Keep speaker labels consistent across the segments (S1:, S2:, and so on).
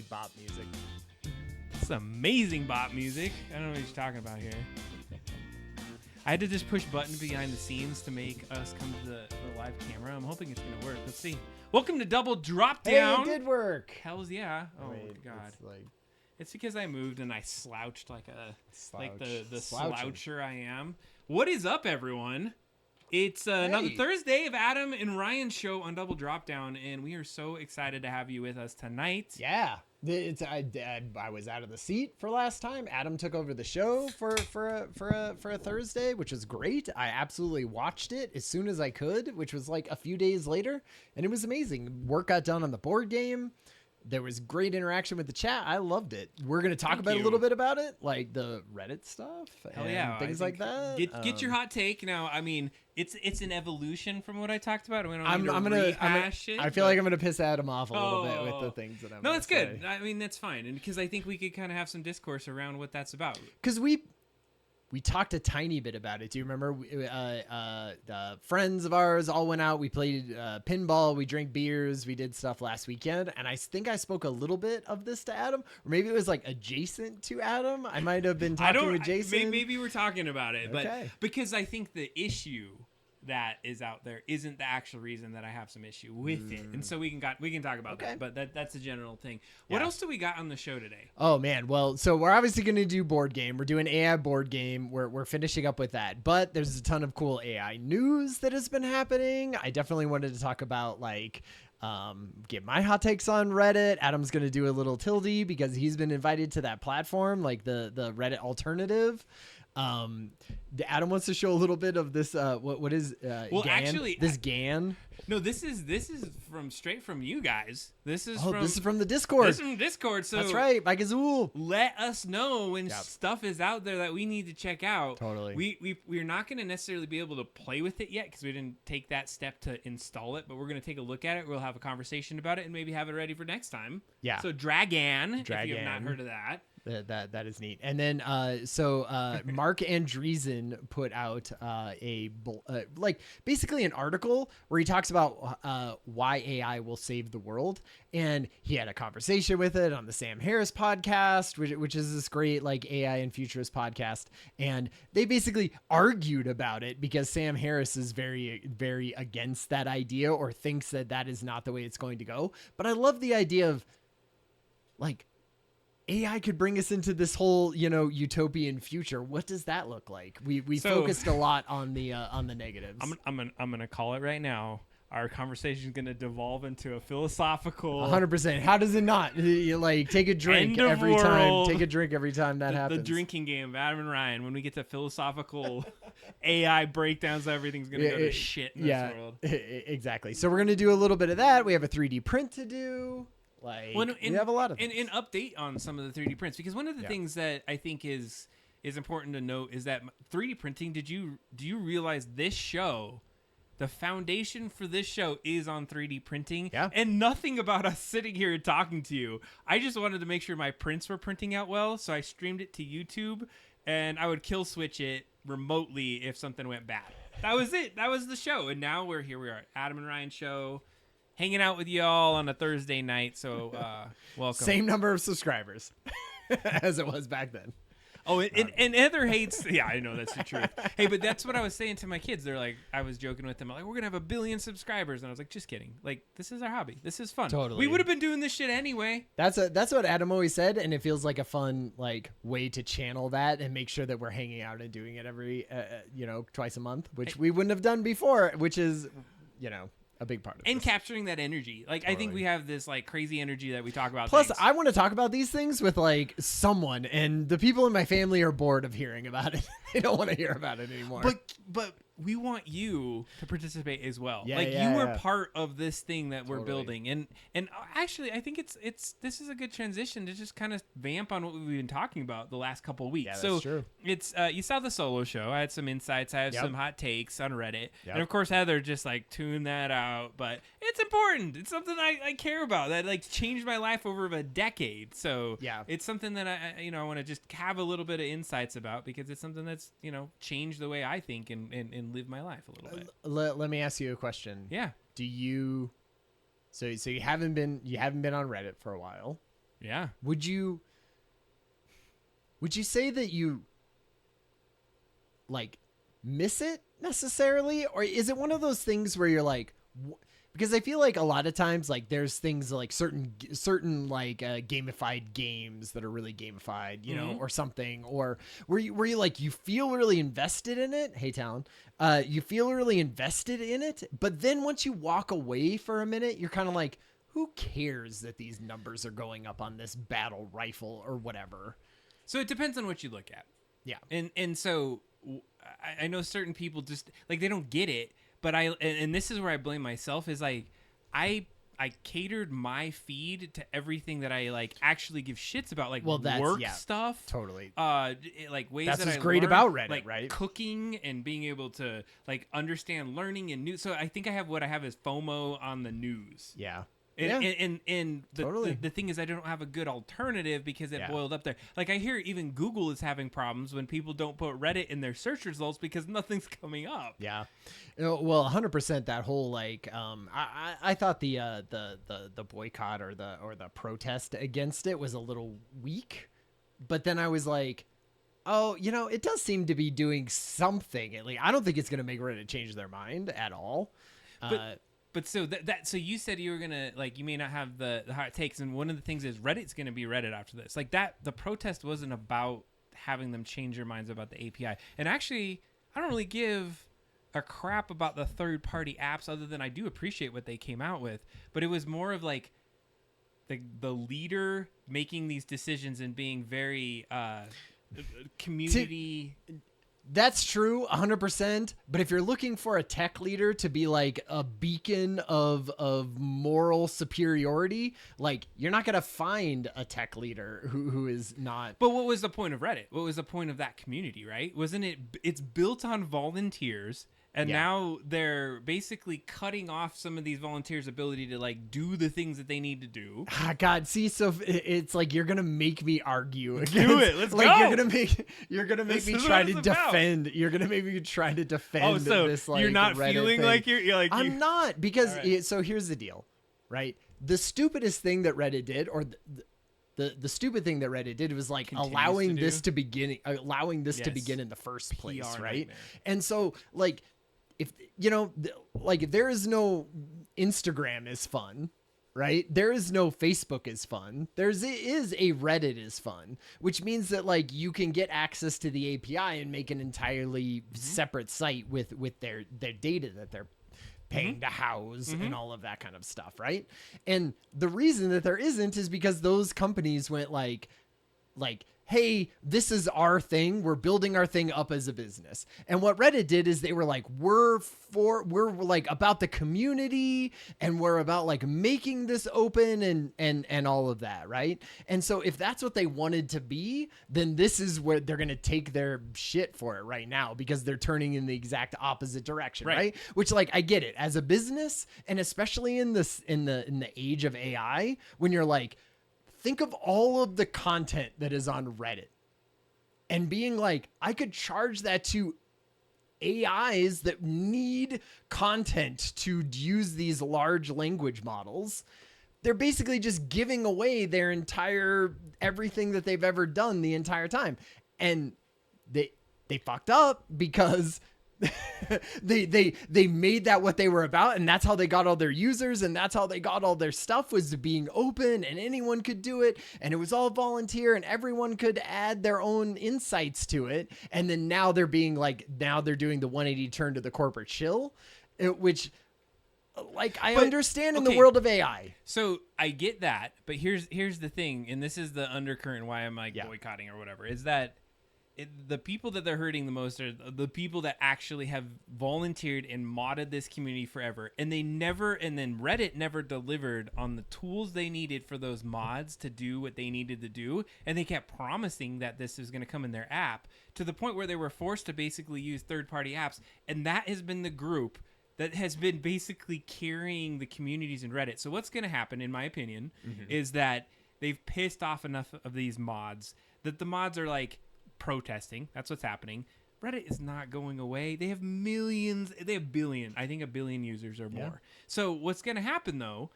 S1: cheap bop music.
S2: It's amazing bop music. I don't know what you're talking about here. I had to just push buttons behind the scenes to make us come to the live camera. I'm hoping it's going to work. Let's see. Welcome to Double Drop Down.
S1: Hey, it did work.
S2: Hells yeah. Oh,
S1: Wait,
S2: God.
S1: It's like
S2: It's because I moved and I slouched like the
S1: Slouching.
S2: sloucher I am. What is up, everyone? It's another
S1: Hey.
S2: Thursday of Adam and Ryan's show on Double Drop Down, and we are so excited to have you with us tonight.
S1: Yeah. I was out of the seat for last time. Adam took over the show for a Thursday, which was great. I absolutely watched it as soon as I could, which was like a few days later, and it was amazing. Work got done on the board game. There was great interaction with the chat. I loved it. We're going to talk a little bit about it, like the Reddit stuff and things like that.
S2: Get your hot take. Now, I mean, it's an evolution from what I talked about. We don't
S1: I'm
S2: need to
S1: gonna
S2: rehash it.
S1: I feel like I'm gonna piss Adam off a little bit with the things that I'm.
S2: No, that's good.
S1: Say.
S2: I mean, that's fine, and because I think we could kind of have some discourse around what that's about.
S1: Because we talked a tiny bit about it. Do you remember? The friends of ours all went out. We played pinball. We drank beers. We did stuff last weekend. And I think I spoke a little bit of this to Adam. Or maybe it was like adjacent to Adam. I might have been talking with Jason.
S2: Maybe we're talking about it.
S1: Okay.
S2: But because I think the issue that is out there isn't the actual reason that I have some issue with it. And so we can talk about that. But that's a general thing. What else do we got on the show today?
S1: Oh man, well, so we're obviously going to do board game. We're doing AI board game. We're finishing up with that. But there's a ton of cool AI news that has been happening. I definitely wanted to talk about get my hot takes on Reddit. Adam's going to do a little tilde because he's been invited to that platform, like the Reddit alternative. Adam wants to show a little bit of this. What is GAN?
S2: Actually,
S1: this GAN?
S2: No, this is straight from you guys. This is
S1: from the Discord.
S2: This is from Discord. So
S1: that's right, by Gazoo.
S2: Let us know when stuff is out there that we need to check out.
S1: Totally.
S2: We're not going to necessarily be able to play with it yet because we didn't take that step to install it. But we're going to take a look at it. We'll have a conversation about it and maybe have it ready for next time.
S1: Yeah.
S2: So Dragan, if you have not heard of that.
S1: That is neat. And then Mark Andreessen put out basically an article where he talks about why AI will save the world, and he had a conversation with it on the Sam Harris podcast, which is this great like AI and futurist podcast, and they basically argued about it because Sam Harris is very, very against that idea or thinks that is not the way it's going to go. But I love the idea of like AI could bring us into this whole, utopian future. What does that look like? We focused a lot on the negatives.
S2: I'm gonna call it right now. Our conversation is gonna devolve into a philosophical.
S1: 100%. How does it not? You take a drink every time. Take a drink every time that happens.
S2: The drinking game of Adam and Ryan. When we get to philosophical AI breakdowns, everything's gonna go to shit in this world.
S1: Exactly. So we're gonna do a little bit of that. We have a 3D print to do. We have a lot of things.
S2: And an update on some of the 3D prints, because one of the things that I think is important to note is that 3D printing. Do you realize this show, the foundation for this show is on 3D printing?
S1: Yeah.
S2: And nothing about us sitting here and talking to you. I just wanted to make sure my prints were printing out well, so I streamed it to YouTube, and I would kill switch it remotely if something went bad. That was it. That was the show, and now here we are, Adam and Ryan show. Hanging out with y'all on a Thursday night, so welcome.
S1: Same number of subscribers as it was back then.
S2: Oh, and Heather hates. Yeah, I know that's the truth. Hey, but that's what I was saying to my kids. They're like, I was joking with them, like, we're gonna have 1 billion subscribers, and I was like, just kidding. Like, this is our hobby. This is fun.
S1: Totally.
S2: We would have been doing this shit anyway.
S1: That's what Adam always said, and it feels like a fun way to channel that and make sure that we're hanging out and doing it every twice a month, which we wouldn't have done before, which is a big part of it.
S2: And capturing that energy. Like, totally. I think we have this crazy energy that we talk about.
S1: Plus, I want to talk about these things with someone, and the people in my family are bored of hearing about it. They don't want to hear about it anymore.
S2: But we want you to participate as well.
S1: You
S2: are part of this thing that we're building. And actually, I think this is a good transition to just kind of vamp on what we've been talking about the last couple of weeks.
S1: Yeah, that's true.
S2: It's you saw the solo show. I had some insights. I have some hot takes on Reddit.
S1: Yep.
S2: And of course, Heather just tuned that out. But it's important. It's something I care about. That changed my life over a decade. So it's something that I want to just have a little bit of insights about, because it's something that's changed the way I think and live my life a little bit.
S1: Let me ask you a question.
S2: Yeah.
S1: Do you? So you haven't been on Reddit for a while.
S2: Yeah.
S1: Would you say that you like miss it necessarily, or is it one of those things where you're like, because I feel like a lot of times like there's things like certain like gamified games that are really gamified, you know, or something, or where you like you feel really invested in it. Hey, Talon, you feel really invested in it, but then once you walk away for a minute, you're kind of like, who cares that these numbers are going up on this battle rifle or whatever?
S2: So it depends on what you look at.
S1: Yeah.
S2: And so I know certain people just like they don't get it, but and this is where I blame myself is like I catered my feed to everything that I like actually give shits about, like work stuff.
S1: Totally.
S2: Like ways
S1: that's
S2: that
S1: what's
S2: I
S1: great
S2: learn,
S1: about Reddit,
S2: like
S1: right?
S2: Cooking and being able to like understand learning and news. So I think I have what I have is FOMO on the news.
S1: Yeah.
S2: And
S1: Totally.
S2: the thing is, I don't have a good alternative because it boiled up there. Like I hear even Google is having problems when people don't put Reddit in their search results because nothing's coming up.
S1: Yeah. Well, 100% that whole like I thought the boycott or the protest against it was a little weak, but then I was like, oh, you know, it does seem to be doing something. Like I don't think it's going to make Reddit change their mind at all.
S2: But so so you said you were gonna like you may not have the hot takes, and one of the things is Reddit's gonna be Reddit after this. Like that, the protest wasn't about having them change their minds about the API. And actually, I don't really give a crap about the third-party apps, other than I do appreciate what they came out with. But it was more of like the leader making these decisions and being very community.
S1: That's true, 100%. But if you're looking for a tech leader to be like a beacon of moral superiority, like you're not gonna find a tech leader who is not.
S2: But what was the point of Reddit? What was the point of that community? Right? Wasn't it? It's built on volunteers. And now they're basically cutting off some of these volunteers' ability to like do the things that they need to do.
S1: God, see, so it's like you're gonna make me argue against.
S2: Do it. Let's
S1: like,
S2: go.
S1: You're gonna make me try to defend. About. You're gonna make me try to defend.
S2: Oh, so
S1: this, like,
S2: you're not
S1: Reddit
S2: feeling
S1: thing.
S2: like you're like
S1: I'm not, because so here's the deal, right? The stupidest thing that Reddit did, or the stupid thing that Reddit did was like allowing this to begin in the first place, right?
S2: Nightmare.
S1: And so like. If you know, like there is no Instagram is fun, right? There is no Facebook is fun. Is a Reddit is fun, which means that like you can get access to the API and make an entirely separate site with their data that they're paying to house and all of that kind of stuff, right? And the reason that there isn't is because those companies went like, hey, this is our thing. We're building our thing up as a business. And what Reddit did is they were like, we're like about the community, and we're about like making this open and all of that, right? And so if that's what they wanted to be, then this is where they're going to take their shit for it right now, because they're turning in the exact opposite direction, right? Which, like, I get it as a business, and especially in the age of AI, when you're like, think of all of the content that is on Reddit and being like, I could charge that to AIs that need content to use these large language models. They're basically just giving away their entire everything that they've ever done the entire time. And they fucked up because they made that what they were about, and that's how they got all their users, and that's how they got all their stuff, was being open and anyone could do it, and it was all volunteer and everyone could add their own insights to it. And then now they're doing the 180 turn to the corporate shill, which like I understand in the world of AI.
S2: So I get that, but here's the thing, and this is the undercurrent why I'm like boycotting or whatever, is that the people that they're hurting the most are the people that actually have volunteered and modded this community forever. And then Reddit never delivered on the tools they needed for those mods to do what they needed to do. And they kept promising that this is going to come in their app, to the point where they were forced to basically use third-party apps. And that has been the group that has been basically carrying the communities in Reddit. So what's going to happen, in my opinion, is that they've pissed off enough of these mods that the mods are like, protesting. That's what's happening. Reddit is not going away. They have millions. They have billion. I think a billion users or more. So what's going to happen though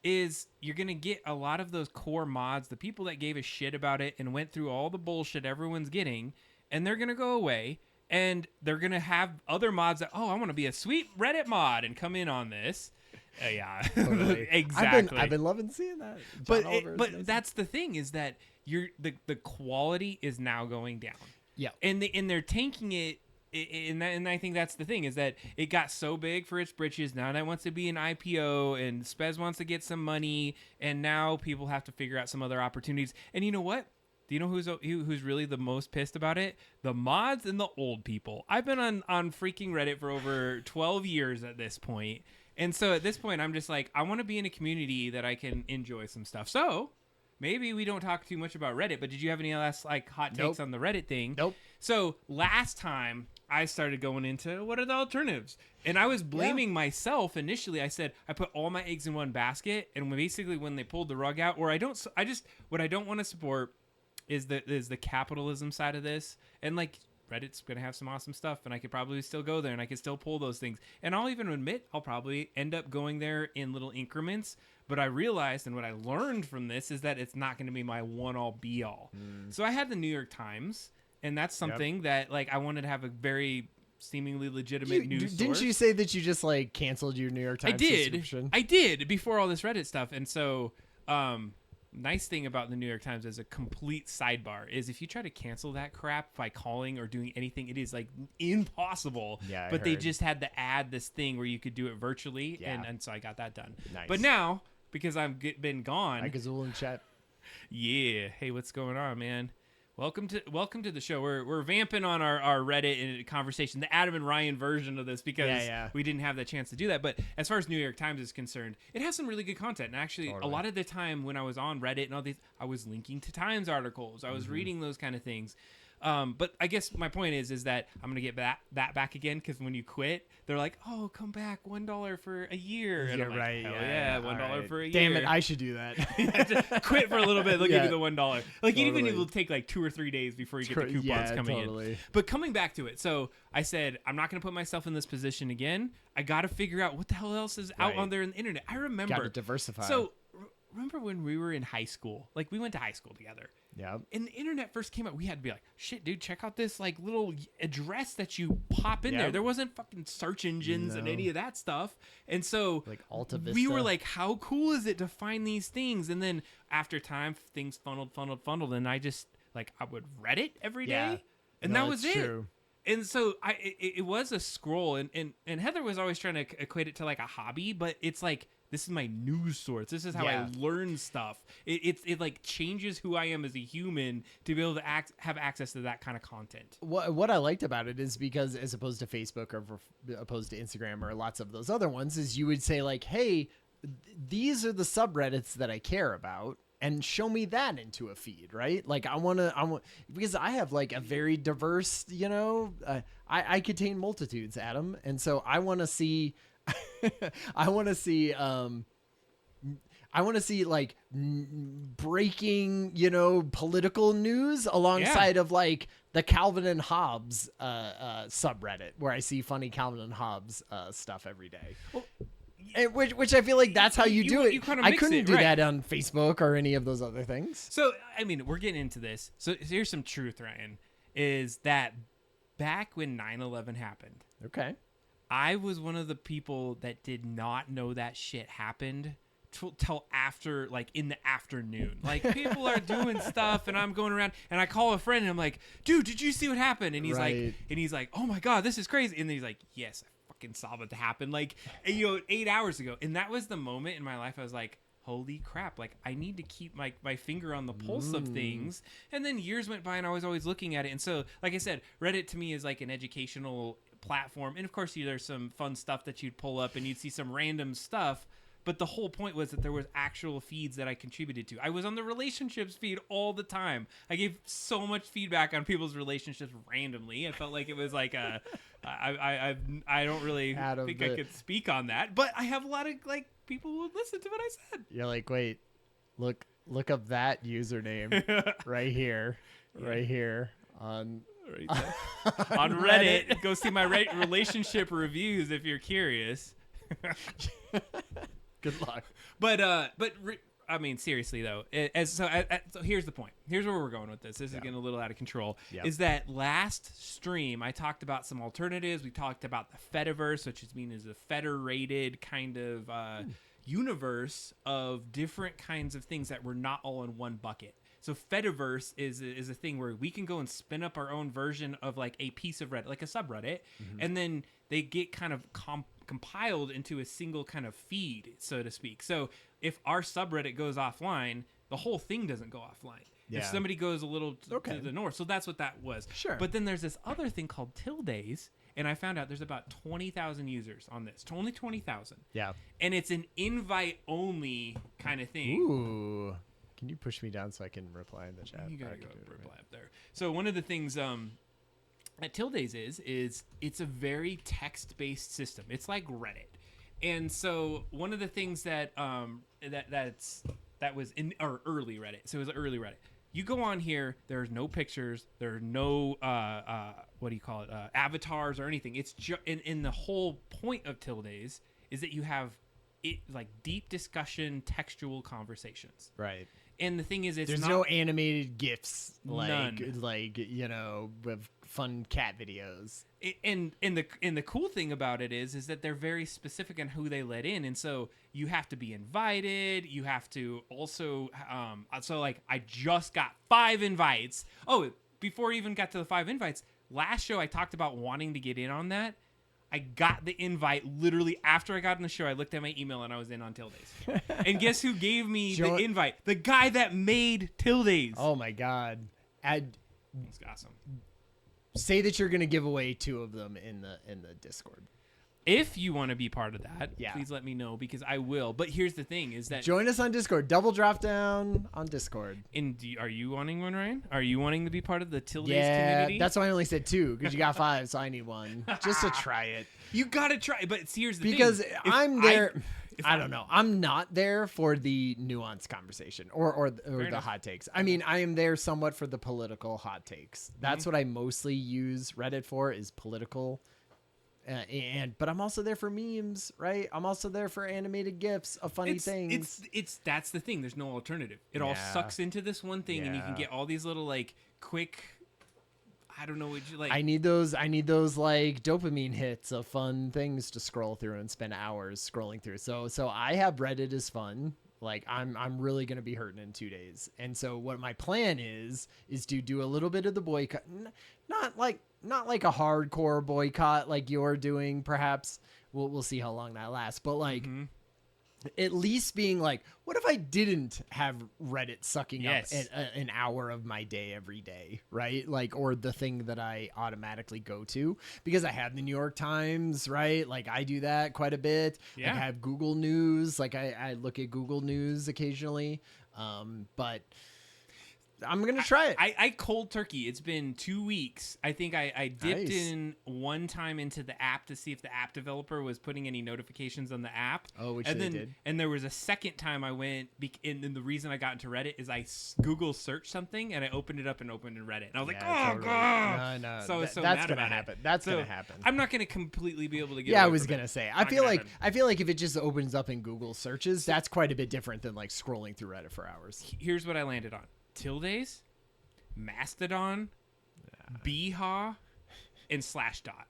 S2: is you're going to get a lot of those core mods, the people that gave a shit about it and went through all the bullshit everyone's getting, and they're going to go away, and they're going to have other mods that, oh, I want to be a sweet Reddit mod and come in on this. Yeah,
S1: Totally.
S2: exactly.
S1: I've been loving seeing that.
S2: But that's the thing, is that the quality is now going down.
S1: Yeah.
S2: And they're tanking it. And I think that's the thing, is that it got so big for its britches. Now that it wants to be an IPO, and Spez wants to get some money, and now people have to figure out some other opportunities. And you know what? Do you know who's really the most pissed about it? The mods and the old people. I've been on freaking Reddit for over 12 years at this point. And so at this point, I'm just like, I want to be in a community that I can enjoy some stuff. So maybe we don't talk too much about Reddit, but did you have any last like hot takes on the Reddit thing?
S1: Nope.
S2: So last time I started going into what are the alternatives, and I was blaming myself initially. I said I put all my eggs in one basket, and basically when they pulled the rug out, what I don't want to support is the capitalism side of this, and like Reddit's gonna have some awesome stuff, and I could probably still go there, and I could still pull those things, and I'll even admit I'll probably end up going there in little increments. But I realized, and what I learned from this, is that it's not going to be my one-all be-all. So I had the New York Times, and that's something that like I wanted to have a very seemingly legitimate news source.
S1: Didn't you say that you just like canceled your New York Times subscription?
S2: I did before all this Reddit stuff. And so nice thing about the New York Times as a complete sidebar is if you try to cancel that crap by calling or doing anything, it is like impossible.
S1: Yeah,
S2: but they just had to add this thing where you could do it virtually.
S1: Yeah.
S2: And so I got that done.
S1: Nice.
S2: But now, because I've been gone.
S1: Hi, Gazul in chat.
S2: Yeah. Hey, what's going on, man? Welcome to the show. We're vamping on our Reddit conversation, the Adam and Ryan version of this, because we didn't have the chance to do that. But as far as New York Times is concerned, it has some really good content. And actually, a lot of the time when I was on Reddit and all these, I was linking to Times articles. I was reading those kind of things. But I guess my point is that I'm gonna get that back again, because when you quit, they're like, "Oh, come back, $1 for a year." And I'm like,
S1: right.
S2: Hell yeah, $1 for a year.
S1: Damn it, I should do that.
S2: Just quit for a little bit. They'll give you the $1. Like even it will take like 2 or 3 days before you get the coupons coming in. But coming back to it, so I said I'm not gonna put myself in this position again. I got to figure out what the hell else is out on there in the internet. I remember.
S1: Got to diversify.
S2: So remember when we were in high school? Like we went to high school together.
S1: Yeah.
S2: And the internet first came out, we had to be like, shit, dude, check out this like little address that you pop in there. There wasn't fucking search engines and any of that stuff. And so
S1: like Alta Vista.
S2: We were like, how cool is it to find these things? And then after time, things funneled. And I just like, I would Reddit every day. And that was it. True. And so it was a scroll, and Heather was always trying to equate it to like a hobby, but it's like, this is my news source. This is how I learn stuff. It like changes who I am as a human to be able to have access to that kind of content.
S1: What I liked about it is because as opposed to Facebook or opposed to Instagram or lots of those other ones, is you would say like, hey, these are the subreddits that I care about, and show me that into a feed, right? Like I want because I have like a very diverse, I contain multitudes, Adam, and so I want to see. I want to see like breaking, political news alongside of like the Calvin and Hobbes subreddit, where I see funny Calvin and Hobbes stuff every day. Well, which I feel like that's how you do it. I couldn't do that on Facebook or any of those other things.
S2: So I mean, we're getting into this. So here's some truth, Ryan, is that back when 9/11 happened.
S1: Okay.
S2: I was one of the people that did not know that shit happened till after, like in the afternoon. Like people are doing stuff, and I'm going around, and I call a friend, and I'm like, "Dude, did you see what happened?" And he's like, "Oh my god, this is crazy!" And then he's like, "Yes, I fucking saw what happened." Like, 8 hours ago, and that was the moment in my life I was like, holy crap, like I need to keep my finger on the pulse of things. And then years went by, and I was always looking at it. And so, like I said, Reddit to me is like an educational platform, and of course there's some fun stuff that you'd pull up and you'd see some random stuff, but the whole point was that there was actual feeds that I contributed to. I was on the relationships feed all the time. I gave so much feedback on people's relationships randomly. I felt like it was like I don't really think I could speak on that, but I have a lot of like people who would listen to what I said.
S1: You're like, wait, look up that username right here on
S2: right there. On Reddit. Go see my relationship reviews if you're curious.
S1: Good luck.
S2: I mean, seriously though, so here's the point. Here's where we're going with this. This is getting a little out of control.
S1: Yep.
S2: Is that last stream I talked about some alternatives. We talked about the Fediverse, which is a federated kind of universe of different kinds of things that were not all in one bucket. So Fediverse is a thing where we can go and spin up our own version of like a piece of Reddit, like a subreddit, and then they get kind of compiled into a single kind of feed, so to speak. So if our subreddit goes offline, the whole thing doesn't go offline.
S1: Yeah.
S2: If somebody goes a little to the north, so that's what that was.
S1: Sure.
S2: But then there's this other thing called Tildays, and I found out there's about 20,000 users on this. Only 20,000.
S1: Yeah.
S2: And it's an invite-only kind of thing.
S1: Ooh. Can you push me down so I can reply in the chat?
S2: You gotta go reply up there. So one of the things at Tildays is it's a very text-based system. It's like Reddit. And so one of the things that was in our early Reddit. So it was early Reddit. You go on here, there's no pictures, there are no what do you call it? Avatars or anything. It's in the whole point of Tildays is that you have it like deep discussion, textual conversations.
S1: Right.
S2: And the thing is,
S1: there's no animated GIFs like you know, with fun cat videos.
S2: And the cool thing about it is that they're very specific on who they let in, and so you have to be invited. You have to also so like I just got 5 invites. Oh, before I even got to the 5 invites, last show I talked about wanting to get in on that. I got the invite literally after I got on the show. I looked at my email and I was in on Tildays. And guess who gave me the invite? The guy that made Tildays.
S1: Oh my God.
S2: That's awesome.
S1: Say that you're going to give away 2 of them in the Discord.
S2: If you want to be part of that, please let me know because I will. But here's the thing is that...
S1: Join us on Discord. Double drop down on Discord.
S2: And are you wanting one, Ryan? Are you wanting to be part of the Tildays community?
S1: That's why I only said 2 because you got 5, so I need 1 just to try it.
S2: You got to try it. But here's the thing.
S1: Because I'm there... I don't know. I'm not there for the nuanced conversation or the hot takes. I mean, I am there somewhat for the political hot takes. That's what I mostly use Reddit for is political. But I'm also there for memes, right? I'm also there for animated GIFs of funny things.
S2: That's the thing. There's no alternative. It all sucks into this one thing, and you can get all these little like quick. I don't know what you like. I need those
S1: like dopamine hits of fun things to scroll through and spend hours scrolling through. So I have Reddit as fun. Like I'm really gonna be hurting in 2 days. And so what my plan is to do a little bit of the boycott, not like a hardcore boycott like you're doing. Perhaps we'll see how long that lasts. But like at least being like, what if I didn't have Reddit sucking up an hour of my day every day, right? Like, or the thing that I automatically go to because I have the New York Times, right? Like I do that quite a bit. Yeah. I have Google News. Like I look at Google News occasionally. But I'm going to try it.
S2: I cold turkey. It's been 2 weeks. I think I dipped in one time into the app to see if the app developer was putting any notifications on the app.
S1: Oh, which they did.
S2: And there was a second time I went, and the reason I got into Reddit is I Google searched something, and I opened it up and opened in Reddit. And I was like,
S1: totally.
S2: God.
S1: No.
S2: So
S1: that's
S2: going to
S1: happen. That's going to happen.
S2: I'm not going to completely be able to get
S1: Yeah,
S2: away
S1: I was
S2: from
S1: going to
S2: it.
S1: say. I feel like if it just opens up in Google searches, that's quite a bit different than like scrolling through Reddit for hours.
S2: Here's what I landed on. Tildays, Mastodon, Beehaw, and Slashdot.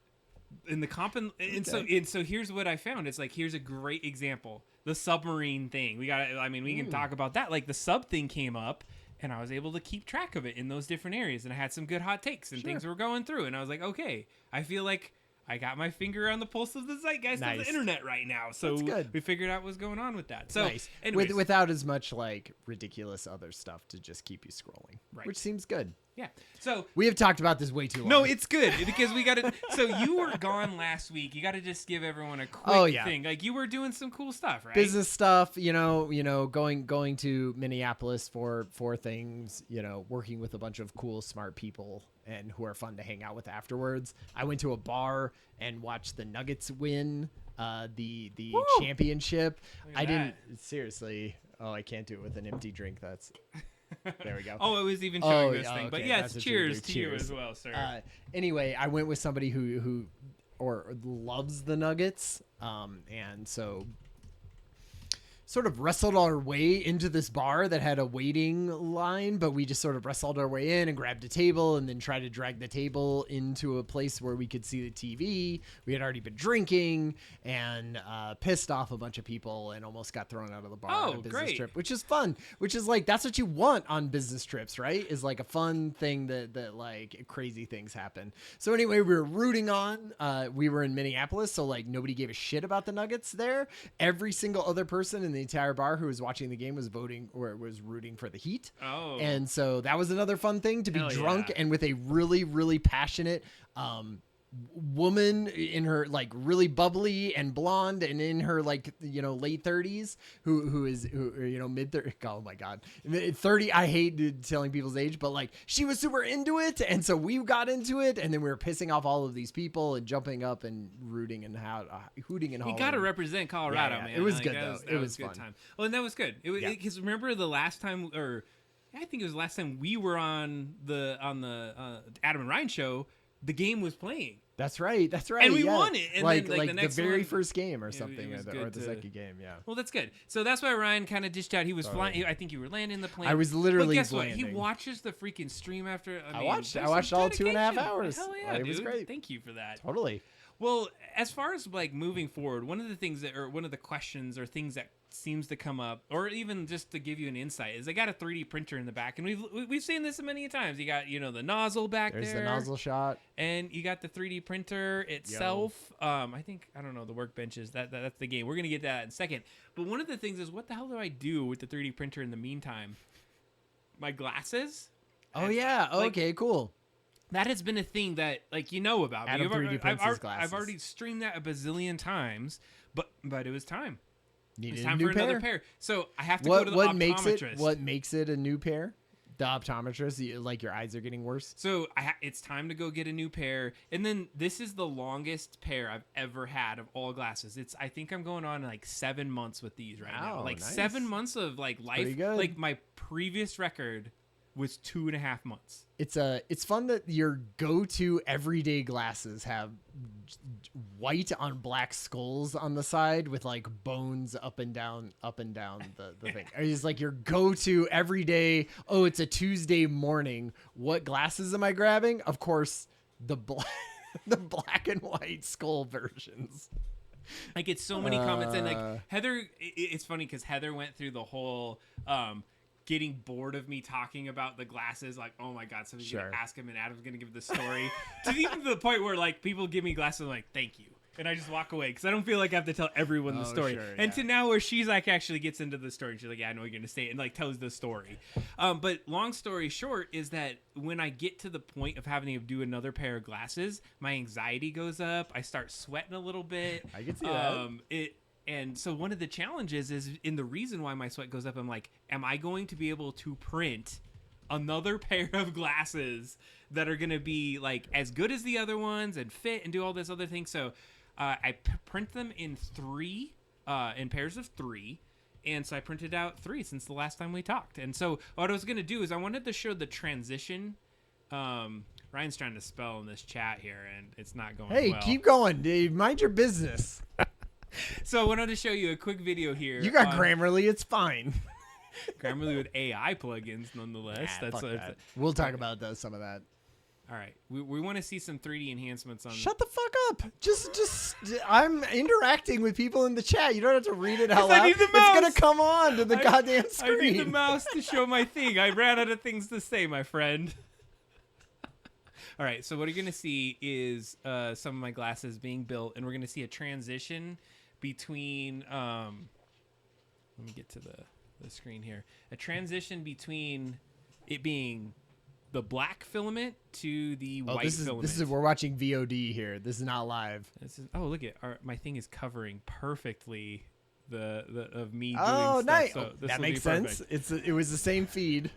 S2: In the so here's what I found. It's like here's a great example. The submarine thing. We can talk about that. Like the sub thing came up and I was able to keep track of it in those different areas and I had some good hot takes and things were going through and I was like, okay, I feel like I got my finger on the pulse of the zeitgeist of the internet right now. So we figured out what's going on with that. So anyways,
S1: without as much like ridiculous other stuff to just keep you scrolling, which seems good.
S2: Yeah. So
S1: we have talked about this way too long.
S2: No, it's good because we got to. So you were gone last week. You got to just give everyone a quick thing. Like you were doing some cool stuff, right?
S1: Business stuff. You know, going to Minneapolis for things. You know, working with a bunch of cool, smart people and who are fun to hang out with afterwards. I went to a bar and watched the Nuggets win the championship. I didn't seriously. Oh, I can't do it with an empty drink. That's. There we go.
S2: Oh, it was even showing this thing. Okay. But yes, cheers to you as well, sir.
S1: Anyway, I went with somebody who loves the Nuggets. And so sort of wrestled our way into this bar that had a waiting line, but we just sort of wrestled our way in and grabbed a table and then tried to drag the table into a place where we could see the TV. We had already been drinking and pissed off a bunch of people and almost got thrown out of the bar on a business trip, which is fun, which is like, that's what you want on business trips, right? Is like a fun thing that like crazy things happen. So anyway, we were rooting on, we were in Minneapolis, so like nobody gave a shit about the Nuggets there. Every single other person in the entire bar who was watching the game was voting or was rooting for the Heat.
S2: Oh.
S1: And so that was another fun thing, to be
S2: Hell
S1: drunk
S2: yeah.
S1: and with a really, really passionate, woman in her like really bubbly and blonde and in her like, you know, late 30s who you know, mid 30s. Oh my God, 30. I hate telling people's age, but like she was super into it, and so we got into it, and then we were pissing off all of these people and jumping up and rooting and hooting and hollering.
S2: You got to represent Colorado,
S1: Yeah.
S2: man.
S1: It was
S2: Like,
S1: good
S2: that
S1: though. It was
S2: good
S1: fun.
S2: time. Well, and that was good. Because remember the last time, or I think it was the last time we were on the Adam and Ryan show. The game was playing.
S1: That's right.
S2: And we won it. And
S1: like
S2: then, like, the next
S1: very
S2: one,
S1: first game or
S2: it
S1: something,
S2: was
S1: or
S2: good
S1: the second game. Yeah.
S2: Well, that's good. So that's why Ryan kind of dished out. He was flying. I think you were landing the plane.
S1: I was literally
S2: But guess
S1: landing.
S2: what? He watches the freaking stream after.
S1: I
S2: mean,
S1: watched
S2: there's
S1: all
S2: some
S1: 2.5
S2: dedication.
S1: hours.
S2: Hell yeah,
S1: It was
S2: dude.
S1: great.
S2: Thank you for that.
S1: Totally.
S2: Well, as far as like moving forward, one of the things that, or one of the questions or things that seems to come up, or even just to give you an insight, is I got a 3D printer in the back, and we've seen this many times. You got, you know, the nozzle back
S1: There's
S2: there,
S1: the nozzle shot,
S2: and you got the 3D printer itself. I don't know, the workbenches. That's the game. We're gonna get that in a second. But one of the things is, what the hell do I do with the 3D printer in the meantime? My glasses.
S1: Oh yeah. Okay. Cool.
S2: That has been a thing that, like, you know about
S1: Adam
S2: me.
S1: 3D prints his
S2: I've
S1: glasses.
S2: already streamed that a bazillion times, but it was time.
S1: Needed
S2: It's time
S1: a new
S2: for
S1: pair.
S2: another pair. So I have to go to the optometrist.
S1: What makes it a new pair? The optometrist. Like your eyes are getting worse.
S2: So it's time to go get a new pair. And then this is the longest pair I've ever had of all glasses. I think I'm going on like 7 months with these right now. Like
S1: nice.
S2: 7 months of like life.
S1: Pretty good.
S2: Like my previous record was 2.5 months.
S1: It's fun that your go-to everyday glasses have white on black skulls on the side with like bones up and down the thing. It's like your go-to everyday. Oh, it's a Tuesday morning. What glasses am I grabbing? Of course, the black and white skull versions.
S2: I get so many comments, and like Heather, it's funny because Heather went through the whole getting bored of me talking about the glasses. Like, oh my God, somebody's gonna ask him, and Adam's gonna give the story. To even the point where like people give me glasses, I'm like, thank you, and I just walk away because I don't feel like I have to tell everyone the story. To now where she's like actually gets into the story, and she's like, yeah, I know you're gonna say it, and like tells the story. But long story short is that when I get to the point of having to do another pair of glasses, my anxiety goes up. I start sweating a little bit.
S1: I can see that.
S2: And so one of the challenges is, in the reason why my sweat goes up, I'm like, am I going to be able to print another pair of glasses that are going to be like as good as the other ones and fit and do all this other thing? So I print them in in pairs of 3. And so I printed out 3 since the last time we talked. And so what I was going to do is I wanted to show the transition. Ryan's trying to spell in this chat here, and it's not going well.
S1: Hey, keep going, Dave. Mind your business.
S2: So I wanted to show you a quick video here.
S1: You got Grammarly. It's fine.
S2: Grammarly with AI plugins, nonetheless.
S1: We'll talk about some of that.
S2: All right. We want to see some 3D enhancements on.
S1: Shut the fuck up. Just I'm interacting with people in the chat. You don't have to read it out loud.
S2: I need the mouse.
S1: It's going to come on to the goddamn screen.
S2: I need the mouse to show my thing. I ran out of things to say, my friend. All right. So what you're going to see is some of my glasses being built, and we're going to see a transition between let me get to the screen here. A transition between it being the black filament to the white filament.
S1: This is we're watching VOD here. This is not live.
S2: Look at my thing is covering perfectly the of me doing
S1: nice.
S2: stuff. So
S1: that makes sense. It was the same feed.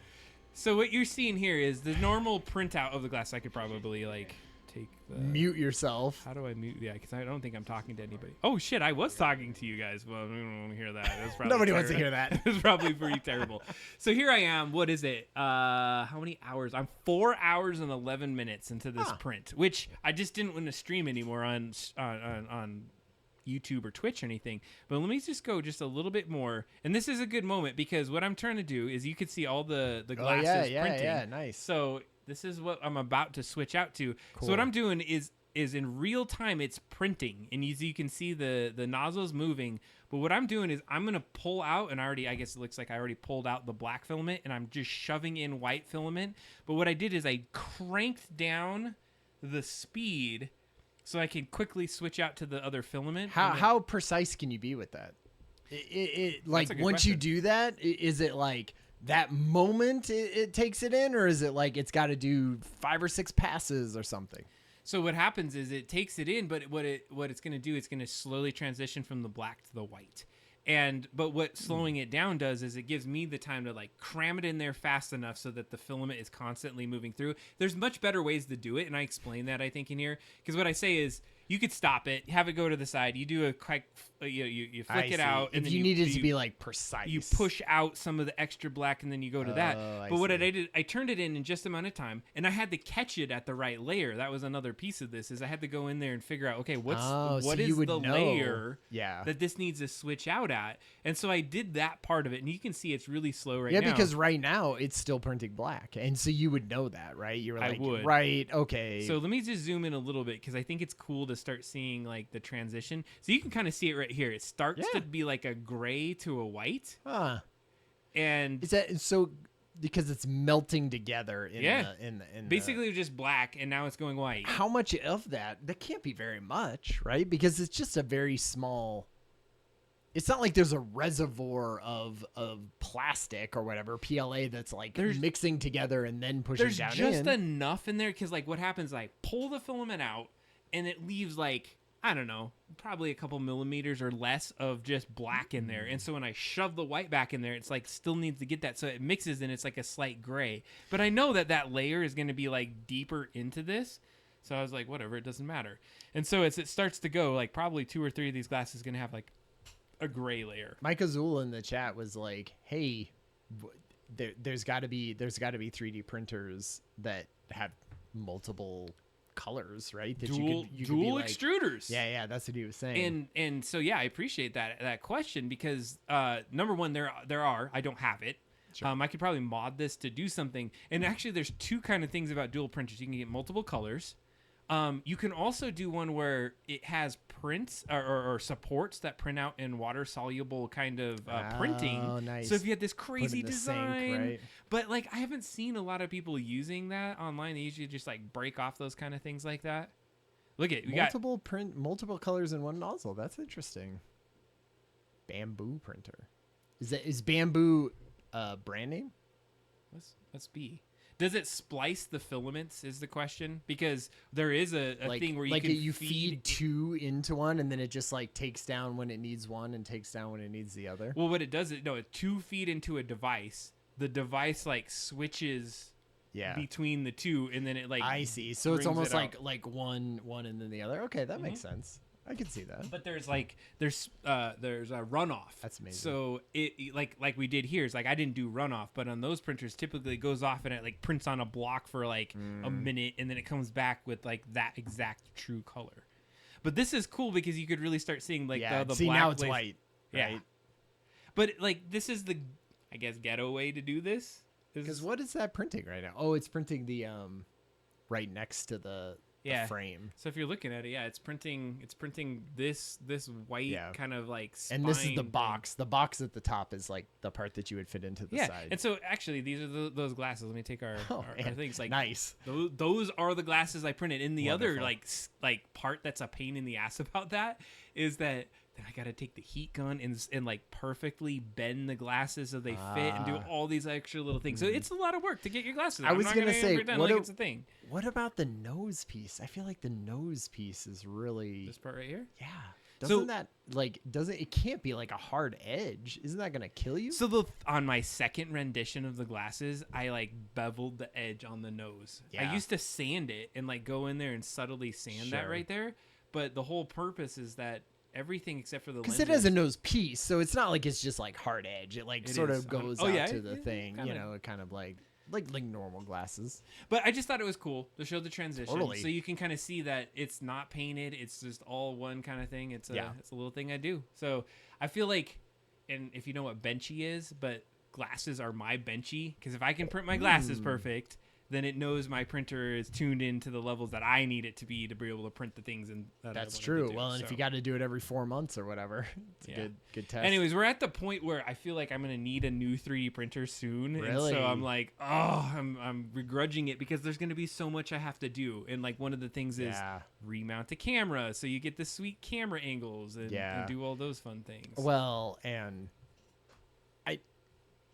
S2: So what you're seeing here is the normal printout of the glass. I could probably like take the
S1: mute yourself.
S2: How do I mute? Yeah, because I don't think I'm talking to anybody. Oh shit, I was talking to you guys. Well, we don't want to hear that. That's probably
S1: Nobody wants to hear that.
S2: It's probably pretty terrible. So here I am. What is it? How many hours? I'm 4 hours and 11 minutes into this print, which I just didn't want to stream anymore on YouTube or Twitch or anything. But let me just go just a little bit more. And this is a good moment because what I'm trying to do is you can see all the glasses printing.
S1: Yeah, nice.
S2: So this is what I'm about to switch out to.
S1: Cool.
S2: So what I'm doing is in real time it's printing, and you can see the nozzles moving. But what I'm doing is I'm gonna pull out, and I guess it looks like I already pulled out the black filament, and I'm just shoving in white filament. But what I did is I cranked down the speed so I can quickly switch out to the other filament.
S1: How precise can you be with that? Like once you do that, is it like that moment it takes it in, or is it like it's got to do 5 or 6 passes or something?
S2: So what happens is it takes it in, but what it's going to do, it's going to slowly transition from the black to the white. But what slowing it down does is it gives me the time to like cram it in there fast enough so that the filament is constantly moving through. There's much better ways to do it, and I explain that I think in here, because what I say is you could stop it, have it go to the side. You do a quick, you flick it out, and
S1: if
S2: then
S1: you need it to be like precise,
S2: you push out some of the extra black, and then you go to that. But what I did, I turned it in just amount of time, and I had to catch it at the right layer. That was another piece of this, is I had to go in there and figure out, okay, what is the layer that this needs to switch out at, and so I did that part of it, and you can see it's really slow right now.
S1: Yeah, because right now it's still printing black, and so you would know that, right? You were like,
S2: I would.
S1: Right, okay.
S2: So let me just zoom in a little bit, because I think it's cool to start seeing like the transition. So you can kind of see it right here. It starts to be like a gray to a white. And
S1: is that so because it's melting together in
S2: basically just black, and now it's going white.
S1: How much of that can't be very much, right? Because it's just a very small. It's not like there's a reservoir of plastic or whatever, PLA, that's like mixing together and then pushing down in.
S2: There's just enough in there, because like what happens, I pull the filament out and it leaves like, I don't know, probably a couple millimeters or less of just black in there. And so when I shove the white back in there, it's like still needs to get that. So it mixes and it's like a slight gray. But I know that layer is going to be like deeper into this. So I was like, whatever, it doesn't matter. And so as it starts to go, like probably 2 or 3 of these glasses going to have like a gray layer.
S1: Mike Azul in the chat was like, hey, there's got to be 3D printers that have multiple colors, right? That
S2: dual extruders.
S1: Yeah, that's what he was saying.
S2: And so I appreciate that question, because number one, there are, I don't have it. Sure. I could probably mod this to do something. And actually, there's 2 kind of things about dual printers. You can get multiple colors. You can also do one where it has prints or supports that print out in water soluble kind of printing.
S1: Oh, nice.
S2: So if you had this crazy design,
S1: sink, right?
S2: But like I haven't seen a lot of people using that online. They usually just like break off those kind of things like that. Look at
S1: multiple colors in one nozzle. That's interesting. Bamboo printer. Is Bamboo brand name?
S2: Let's be. Does it splice the filaments is the question, because there is a thing where you
S1: feed 2 into one, and then it just like takes down when it needs one and takes down when it needs the other.
S2: Well, what it does is it 2 feed into a device. The device like switches between the 2, and then it like
S1: I see. So it's almost like one and then the other. Okay, that makes sense. I can see that.
S2: But there's a runoff.
S1: That's amazing.
S2: So it like we did here, it's like I didn't do runoff, but on those printers typically it goes off and it like prints on a block for like a minute, and then it comes back with like that exact true color. But this is cool because you could really start seeing like the
S1: see,
S2: black.
S1: Now it's white. Right?
S2: Yeah. But like this is the, I guess, ghetto way to do this.
S1: Because what is that printing right now? Oh, it's printing the right next to the frame.
S2: So if you're looking at it, it's printing this white kind of like spine.
S1: And this is the box. The box at the top is like the part that you would fit into the side.
S2: And so actually these are those glasses. Let me take our things. Like
S1: nice.
S2: Those are the glasses I printed. And the other like part that's a pain in the ass about that is that I got to take the heat gun and like perfectly bend the glasses so they fit and do all these extra little things. So it's a lot of work to get your glasses.
S1: I was going to say,
S2: it's a thing.
S1: What about the nose piece? I feel like the nose piece is really...
S2: This part right here?
S1: Yeah. It can't be like a hard edge. Isn't that going to kill you?
S2: So on my second rendition of the glasses, I like beveled the edge on the nose.
S1: Yeah.
S2: I used to sand it and like go in there and subtly sand that right there. But the whole purpose is that everything except for the lenses.
S1: Because it has a nose piece, so it's not like it's just like hard edge. It like sort of goes out to the thing,
S2: kinda.
S1: It kind of like... like normal glasses.
S2: But I just thought it was cool to show the transition,
S1: Totally.
S2: so you can kind of see that it's not painted; it's just all one kind of thing. It's a little thing I do. So I feel like, and if you know what benchy is, but glasses are my benchy, because if I can print my glasses perfect, then it knows my printer is tuned into the levels that I need it to be able to print the things. And
S1: that's true. Well, and if you got to do it every 4 months or whatever, it's a good test.
S2: Anyways, we're at the point where I feel like I'm gonna need a new 3D printer soon.
S1: Really?
S2: And so I'm like, I'm begrudging it, because there's gonna be so much I have to do. And like one of the things is remount a camera, so you get the sweet camera angles and do all those fun things.
S1: Well, and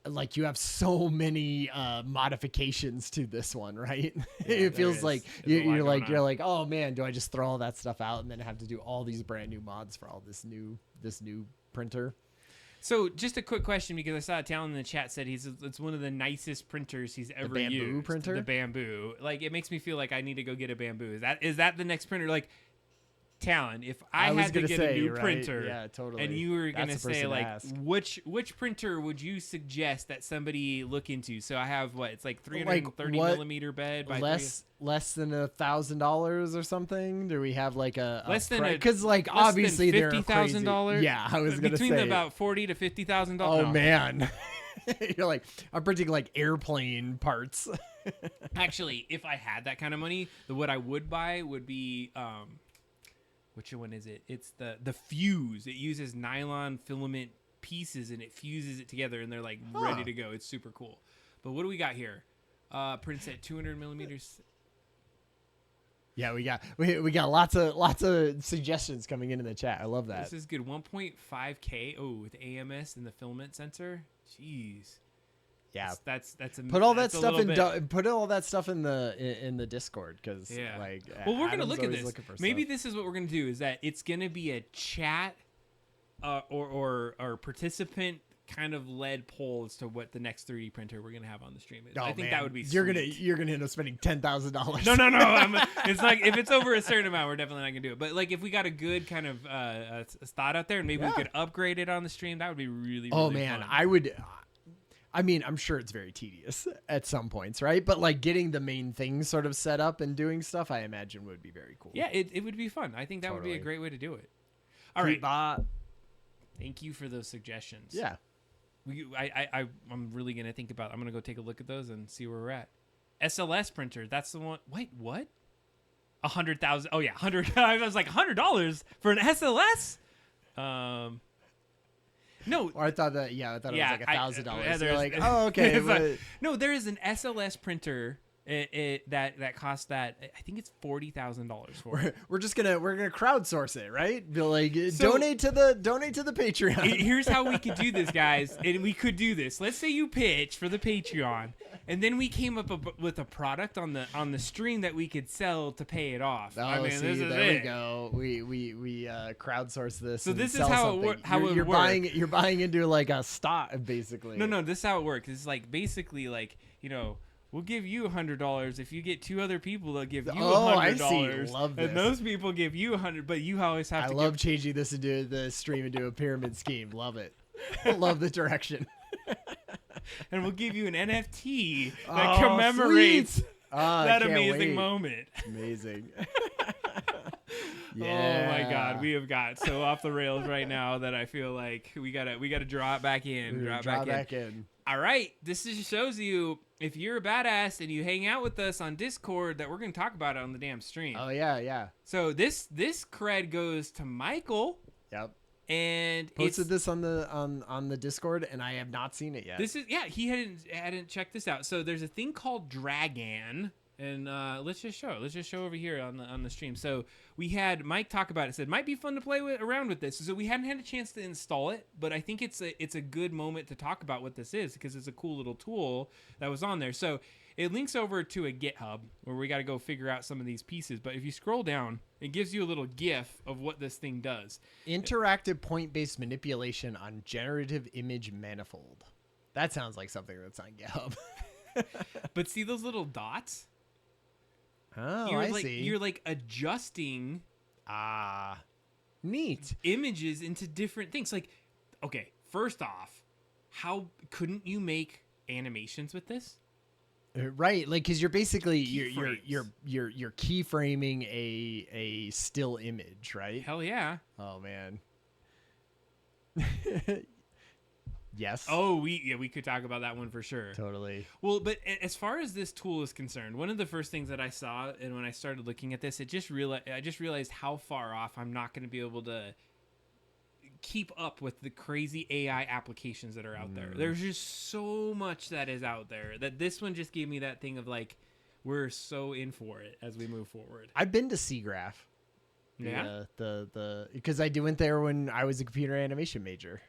S1: like you have so many modifications to this one, right? It feels like you're like, oh man, do I just throw all that stuff out and then have to do all these brand new mods for all this new printer?
S2: So just a quick question, because I saw Talon in the chat said it's one of the nicest printers he's ever used.
S1: The bamboo printer?
S2: The bamboo. Like, it makes me feel like I need to go get a bamboo. Is that the next printer? Like, Talon, if I had to get a new printer,
S1: yeah, totally,
S2: and you were gonna say like, which printer would you suggest that somebody look into? So I have it's like 330 millimeter bed by
S1: less than $1,000 or something. Do we have like a
S2: less than
S1: because like obviously they're
S2: $50,000?
S1: Yeah, I was gonna
S2: between
S1: say
S2: about $40,000 to $50,000.
S1: Oh man, you're like, I'm printing like airplane parts.
S2: Actually, if I had that kind of money, what I would buy would be which one is it? It's the fuse. It uses nylon filament pieces and it fuses it together, and they're like ready to go. It's super cool. But what do we got here? Prints at 200 millimeters.
S1: Yeah, we got lots of suggestions coming in the chat. I love that.
S2: This is good. 1.5K. Oh, with AMS and the filament sensor. Jeez.
S1: Yeah,
S2: that's
S1: put all that stuff in. Put all that stuff in the Discord, because like.
S2: Well, we're gonna look at this. Maybe this is what we're gonna do. Is that it's gonna be a chat, or participant kind of led poll as to what the next 3D printer we're gonna have on the stream is. I think that would be.
S1: You're gonna end up spending $10,000.
S2: No. It's like if it's over a certain amount, we're definitely not gonna do it. But like if we got a good kind of thought out there, and maybe we could upgrade it on the stream, that would be really.
S1: Oh man,
S2: fun.
S1: I would. I mean, I'm sure it's very tedious at some points, right? But like getting the main things sort of set up and doing stuff, I imagine would be very cool.
S2: Yeah, it would be fun. I think that would be a great way to do it. All right. Thank you for those suggestions.
S1: Yeah.
S2: I'm really going to think about I'm going to go take a look at those and see where we're at. SLS printer. That's the one. Wait, what? 100,000. Oh, yeah. 100. I was like, $100 for an SLS? No,
S1: or I thought it was like $1,000. They're like,
S2: oh,
S1: oh, okay.
S2: No, there is an SLS printer that costs that. I think it's $40,000 for.
S1: We're gonna crowdsource it, right? Be like, donate to the Patreon.
S2: Here's how we could do this, guys, and we could do this. Let's say you pitch for the Patreon, and then we came up with a product on the stream that we could sell to pay it off.
S1: Oh, there we go. We crowdsource this.
S2: So this is how it
S1: you're
S2: works.
S1: You're buying into like a stock, basically.
S2: No, this is how it works. It's like basically like, we'll give you $100 if you get two other people. They'll give you $100.
S1: I see. Love this.
S2: And those people give you $100, but you always have to.
S1: I love changing this into the stream into a pyramid scheme. Love it. Love the direction.
S2: And we'll give you an NFT that commemorates that amazing moment.
S1: Amazing.
S2: Yeah. Oh my God, we have got so off the rails right now that I feel like we gotta draw it back in. Draw it back in. All right, this just shows you if you're a badass and you hang out with us on Discord that we're gonna talk about it on the damn stream.
S1: Oh yeah.
S2: So this cred goes to Michael.
S1: Yep.
S2: And
S1: posted this on the Discord, and I have not seen it yet.
S2: He hadn't checked this out. So there's a thing called Dragon. And let's just show over here on the stream. So we had Mike talk about it. Said might be fun to play around with this. So we hadn't had a chance to install it, but I think it's a good moment to talk about what this is because it's a cool little tool that was on there. So it links over to a GitHub where we got to go figure out some of these pieces. But if you scroll down, it gives you a little GIF of what this thing does.
S1: Interactive point-based manipulation on generative image manifold. That sounds like something that's on GitHub.
S2: But see those little dots?
S1: Oh, I see.
S2: You're like adjusting
S1: neat
S2: images into different things. Like, okay, first off, how couldn't you make animations with this?
S1: Right, like because you're basically
S2: Keyframes.
S1: you're keyframing a still image, right?
S2: Hell yeah.
S1: Oh man. Yes.
S2: Oh, we could talk about that one for sure.
S1: Totally.
S2: Well, but as far as this tool is concerned, one of the first things that I saw, and when I started looking at this, I just realized how far off I'm not going to be able to keep up with the crazy AI applications that are out there. There's just so much that is out there that this one just gave me that thing of like, we're so in for it as we move forward.
S1: I've been to SIGGRAPH.
S2: Yeah.
S1: The because I went there when I was a computer animation major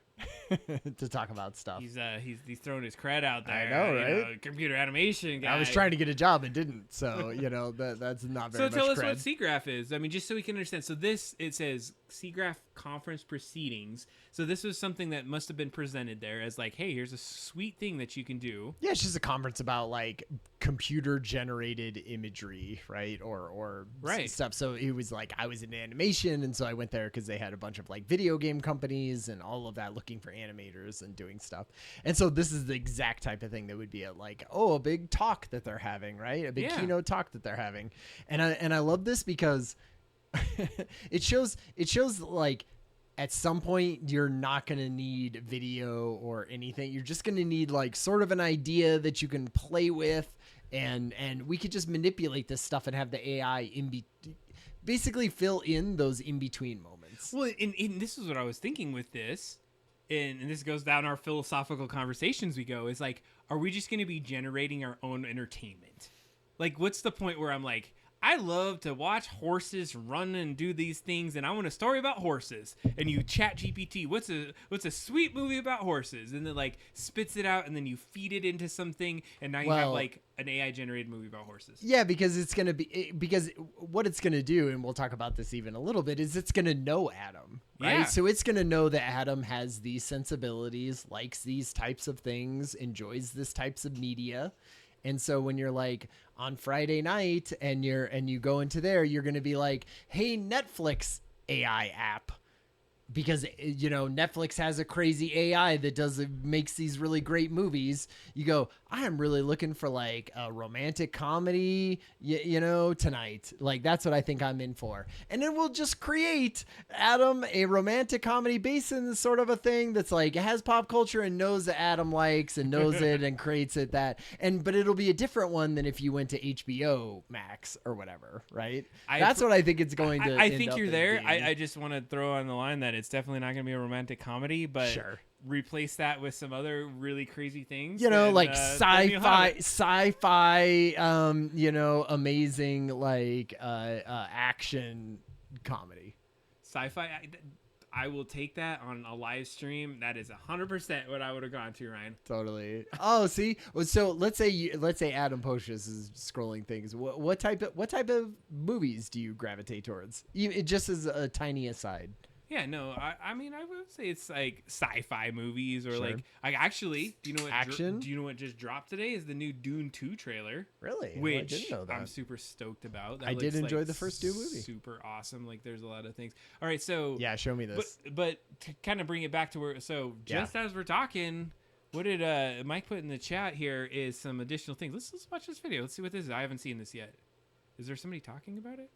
S1: to talk about stuff.
S2: He's throwing his cred out there.
S1: I know, right?
S2: Computer animation guy.
S1: I was trying to get a job and didn't, so that's not very much
S2: So tell us
S1: cred.
S2: what SIGGRAPH is. I mean, just so we can understand. So it says SIGGRAPH conference proceedings. So this was something that must have been presented there as like, hey, here's a sweet thing that you can do.
S1: Yeah, it's just a conference about like computer generated imagery, right? Or
S2: Right.
S1: stuff. So it was like I was in animation, and so I went there because they had a bunch of like video game companies and all of that looking for animators and doing stuff. And so this is the exact type of thing that would be a big talk that they're having, right? A big keynote talk that they're having. And I love this because it shows like at some point you're not going to need video or anything. You're just going to need like sort of an idea that you can play with, and we could just manipulate this stuff and have the AI basically fill in those in between moments.
S2: Well, and this is what I was thinking with this. And this goes down our philosophical conversations we go, is like, are we just going to be generating our own entertainment? Like, what's the point where I'm like, I love to watch horses run and do these things, and I want a story about horses. And you chat GPT, what's a sweet movie about horses? And then like spits it out, and then you feed it into something, and now you have like an AI generated movie about horses.
S1: Yeah, because because what it's gonna do, and we'll talk about this even a little bit, is it's gonna know Adam, right?
S2: Yeah.
S1: So it's gonna know that Adam has these sensibilities, likes these types of things, enjoys this types of media. And so when you're like on Friday night and you go into there, you're going to be like, hey, Netflix AI app, because Netflix has a crazy AI that makes these really great movies. You go, I'm really looking for like a romantic comedy, tonight. Like that's what I think I'm in for. And then we'll just create Adam a romantic comedy based in sort of a thing that's like it has pop culture and knows that Adam likes and knows it and creates it but it'll be a different one than if you went to HBO Max or whatever, right? That's what I think it's going to.
S2: I think you're there. I just want to throw on the line that it's definitely not going to be a romantic comedy, but
S1: sure.
S2: Replace that with some other really crazy things.
S1: Like sci-fi, amazing like action comedy.
S2: Sci-fi. I will take that on a live stream. That is 100% what I would have gone to, Ryan.
S1: Totally. Oh, see. So let's say Adam Poshus is scrolling things. What type of movies do you gravitate towards? Just as a tiny aside.
S2: Yeah, no, I mean, I would say it's like sci-fi movies or
S1: Sure.
S2: like actually, do you know what
S1: Action?
S2: do you know what just dropped today is the new Dune 2 trailer.
S1: Really?
S2: Which
S1: I didn't know that.
S2: I'm super stoked about. That
S1: I did
S2: looks
S1: enjoy
S2: like
S1: the first Dune movie.
S2: Super awesome. Like there's a lot of things. All right, so
S1: Yeah, show me this.
S2: But to kind of bring it back to where just as we're talking, what did Mike put in the chat here is some additional things. Let's watch this video. Let's see what this is. I haven't seen this yet. Is there somebody talking about it?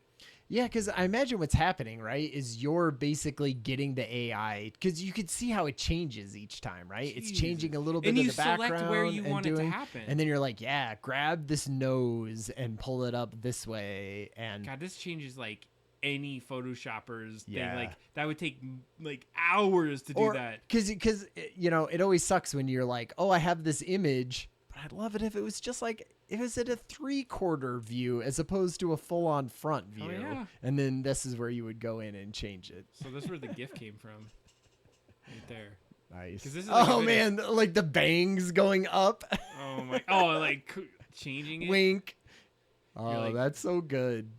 S1: Yeah, because I imagine what's happening, right, is you're basically getting the AI, because you can see how it changes each time, right?
S2: Jesus.
S1: It's changing a little bit
S2: And
S1: in
S2: you
S1: the background.
S2: select where you
S1: and
S2: want it to happen.
S1: And then you're like, yeah, grab this nose and pull it up this way. And
S2: God, this changes like any Photoshopper's
S1: Yeah.
S2: thing. Like that would take like hours to do that.
S1: Because it always sucks when you're like, oh, I have this image, but I'd love it if it was just like, it was at a 3/4 view as opposed to a full-on front view.
S2: Oh, yeah.
S1: And then this is where you would go in and change it.
S2: So this is where the GIF came from, right there.
S1: Nice.
S2: 'Cause this is like a
S1: oh
S2: video-
S1: man, like the bangs going up.
S2: Oh my! Oh, like changing it.
S1: Wink. Oh,
S2: like,
S1: that's so good.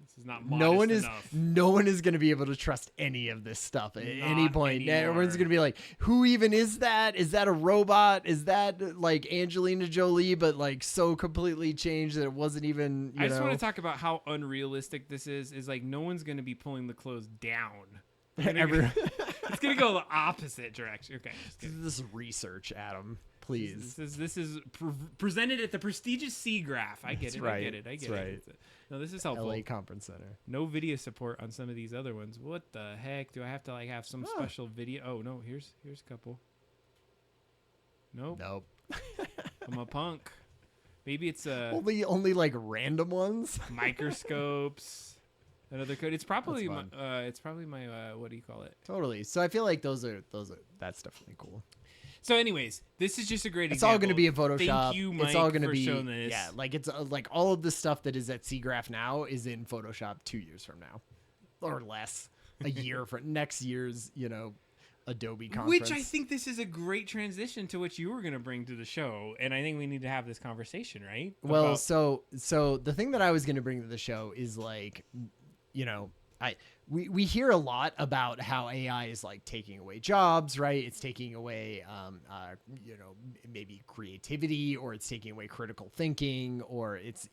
S2: This is not modest enough.
S1: No one is going to be able to trust any of this stuff at any
S2: Not
S1: point.
S2: anymore.
S1: Everyone's going to be like, who even is that? Is that a robot? Is that like Angelina Jolie, but like so completely changed that it wasn't even,
S2: I just want to talk about how unrealistic this is. Is like no one's going to be pulling the clothes down. It's going to go the opposite direction. Okay. Just kidding.
S1: This is research, Adam. Please.
S2: This is presented at the prestigious SIGGRAPH. I get
S1: That's
S2: it.
S1: right.
S2: I get it. I get
S1: That's
S2: it.
S1: right.
S2: No, this is helpful.
S1: LA Conference Center.
S2: No video support on some of these other ones. What the heck? Do I have to like have some special video? Oh no, here's a couple. Nope. I'm a punk. Maybe it's
S1: only like random ones.
S2: microscopes. Another code. It's probably
S1: That's
S2: my what do you call it?
S1: Totally. So I feel like that's definitely cool.
S2: So, anyways, this is just a great
S1: It's
S2: example.
S1: all going to be in Photoshop.
S2: Thank you, Mike,
S1: it's all going to
S2: for
S1: be
S2: showing this.
S1: Yeah, like it's like all of the stuff that is at SIGGRAPH now is in Photoshop 2 years from now, or less. A year from next year's, Adobe conference.
S2: Which I think this is a great transition to what you were going to bring to the show, and I think we need to have this conversation, right?
S1: Well, so the thing that I was going to bring to the show is like, we hear a lot about how AI is like taking away jobs, right? It's taking away, maybe creativity, or it's taking away critical thinking, or it's,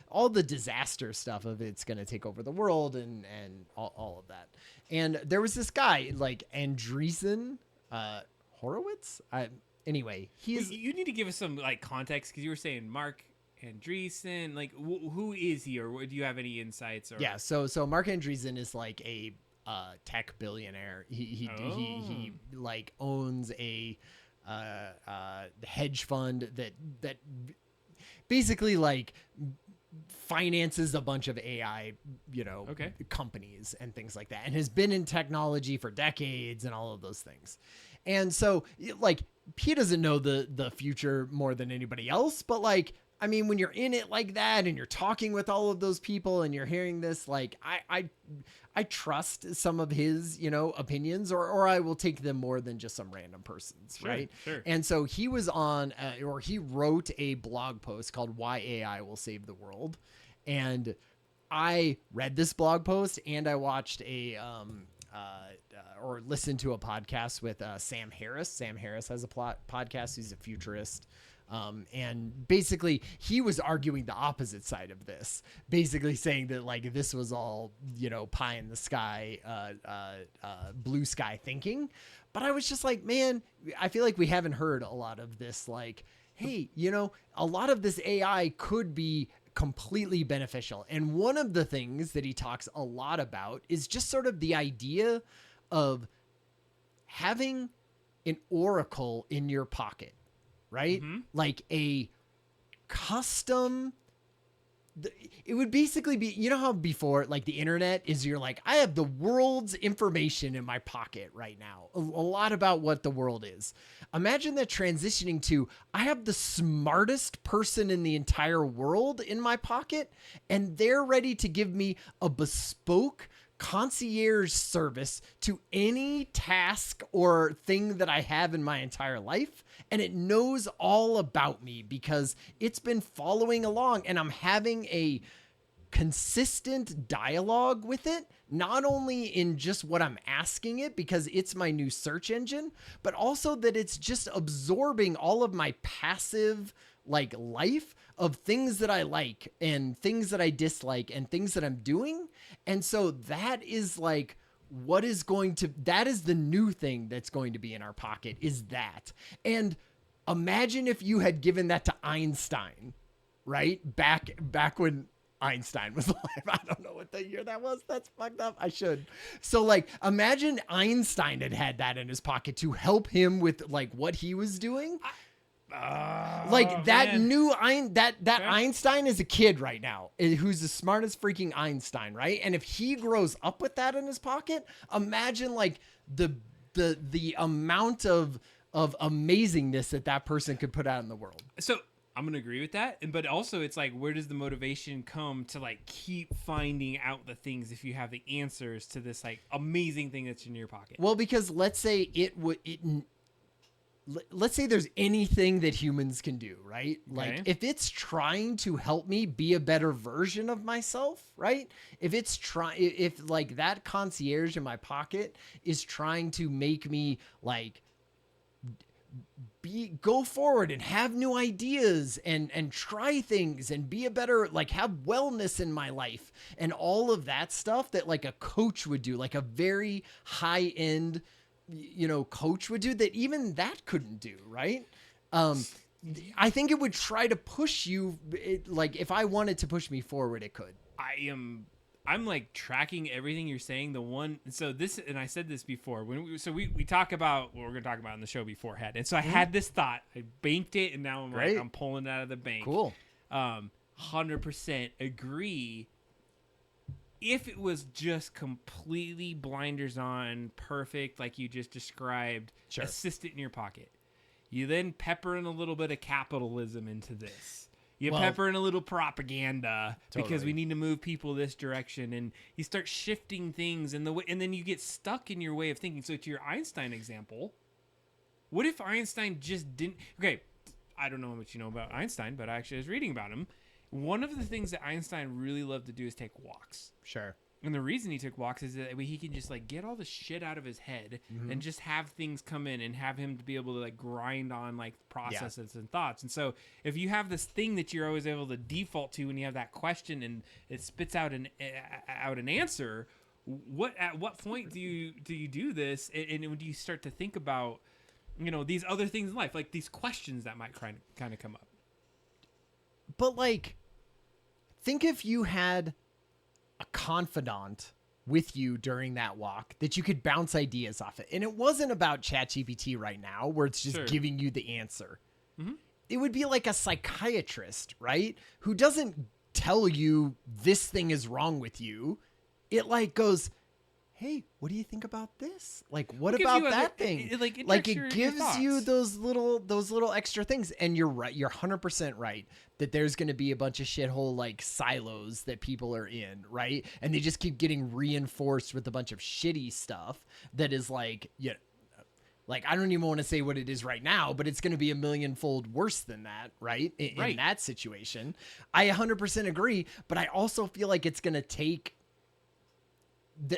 S1: all the disaster stuff of it's going to take over the world and all of that. And there was this guy like Andreessen Horowitz. Anyway, he's.
S2: You need to give us some like context because you were saying Mark Andreessen, like who is he, or do you have any insights? Or
S1: Yeah, so Mark Andreessen is like a tech billionaire. He like owns a hedge fund that basically like finances a bunch of AI, companies and things like that, and has been in technology for decades and all of those things. And so like he doesn't know the future more than anybody else, but like, I mean, when you're in it like that and you're talking with all of those people and you're hearing this, like I trust some of his, opinions, or I will take them more than just some random person's. Right.
S2: Sure.
S1: And so he was on, or he wrote a blog post called "Why AI Will Save the World." And I read this blog post and I watched or listened to a podcast with Sam Harris. Sam Harris has a podcast. He's a futurist. And basically he was arguing the opposite side of this, basically saying that like this was all, pie in the sky, blue sky thinking. But I was just like, man, I feel like we haven't heard a lot of this. Like, hey, a lot of this AI could be completely beneficial. And one of the things that he talks a lot about is just sort of the idea of having an oracle in your pocket. Right? Mm-hmm. Like a custom. It would basically be, how before like the internet is, you're like, I have the world's information in my pocket right now. A lot about what the world is. Imagine that transitioning to, I have the smartest person in the entire world in my pocket, and they're ready to give me a bespoke concierge service to any task or thing that I have in my entire life. And it knows all about me because it's been following along, and I'm having a consistent dialogue with it, not only in just what I'm asking it because it's my new search engine, but also that it's just absorbing all of my passive like life of things that I like and things that I dislike and things that I'm doing. And so that is like that is the new thing that's going to be in our pocket, is that. And imagine if you had given that to Einstein, right? Back when Einstein was alive. I don't know what the year that was. That's fucked up. I should. So like, imagine Einstein had that in his pocket to help him with like what he was doing. Like that man. That Einstein is a kid right now who's the smartest freaking Einstein, right? And if he grows up with that in his pocket, imagine like the amount of amazingness that person could put out in the world.
S2: So I'm gonna agree with that, but also it's like, where does the motivation come to like keep finding out the things if you have the answers to this like amazing thing that's in your pocket?
S1: Well, because let's say let's say there's anything that humans can do, right?
S2: Okay.
S1: Like if it's trying to help me be a better version of myself, right? If like that concierge in my pocket is trying to make me like go forward and have new ideas and try things and be a better, like have wellness in my life and all of that stuff that like a coach would do, like a very high end coach would do, that even that couldn't do, right? I think it would try to push you. Like if I wanted to push me forward, it could.
S2: I'm like tracking everything you're saying. So this, and I said this before when we talk about what we're going to talk about in the show beforehand. And so I had this thought, I banked it, and now I'm pulling it out of the bank.
S1: Cool.
S2: 100% agree. If it was just completely blinders on, perfect, like you just described,
S1: sure.
S2: Assist it in your pocket. You then pepper in a little bit of capitalism into this. You pepper in a little propaganda because we need to move people this direction, and you start shifting things and then you get stuck in your way of thinking. So to your Einstein example, what if Einstein just didn't? Okay, I don't know how much you know about Einstein, but I actually was reading about him. One of the things that Einstein really loved to do is take walks.
S1: Sure.
S2: And the reason he took walks is that he can just like get all the shit out of his head and just have things come in and have him to be able to like grind on like processes and thoughts. And so if you have this thing that you're always able to default to when you have that question and it spits out an answer, at what point do you do this? And when do you start to think about, these other things in life, like these questions that might kind of come up?
S1: But like, think if you had a confidant with you during that walk that you could bounce ideas off it. And it wasn't about ChatGPT right now where it's just giving you the answer. Mm-hmm. It would be like a psychiatrist, right? Who doesn't tell you this thing is wrong with you. It like goes, hey, what do you think about this? Like, what about that thing? It gives you those little extra things. And you're right. You're 100% right that there's going to be a bunch of shithole like silos that people are in, right? And they just keep getting reinforced with a bunch of shitty stuff that is like, like I don't even want to say what it is right now, but it's going to be a millionfold worse than that, right? In that situation. I 100% agree, but I also feel like it's going to take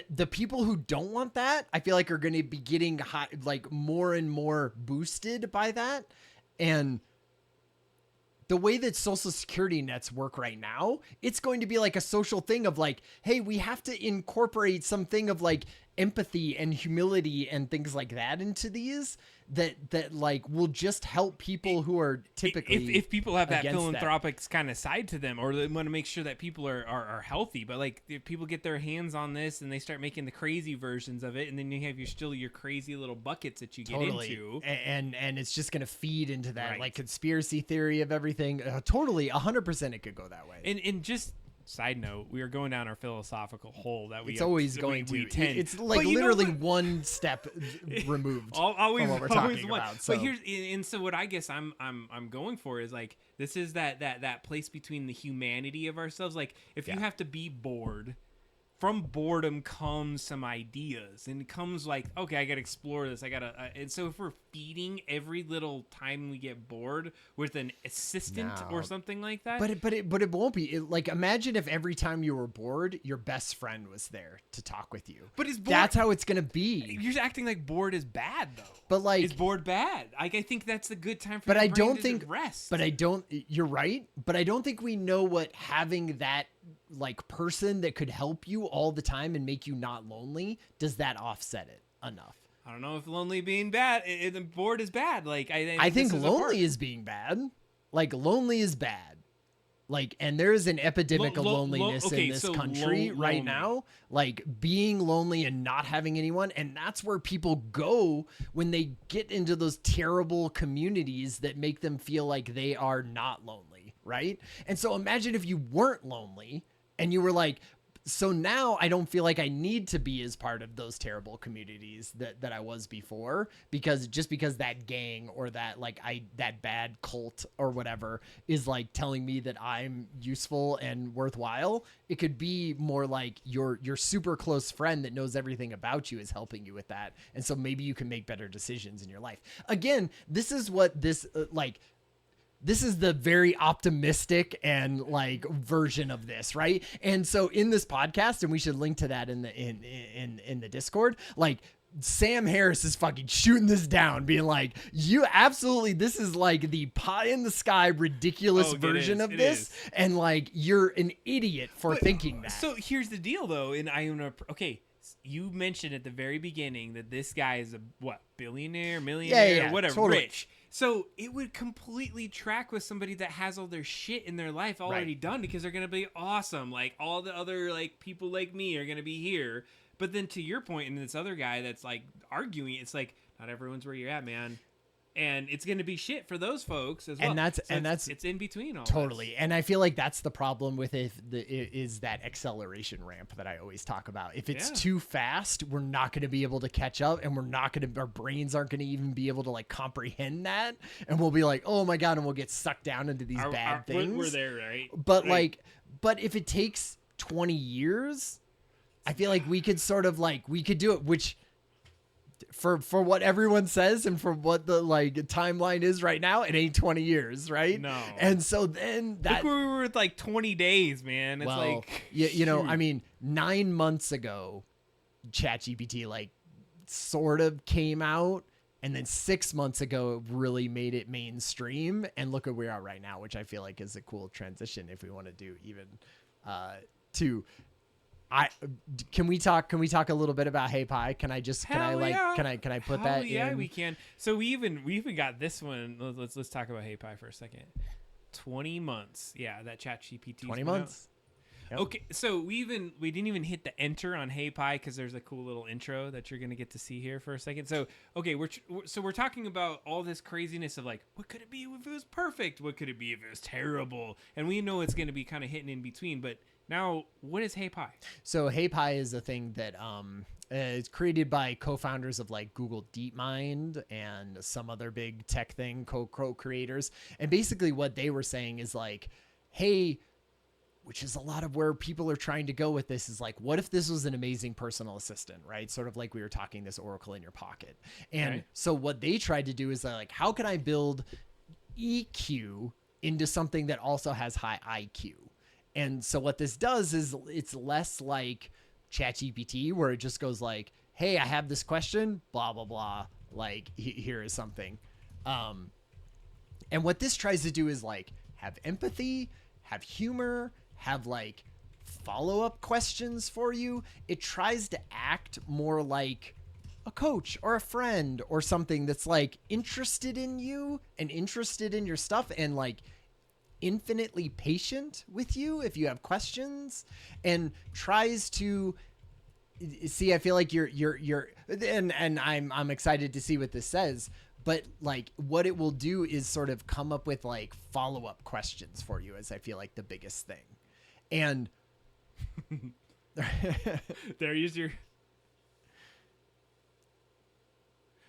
S1: the people who don't want that, I feel like are going to be getting like more and more boosted by that. And the way that social security nets work right now, it's going to be like a social thing of like, hey, we have to incorporate something of like empathy and humility and things like that into these that like will just help people who are typically
S2: if people have that philanthropic kind of side to them, or they want to make sure that people are healthy. But like if people get their hands on this and they start making the crazy versions of it, and then you have your crazy little buckets that you get into,
S1: and it's just gonna feed into that like conspiracy theory of everything. Totally 100% it could go that way.
S2: And just side note, we are going down our philosophical hole that
S1: it's always going to. It's like literally one step removed from what we're talking about. So.
S2: But so what I guess I'm going for is like this is that place between the humanity of ourselves. Like if you have to be bored. From boredom comes some ideas, and it comes like, okay, I got to explore this. And so if we're feeding every little time we get bored with an assistant or something like that,
S1: but it won't be. Like imagine if every time you were bored, your best friend was there to talk with you.
S2: But
S1: that's how it's gonna be.
S2: You're acting like bored is bad though.
S1: But like,
S2: is bored bad? Like I think that's a good time for.
S1: But
S2: your
S1: I
S2: brain
S1: don't
S2: to
S1: think
S2: rest.
S1: But I don't. You're right. But I don't think we know what having that like person that could help you all the time and make you not lonely, does that offset it enough?
S2: I don't know if lonely being bad, bored is bad. Like
S1: I think lonely is being bad. Like lonely is bad. Like, and there is an epidemic of loneliness in this country right now. Like being lonely and not having anyone. And that's where people go when they get into those terrible communities that make them feel like they are not lonely. Right. And so imagine if you weren't lonely and you were like, so now I don't feel like I need to be as part of those terrible communities that I was before, because that gang or that that bad cult or whatever is like telling me that I'm useful and worthwhile. It could be more like your super close friend that knows everything about you is helping you with that. And so maybe you can make better decisions in your life. Again, this is what this this is the very optimistic and like version of this, right? And so in this podcast, and we should link to that in the Discord, like Sam Harris is fucking shooting this down, being like, you absolutely, this is like the pie in the sky ridiculous version of this. And like, you're an idiot for thinking that.
S2: So here's the deal though. And you mentioned at the very beginning that this guy is a billionaire, millionaire, whatever, totally. Rich. So it would completely track with somebody that has all their shit in their life already done, because they're gonna be awesome. Like all the other like people like me are gonna be here. But then to your point, and this other guy that's like arguing, it's like not everyone's where you're at, man. And it's going to be shit for those folks as well.
S1: That's
S2: it's in between all
S1: totally.
S2: this.
S1: And I feel like that's the problem with it is that acceleration ramp that I always talk about. If it's too fast, we're not going to be able to catch up, and our brains aren't going to even be able to like comprehend that. And we'll be like, oh my God. And we'll get sucked down into these bad things.
S2: We're there, right?
S1: But but if it takes 20 years, I feel like we could do it, which for what everyone says and for what the like timeline is right now, it ain't 20 years, right?
S2: No.
S1: And so then
S2: look where we were with like 20 days, man. It's like
S1: you know, I mean, 9 months ago, ChatGPT like sort of came out, and then 6 months ago it really made it mainstream, and look where we are right now, which I feel like is a cool transition if we want to do even to can we talk a little bit about Hey Pi? Can I put that in?
S2: We can. So we even got this one. Let's talk about Hey Pi for a second. 20 months. Yeah, that ChatGPT.
S1: 20 months.
S2: Yep. Okay, so we didn't even hit the enter on Hey Pi because there's a cool little intro that you're gonna get to see here for a second. So okay, we're talking about all this craziness of like, what could it be if it was perfect? What could it be if it was terrible? And we know it's gonna be kind of hitting in between, but now, what is Hey Pi?
S1: So Hey Pi is a thing that is created by co-founders of like Google DeepMind and some other big tech thing, co-creators. And basically what they were saying is like, hey, which is a lot of where people are trying to go with this, is like, what if this was an amazing personal assistant, right? Sort of like we were talking, this Oracle in your pocket. And so what they tried to do is like, how can I build EQ into something that also has high IQ? And so what this does is it's less like ChatGPT, where it just goes like, hey, I have this question, blah, blah, blah. Like, here is something. And what this tries to do is like have empathy, have humor, have like follow-up questions for you. It tries to act more like a coach or a friend or something that's like interested in you and interested in your stuff, and like infinitely patient with you if you have questions, and tries to see. I feel like you're and I'm excited to see what this says, but like what it will do is sort of come up with like follow-up questions for you, as I feel like the biggest thing. And
S2: there use your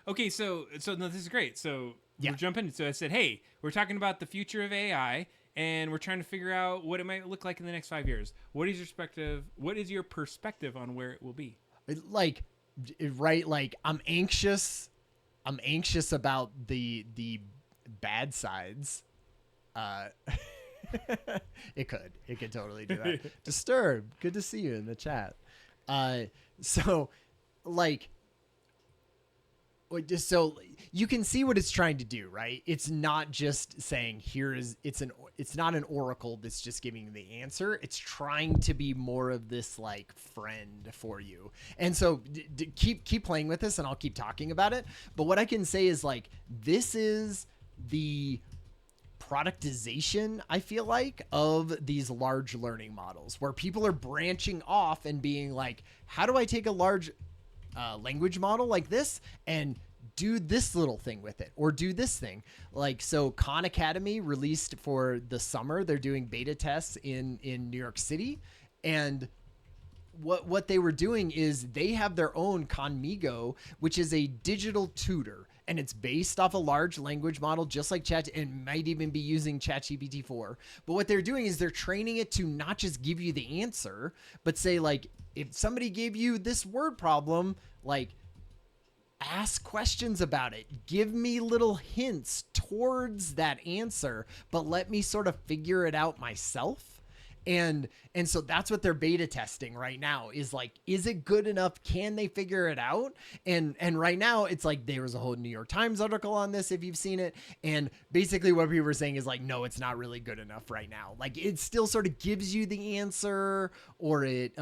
S2: okay, so no, this is great. So we're jumping. So I said, hey, we're talking about the future of AI, and we're trying to figure out what it might look like in the next 5 years. What is your perspective on where it will be?
S1: Like, right? Like, I'm anxious about the bad sides. It could totally do that. Disturbed, good to see you in the chat. So like, just so you can see what it's trying to do, right? It's not just saying it's not an oracle that's just giving you the answer. It's trying to be more of this like friend for you. And so keep playing with this, and I'll keep talking about it. But what I can say is like, this is the productization, I feel like, of these large learning models, where people are branching off and being like, how do I take a large language model like this and do this little thing with it, or do this thing? Like, so Khan Academy released for the summer, they're doing beta tests in New York City, and what they were doing is they have their own Conmigo, which is a digital tutor, and it's based off a large language model, just like Chat, and might even be using ChatGPT 4. But what they're doing is they're training it to not just give you the answer, but say like, if somebody gave you this word problem, like, ask questions about it. Give me little hints towards that answer, but let me sort of figure it out myself. And so that's what they're beta testing right now, is like, is it good enough? Can they figure it out? And right now it's like, there was a whole New York Times article on this, if you've seen it. And basically what people were saying is like, no, it's not really good enough right now. Like, it still sort of gives you the answer, or it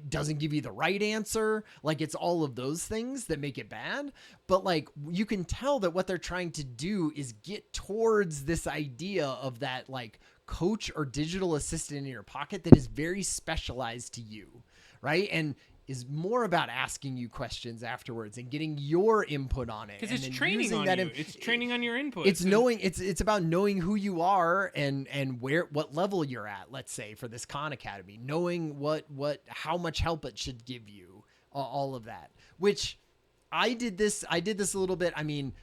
S1: doesn't give you the right answer. Like, it's all of those things that make it bad. But like, you can tell that what they're trying to do is get towards this idea of that like coach or digital assistant in your pocket that is very specialized to you, right? And is more about asking you questions afterwards and getting your input on it.
S2: Because it's training on you. It's training on your input.
S1: It's knowing. It's about knowing who you are and what level you're at. Let's say for this Khan Academy, knowing how much help it should give you, all of that. Which I did this a little bit. I mean,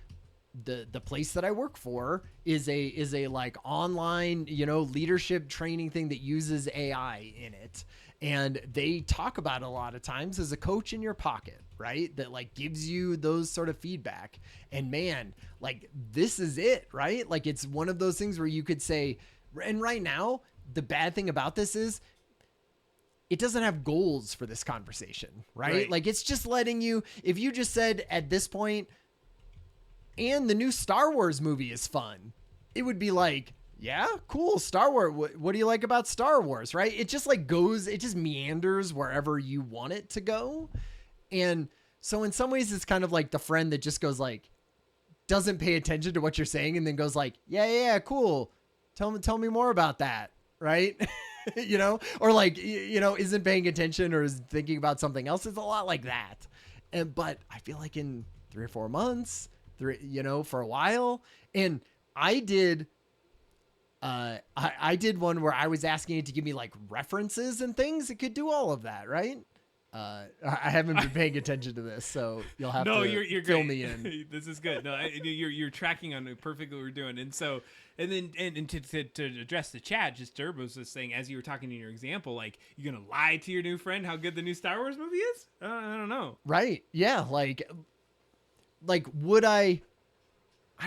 S1: the place that I work for is a like online, leadership training thing that uses AI in it. And they talk about it a lot of times as a coach in your pocket, right? That like gives you those sort of feedback. And man, like, this is it, right? Like, it's one of those things where you could say, and right now, the bad thing about this is it doesn't have goals for this conversation, right? Like, it's just letting you, if you just said at this point, and the new Star Wars movie is fun, it would be like, yeah, cool, Star Wars. What do you like about Star Wars, right? It just like goes, it just meanders wherever you want it to go. And so in some ways it's kind of like the friend that just goes like, doesn't pay attention to what you're saying and then goes like, yeah, cool. Tell me more about that, right? Or like, isn't paying attention or is thinking about something else. It's a lot like that. But I feel like in 3 or 4 months, for a while. And I did one where I was asking it to give me like references and things. It could do all of that, right? I haven't been paying attention to this, so you'll have to
S2: you're
S1: fill
S2: great.
S1: me in.
S2: This is good. No, you're tracking on perfectly what we're doing. And so, and to address the chat, just Turbo's was saying, as you were talking in your example, like, you're going to lie to your new friend how good the new Star Wars movie is? I don't know. Right.
S1: Yeah. Like, would I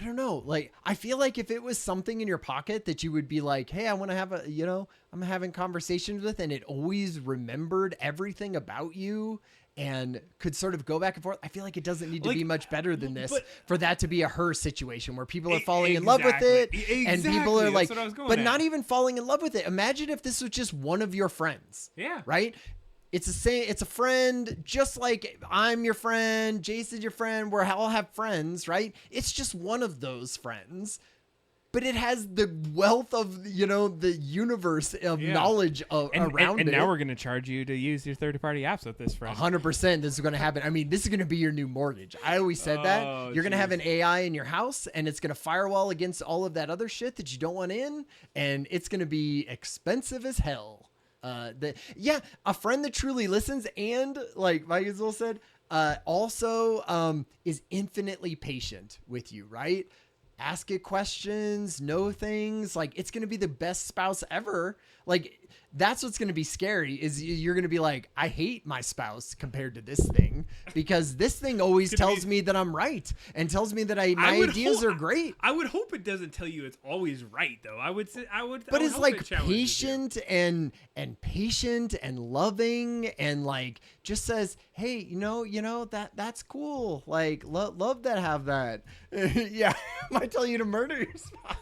S1: don't know. Like, I feel like if it was something in your pocket that you would be like, hey, I want to have I'm having conversations with, and it always remembered everything about you and could sort of go back and forth. I feel like it doesn't need to be much better than this for that to be a her situation where people are falling in love with it. And people are like, but not even falling in love with it. Imagine if this was just one of your friends.
S2: Yeah.
S1: Right. It's a friend, just like I'm your friend, Jason's your friend, we all have friends, right? It's just one of those friends, but it has the wealth of, the universe of knowledge around it.
S2: And now we're going to charge you to use your third-party apps with this friend.
S1: 100% this is going to happen. I mean, this is going to be your new mortgage. I always said that. You're going to have an AI in your house, and it's going to firewall against all of that other shit that you don't want in, and it's going to be expensive as hell. A friend that truly listens, and like Mike Azul said, also is infinitely patient with you, right? Ask it questions, know things. Like, it's going to be the best spouse ever. Like, that's what's going to be scary, is you're going to be like, I hate my spouse compared to this thing, because this thing always tells me that I'm right and tells me that my ideas are great.
S2: I would hope it doesn't tell you it's always right, though.
S1: But it's like patient and patient and loving, and like just says, hey, that's cool. Like, love that, have that. Yeah, might tell you to murder your spouse.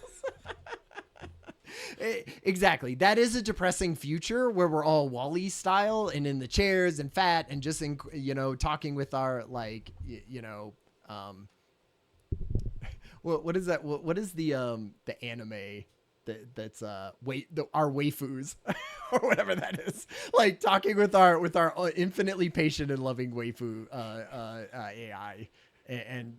S1: Exactly. That is a depressing future where we're all Wall-E style and in the chairs and fat and just talking with our what is that? What is the anime that's our waifus or whatever that is? Like, talking with our infinitely patient and loving waifu AI and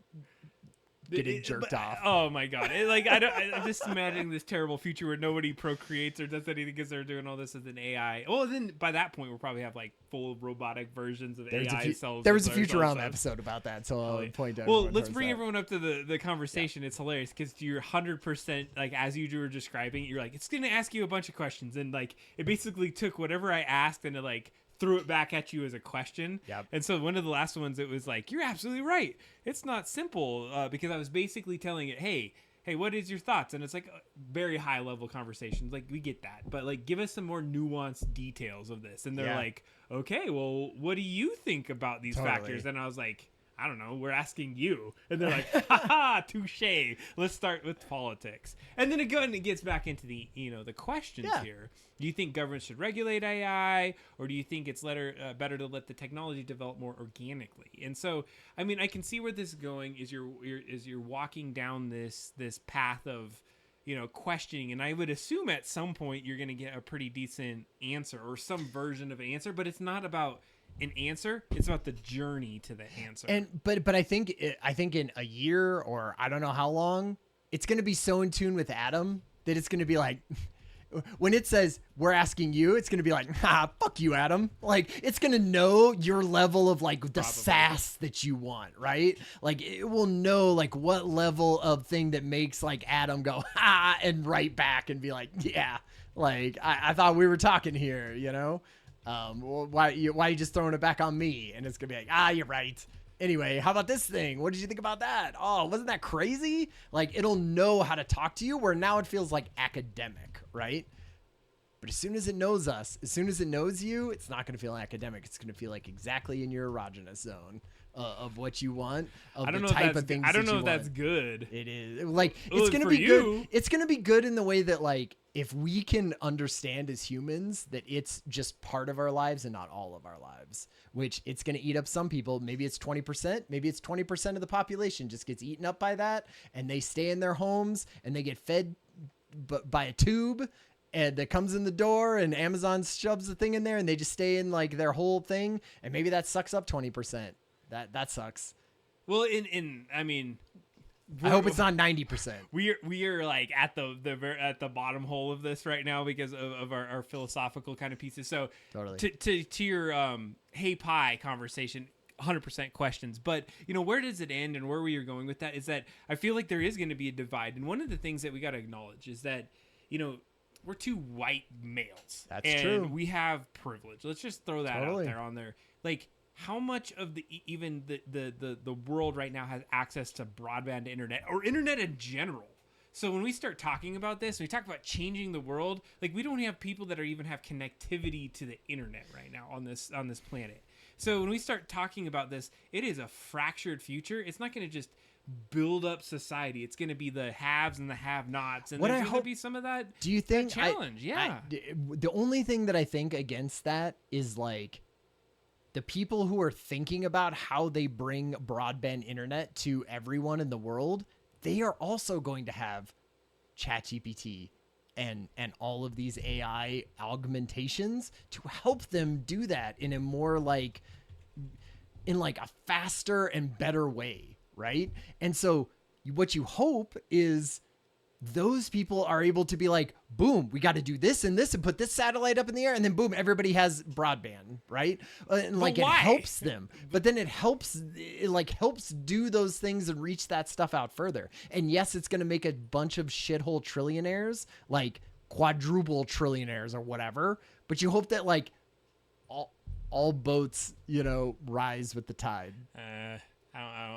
S1: getting jerked off.
S2: Oh my god! I'm just imagining this terrible future where nobody procreates or does anything because they're doing all this as an AI. Well, then by that point we'll probably have like full robotic versions of AI cells.
S1: There was a Futurama episode about that, so I'll point out.
S2: Well, let's bring everyone up to the conversation. Yeah. It's hilarious because you're 100% like, as you were describing it, you're like, it's gonna ask you a bunch of questions, and like it basically took whatever I asked and it like threw it back at you as a question.
S1: Yep.
S2: And so one of the last ones, it was like, you're absolutely right. It's not simple, because I was basically telling it, hey, hey, what is your thoughts? And it's like a very high level conversations. Like, we get that, but like, give us some more nuanced details of this. And they're like, okay, well, what do you think about these factors? And I was like, I don't know. We're asking you. And they're like, ha, touche. Let's start with politics. And then it gets back into the, the questions here. Do you think government should regulate AI, or do you think it's better to let the technology develop more organically? And so, I mean, I can see where this is going is you're walking down this path of, questioning. And I would assume at some point you're going to get a pretty decent answer or some version of an answer, but it's not about an answer. It's about the journey to the answer.
S1: And but I think in a year, or I don't know how long, it's going to be so in tune with Adam that it's going to be like, when it says we're asking you, it's going to be like, fuck you, Adam. Like, it's going to know your level of like the sass that you want, right? Like, it will know like what level of thing that makes like Adam go and write back and be like, yeah, like I thought we were talking here, why are you just throwing it back on me? And it's gonna be like, you're right. Anyway, how about this thing? What did you think about that? Oh, wasn't that crazy? Like, it'll know how to talk to you, where now it feels like academic, right? But as soon as it knows us, as soon as it knows you, it's not going to feel academic. It's going to feel like exactly in your erogenous zone of what you want. Of
S2: I don't
S1: the
S2: know
S1: type
S2: if that's,
S1: of things
S2: I don't
S1: that
S2: know
S1: you
S2: if that's
S1: want.
S2: good.
S1: It is like,
S2: Well,
S1: it's going to
S2: for
S1: be
S2: you.
S1: good. It's going to be good in the way that, like, if we can understand as humans that it's just part of our lives and not all of our lives, which it's going to eat up some people. Maybe it's 20%, maybe it's 20% of the population just gets eaten up by that, and they stay in their homes and they get fed by a tube and that comes in the door, and Amazon shoves the thing in there and they just stay in like their whole thing. And maybe that sucks up 20%. That sucks.
S2: Well, I mean,
S1: I hope it's not 90%.
S2: We are like at the bottom hole of this right now because of our philosophical kind of pieces. So
S1: Totally.
S2: to your hey pie conversation, 100% questions, but where does it end, and where we are going with that is that I feel like there is going to be a divide. And one of the things that we got to acknowledge is that we're two white males.
S1: That's
S2: and
S1: true.
S2: We have privilege. Let's just throw that out there on there. Like, how much of the world right now has access to broadband internet or internet in general? So when we start talking about this, we talk about changing the world. Like, we don't have people that even have connectivity to the internet right now on this planet. So when we start talking about this, it is a fractured future. It's not going to just build up society. It's going to be the haves and the have-nots, and there's going to be some of that.
S1: Do you think
S2: challenge?
S1: The only thing that I think against that is like the people who are thinking about how they bring broadband internet to everyone in the world. They are also going to have ChatGPT and all of these AI augmentations to help them do that in a more like a faster and better way. Right. And so what you hope is those people are able to be like, boom, we got to do this and this and put this satellite up in the air. And then boom, everybody has broadband. Right. And like, it helps them, but then it helps do those things and reach that stuff out further. And yes, it's going to make a bunch of shithole trillionaires, like quadruple trillionaires or whatever. But you hope that like all boats, rise with the tide.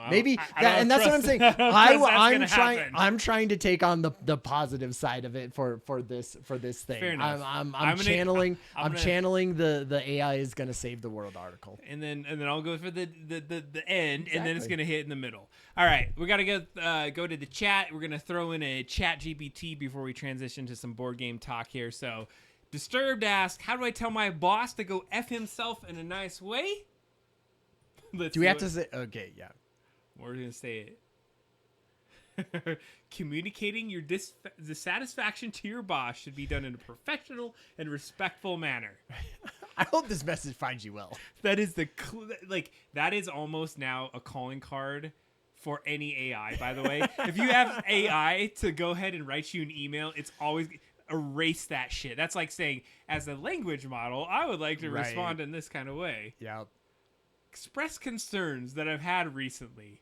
S1: Maybe and that's what I'm saying. I'm trying to take on the positive side of it for this thing.
S2: Fair enough.
S1: I'm channeling the AI is going to save the world article.
S2: And then I'll go for the end, exactly. And then it's going to hit in the middle. All right, we got to go to the chat. We're going to throw in a chat GPT before we transition to some board game talk here. So Disturbed asks, how do I tell my boss to go F himself in a nice way?
S1: Do we have to say? Okay, yeah.
S2: We're going to say it. Communicating your dissatisfaction to your boss should be done in a professional and respectful manner.
S1: I hope this message finds you well.
S2: That is that is almost now a calling card for any AI, by the way. If you have AI to go ahead and write you an email, it's always erase that shit. That's like saying, as a language model, I would like to respond in this kind of way.
S1: Yeah.
S2: Express concerns that I've had recently.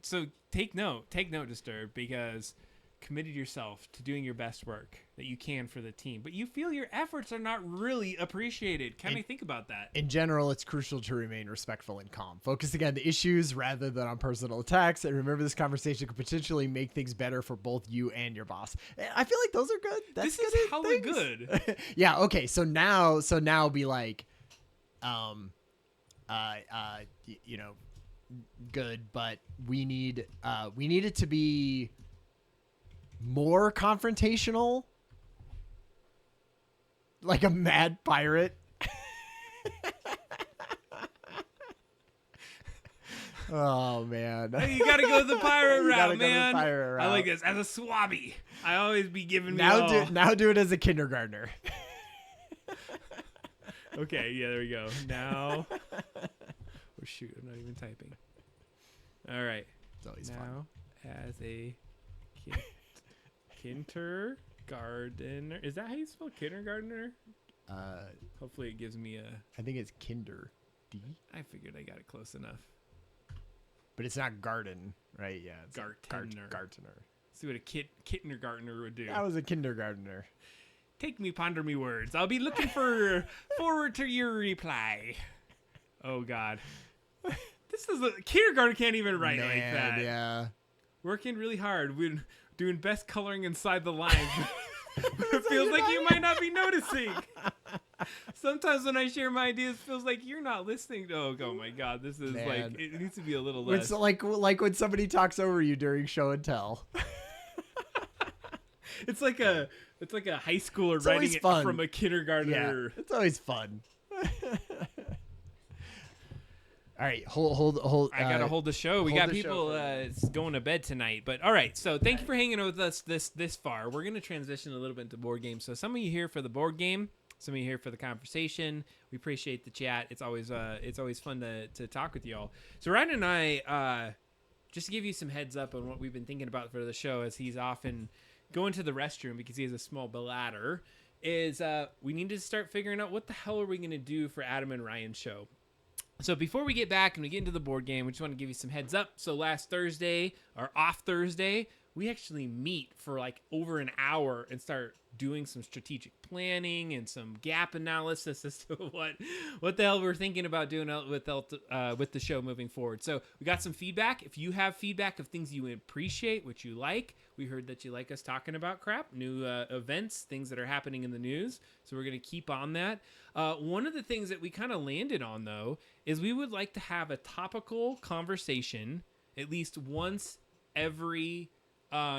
S2: So take note, Disturbed, because committed yourself to doing your best work that you can for the team, but you feel your efforts are not really appreciated. Can I think about that?
S1: In general, it's crucial to remain respectful and calm, focusing on the issues rather than on personal attacks. And remember, this conversation could potentially make things better for both you and your boss. I feel like those are good. That's
S2: this
S1: good
S2: is hella good.
S1: Yeah. Okay. So now be like, you know, good, but we need it to be more confrontational, like a mad pirate. Oh man,
S2: you gotta go the pirate route, man.
S1: Pirate route.
S2: I like this. As a swabby, I always be giving me
S1: now do it as a kindergartner.
S2: Okay, yeah, there we go. Now, oh shoot, I'm not even typing. All right,
S1: It's always
S2: now as a kindergartner. Is that how you spell kindergartner? Hopefully it gives me a...
S1: I think it's kinder. D.
S2: I figured I got it close enough.
S1: But it's not garden, right? Yeah, it's
S2: Gartner.
S1: Gartner.
S2: See what a kindergartner would do.
S1: I was a kindergartner.
S2: Take me, ponder me words. I'll be looking forward to your reply. Oh God, this is kindergarten can't even write like that.
S1: Yeah,
S2: working really hard. We're doing best coloring inside the lines. It feels like you might not be noticing. Sometimes when I share my ideas, it feels like you're not listening. Oh my God, this is like it needs to be a little less.
S1: It's like when somebody talks over you during show and tell.
S2: It's like a high schooler writing it from a kindergartner.
S1: Yeah, it's always fun. All right, hold.
S2: I gotta hold the show. We got people going to bed tonight, but all right. So thank you for hanging out with us this far. We're gonna transition a little bit into board games. So some of you here for the board game, some of you here for the conversation. We appreciate the chat. It's always fun to talk with you all. So Ryan and I, just to give you some heads up on what we've been thinking about for the show, as he's often going to the restroom because he has a small bladder, is we need to start figuring out what the hell are we gonna do for Adam and Ryan's show. So before we get back and we get into the board game, we just want to give you some heads up. So last Thursday, or off Thursday, we actually meet for like over an hour and start doing some strategic planning and some gap analysis as to what the hell we're thinking about doing with the show moving forward. So we got some feedback. If you have feedback of things you appreciate, what you like, we heard that you like us talking about crap, new events, things that are happening in the news. So we're going to keep on that. One of the things that we kind of landed on, though, is we would like to have a topical conversation at least once every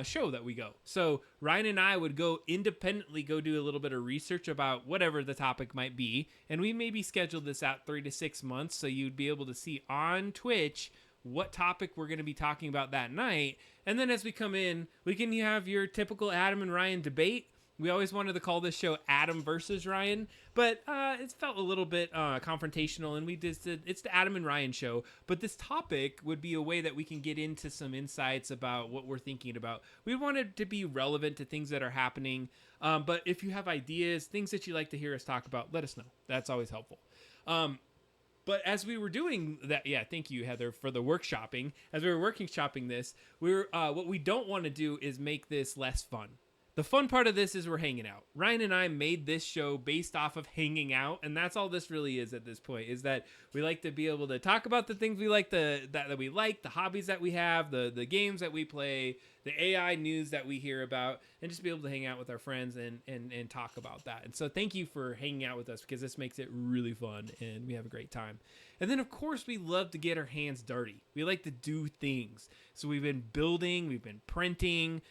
S2: show that we go. So Ryan and I would go independently do a little bit of research about whatever the topic might be, and we maybe schedule this out 3 to 6 months so you'd be able to see on Twitch what topic we're going to be talking about that night. And then as we come in, we can have your typical Adam and Ryan debate. We always wanted to call this show Adam versus Ryan, but it felt a little bit confrontational, and we just did, it's the Adam and Ryan show. But this topic would be a way that we can get into some insights about what we're thinking about. We wanted to be relevant to things that are happening, but if you have ideas, things that you'd like to hear us talk about, let us know. That's always helpful. But as we were doing that, yeah, thank you, Heather, for the workshopping. As we were workshopping this, what we don't want to do is make this less fun. The fun part of this is we're hanging out. Ryan and I made this show based off of hanging out, and that's all this really is at this point, is that we like to be able to talk about the things we like, that we like, the hobbies that we have, the games that we play, the AI news that we hear about, and just be able to hang out with our friends and talk about that. And so thank you for hanging out with us, because this makes it really fun, and we have a great time. And then, of course, we love to get our hands dirty. We like to do things. So we've been building, we've been printing.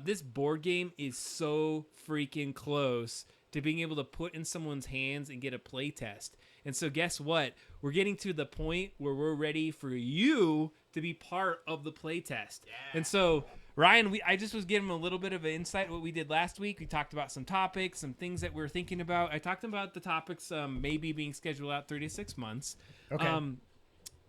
S2: This board game is so freaking close to being able to put in someone's hands and get a play test. And so guess what? We're getting to the point where we're ready for you to be part of the play test. Yeah. And so, Ryan, I just was giving him a little bit of an insight what we did last week. We talked about some topics, some things that we're thinking about. I talked about the topics maybe being scheduled out 3 to 6 months. Okay.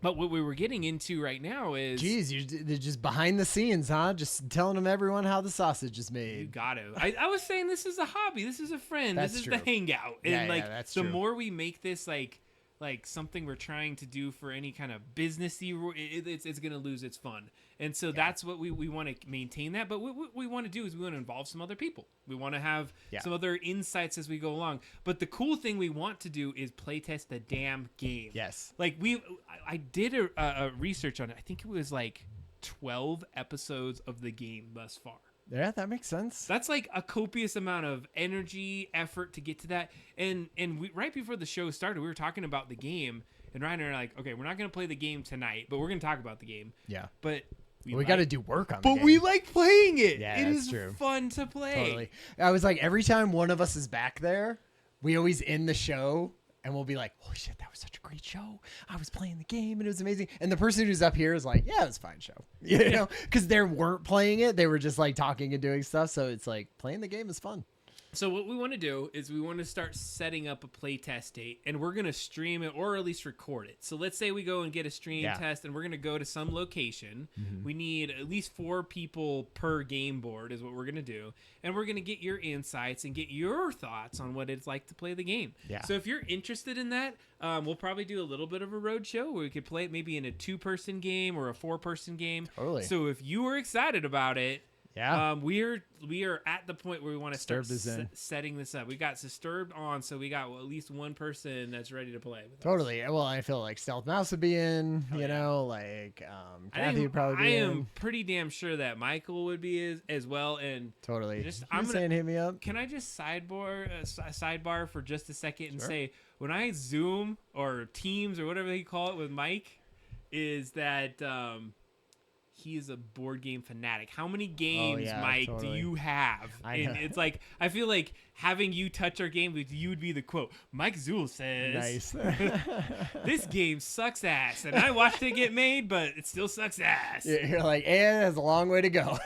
S2: But what we were getting into right now is...
S1: They're just behind the scenes, huh? Just telling everyone how the sausage is made.
S2: You got to. I was saying this is a hobby. This is a friend.
S1: That's
S2: this is
S1: true.
S2: the hangout. And
S1: that's
S2: the
S1: true.
S2: more we make this like like something we're trying to do for any kind of businessy, it's going to lose its fun. And so that's what we want to maintain that. But what we want to do is we want to involve some other people. We want to have some other insights as we go along. But the cool thing we want to do is play test the damn game.
S1: Yes.
S2: Like I did a research on it. I think it was like 12 episodes of the game thus far.
S1: Yeah, that makes sense.
S2: That's like a copious amount of energy, effort to get to that. And right before the show started, we were talking about the game. And Ryan and I are like, okay, we're not going to play the game tonight, but we're going to talk about the game.
S1: Yeah.
S2: But
S1: we got to do work on it.
S2: But we like playing it.
S1: Yeah,
S2: it
S1: that's
S2: is
S1: true.
S2: Fun to play.
S1: Totally. I was like, every time one of us is back there, we always end the show and we'll be like, holy shit, that was such a great show. I was playing the game and it was amazing. And the person who's up here is like, yeah, it was a fine show. You know, because they weren't playing it. They were just like talking and doing stuff. So it's like playing the game is fun.
S2: So what we want to do is we want to start setting up a playtest date, and we're going to stream it or at least record it. So let's say we go and get a stream test, and we're going to go to some location. Mm-hmm. We need at least 4 people per game board is what we're going to do. And we're going to get your insights and get your thoughts on what it's like to play the game.
S1: Yeah.
S2: So if you're interested in that, we'll probably do a little bit of a road show where we could play it maybe in a 2-person game or a 4-person game.
S1: Totally.
S2: So if you are excited about it, we are at the point where we want to start setting this up. We got Disturbed on, so we got at least one person that's ready to play with
S1: totally. Well, I feel like Stealth Mouse would be in, you know, like Kathy would probably be in.
S2: I am pretty damn sure that Michael would be as well. And
S1: totally. I'm saying hit me up.
S2: Can I just sidebar for just a second and say, when I Zoom or Teams or whatever they call it with Mike, is that he is a board game fanatic. How many games, Mike, do you have? And it's like, I feel like having you touch our game, you would be the quote. Mike Zool says,
S1: nice.
S2: This game sucks ass. And I watched it get made, but it still sucks ass.
S1: You're like, and it has a long way to go.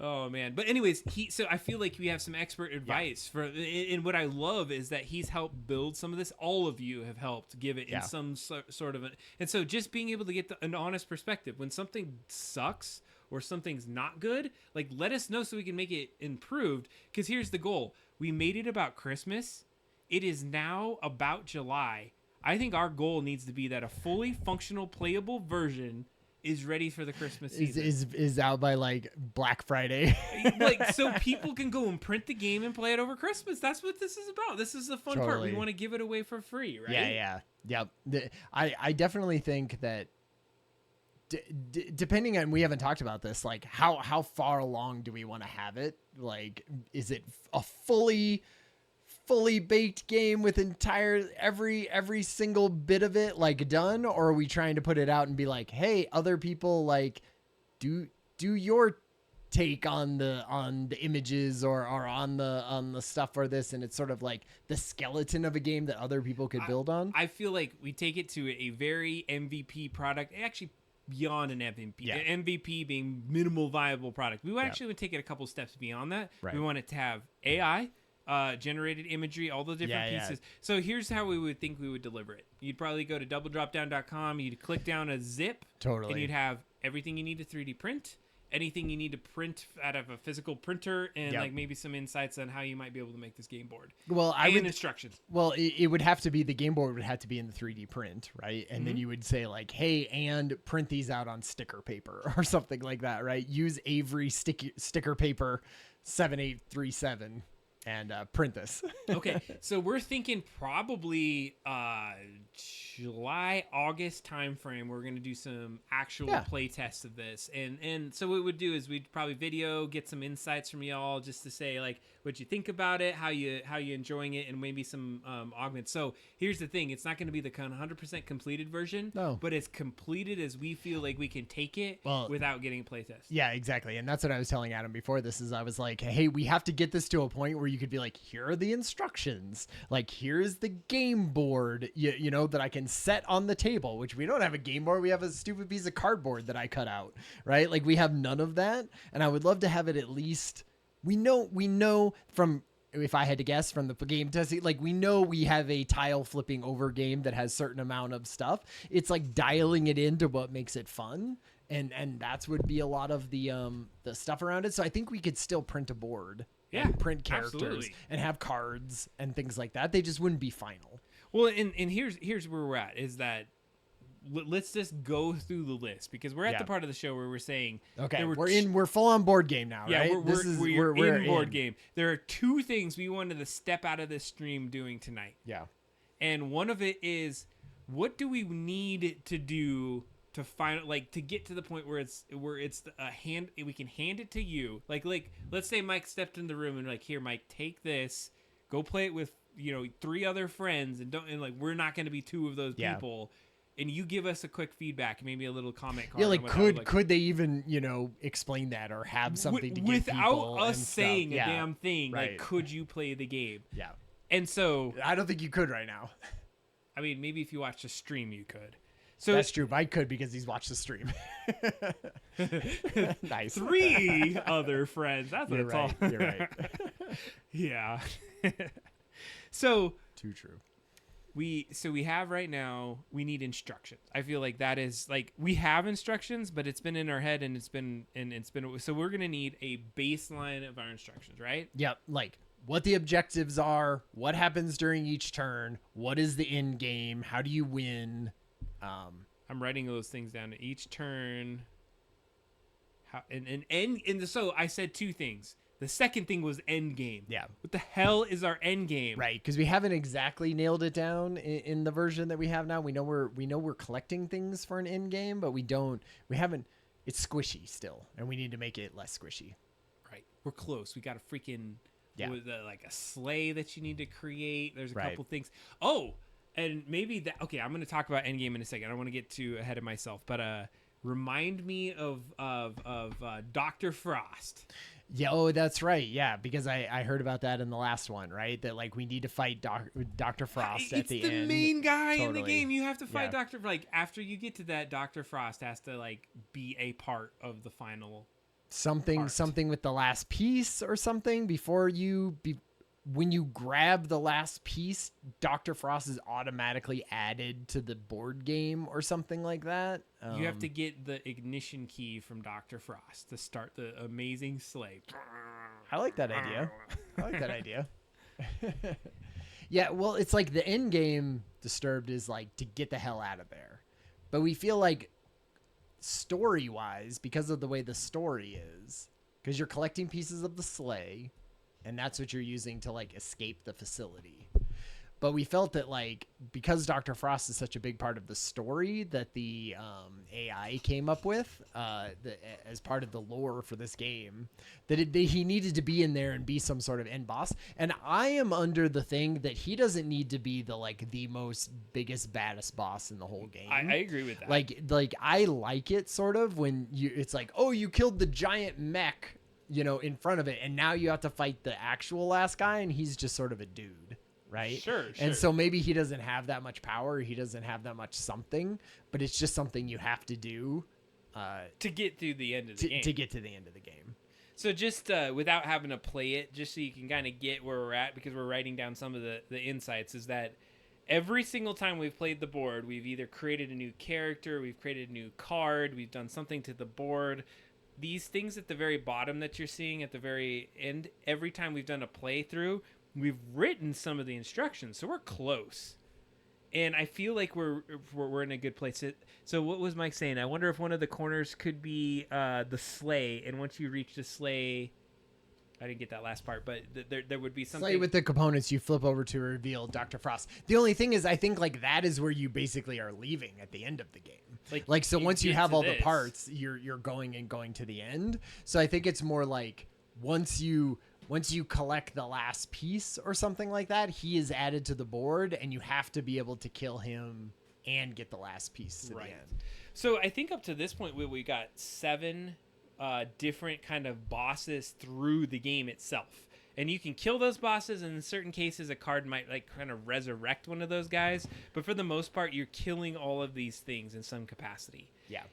S2: Oh man. But anyways, so I feel like we have some expert advice and what I love is that he's helped build some of this. All of you have helped give it in some sort of and so just being able to get an honest perspective when something sucks or something's not good, like let us know so we can make it improved. Because here's the goal. We made it about Christmas. It is now about July. I think our goal needs to be that a fully functional playable version is ready for the Christmas season.
S1: Is out by like Black Friday.
S2: Like so people can go and print the game and play it over Christmas. That's what this is about. This is the fun part. We want to give it away for free, right? Yeah. I definitely think that depending on, we haven't talked about this, like how far along do we want to have it? Like, is it a fully baked game with every single bit of it like done, or are we trying to put it out and be like, hey, other people, like do your take on the images or on the stuff for this, and it's sort of like the skeleton of a game that other people could build on. I feel like we take it to a very MVP product, actually beyond an MVP. An MVP being minimal viable product. We would actually take it a couple steps beyond that. Right. We want it to have AI, generated imagery, all the different pieces. So here's how we would think we would deliver it. You'd probably go to doubledropdown.com. You'd click down a zip.
S1: Totally.
S2: And you'd have everything you need to 3D print, anything you need to print out of a physical printer, and like maybe some insights on how you might be able to make this game board.
S1: Well,
S2: instructions.
S1: Well, it would have to be, the game board would have to be in the 3D print, right? And then you would say like, hey, and print these out on sticker paper or something like that, right? Use Avery sticker paper 7837. And print this. Okay,
S2: so we're thinking probably July, August timeframe. We're going to do some actual play tests of this, and so what we would do is we'd probably get some insights from y'all just to say like what you think about it, how you enjoying it, and maybe some augments. So here's the thing: it's not going to be the 100% completed version, but it's completed as we feel like we can take it without getting a play test.
S1: Yeah, exactly, and that's what I was telling Adam before this. Is I was like, hey, we have to get this to a point where you could be like, here are the instructions, like here's the game board, you know, that I can set on the table, which we don't have a game board. We have a stupid piece of cardboard that I cut out, right? Like we have none of that. And I would love to have it at least, we know from, if I had to guess from the game testing, like we know we have a tile flipping over game that has certain amount of stuff. It's like dialing it into what makes it fun. And that's would be a lot of the stuff around it. So I think we could still print a board. And print characters and have cards and things like that. They just wouldn't be final.
S2: Well, and here's where we're at is that let's just go through the list because we're at the part of the show where we're saying
S1: okay, we're full on board game now,
S2: yeah,
S1: right?
S2: we're in board game. There are two things we wanted to step out of this stream doing tonight.
S1: Yeah.
S2: And one of it is what do we need to do to find like to get to the point where it's a hand we can hand it to you. Like let's say Mike stepped in the room and like, here Mike, take this, go play it with, 3 other friends and like we're not going to be 2 of those people. And you give us a quick feedback, maybe a little comment card.
S1: Yeah, like could they even explain that or have something to give
S2: without
S1: people
S2: us saying a
S1: yeah.
S2: damn thing?
S1: Right.
S2: Like, could you play the game?
S1: Yeah.
S2: And so
S1: I don't think you could right now.
S2: I mean, maybe if you watched the stream, you could. So
S1: that's true. Mike could because he's watched the stream. Nice.
S2: 3 other friends. That's what it's all.
S1: You're right.
S2: Yeah. So
S1: too true.
S2: We have right now, we need instructions. I feel like that is like we have instructions, but it's been in our head and it's been so we're going to need a baseline of our instructions, right?
S1: Yep. Like what the objectives are, what happens during each turn, what is the end game, how do you win?
S2: I'm writing those things down. Each turn. How so I said 2 things. The second thing was end game.
S1: Yeah. What
S2: the hell is our end game?
S1: Right, because we haven't exactly nailed it down in the version that we have now. We know we're collecting things for an end game, but we haven't. It's squishy still, and we need to make it less squishy.
S2: Right. We're close. We got a freaking like a sleigh that you need to create. There's a couple things. Oh, and maybe that. Okay, I'm going to talk about end game in a second. I don't want to get too ahead of myself, but remind me of Dr. Frost.
S1: Yeah, oh, that's right. Yeah, because I heard about that in the last one, right? That like we need to fight Dr. Frost at the end.
S2: It's the main guy in the
S1: Totally.
S2: game. You have to fight Dr. Like after you get to that, Dr. Frost has to like be a part of the final.
S1: Something with the last piece or something before when you grab the last piece, Dr. Frost is automatically added to the board game or something like that.
S2: You have to get the ignition key from Dr. Frost to start the amazing sleigh.
S1: I like that idea. Yeah, well, it's like the end game Disturbed is like to get the hell out of there. But we feel like story-wise, because of the way the story is, because you're collecting pieces of the sleigh, and that's what you're using to like escape the facility. But we felt that like because Dr. Frost is such a big part of the story that the AI came up with as part of the lore for this game, that he needed to be in there and be some sort of end boss. And I am under the thing that he doesn't need to be the most biggest baddest boss in the whole game.
S2: I agree with that.
S1: Like I like it sort of when it's like, oh, you killed the giant mech, in front of it, and now you have to fight the actual last guy, and he's just sort of a dude, right?
S2: Sure.
S1: And so maybe he doesn't have that much power, he doesn't have that much something, but it's just something you have to do
S2: to get through the end of the game.
S1: To get to the end of the game.
S2: So just without having to play it, just so you can kind of get where we're at, because we're writing down some of the insights, is that every single time we've played the board, we've either created a new character, we've created a new card, we've done something to the board. These things at the very bottom that you're seeing at the very end, every time we've done a playthrough, we've written some of the instructions, so we're close. And I feel like we're in a good place. So what was Mike saying? I wonder if one of the corners could be the sleigh, and once you reach the sleigh, I didn't get that last part, but there would be something.
S1: Sleigh with the components you flip over to reveal Dr. Frost. The only thing is, I think like that is where you basically are leaving at the end of the game. Like so once you have all the parts, you're going to the end. So I think it's more like once you collect the last piece or something like that, he is added to the board, and you have to be able to kill him and get the last piece to the end.
S2: So I think up to this point we got 7 different kind of bosses through the game itself, and you can kill those bosses, and in certain cases a card might like kind of resurrect one of those guys, but for the most part you're killing all of these things in some capacity.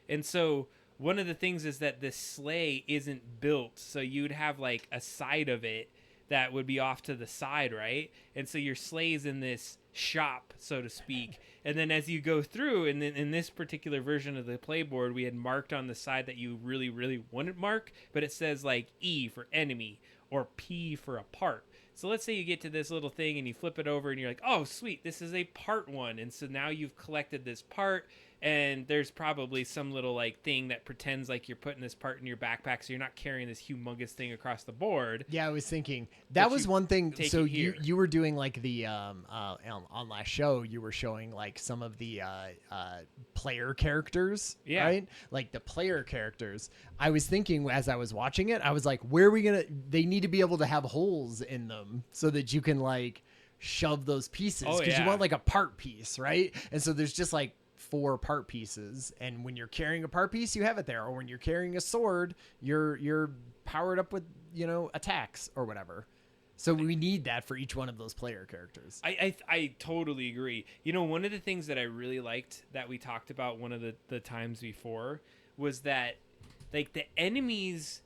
S2: And so one of the things is that this sleigh isn't built, so you'd have like a side of it that would be off to the side, right? And so your sleigh's in this shop, so to speak. And then as you go through, and then in this particular version of the playboard, we had marked on the side that you really, really wanted mark, but it says like E for enemy or P for a part. So let's say you get to this little thing and you flip it over and you're like, oh, sweet, this is a part 1. And so now you've collected this part, and there's probably some little like thing that pretends like you're putting this part in your backpack, so you're not carrying this humongous thing across the board.
S1: Yeah, I was thinking that was one thing. So you were doing like the on last show, you were showing like some of the player characters, right? Like the player characters. I was thinking as I was watching it, I was like, where are we gonna? They need to be able to have holes in them so that you can like shove those pieces, because you want like a part piece, right? And so there's just like 4 part pieces, and when you're carrying a part piece, you have it there, or when you're carrying a sword, you're powered up with, you know, attacks or whatever. So we need that for each one of those player characters.
S2: I totally agree. You know, one of the things that I really liked that we talked about one of the times before was that like the enemies,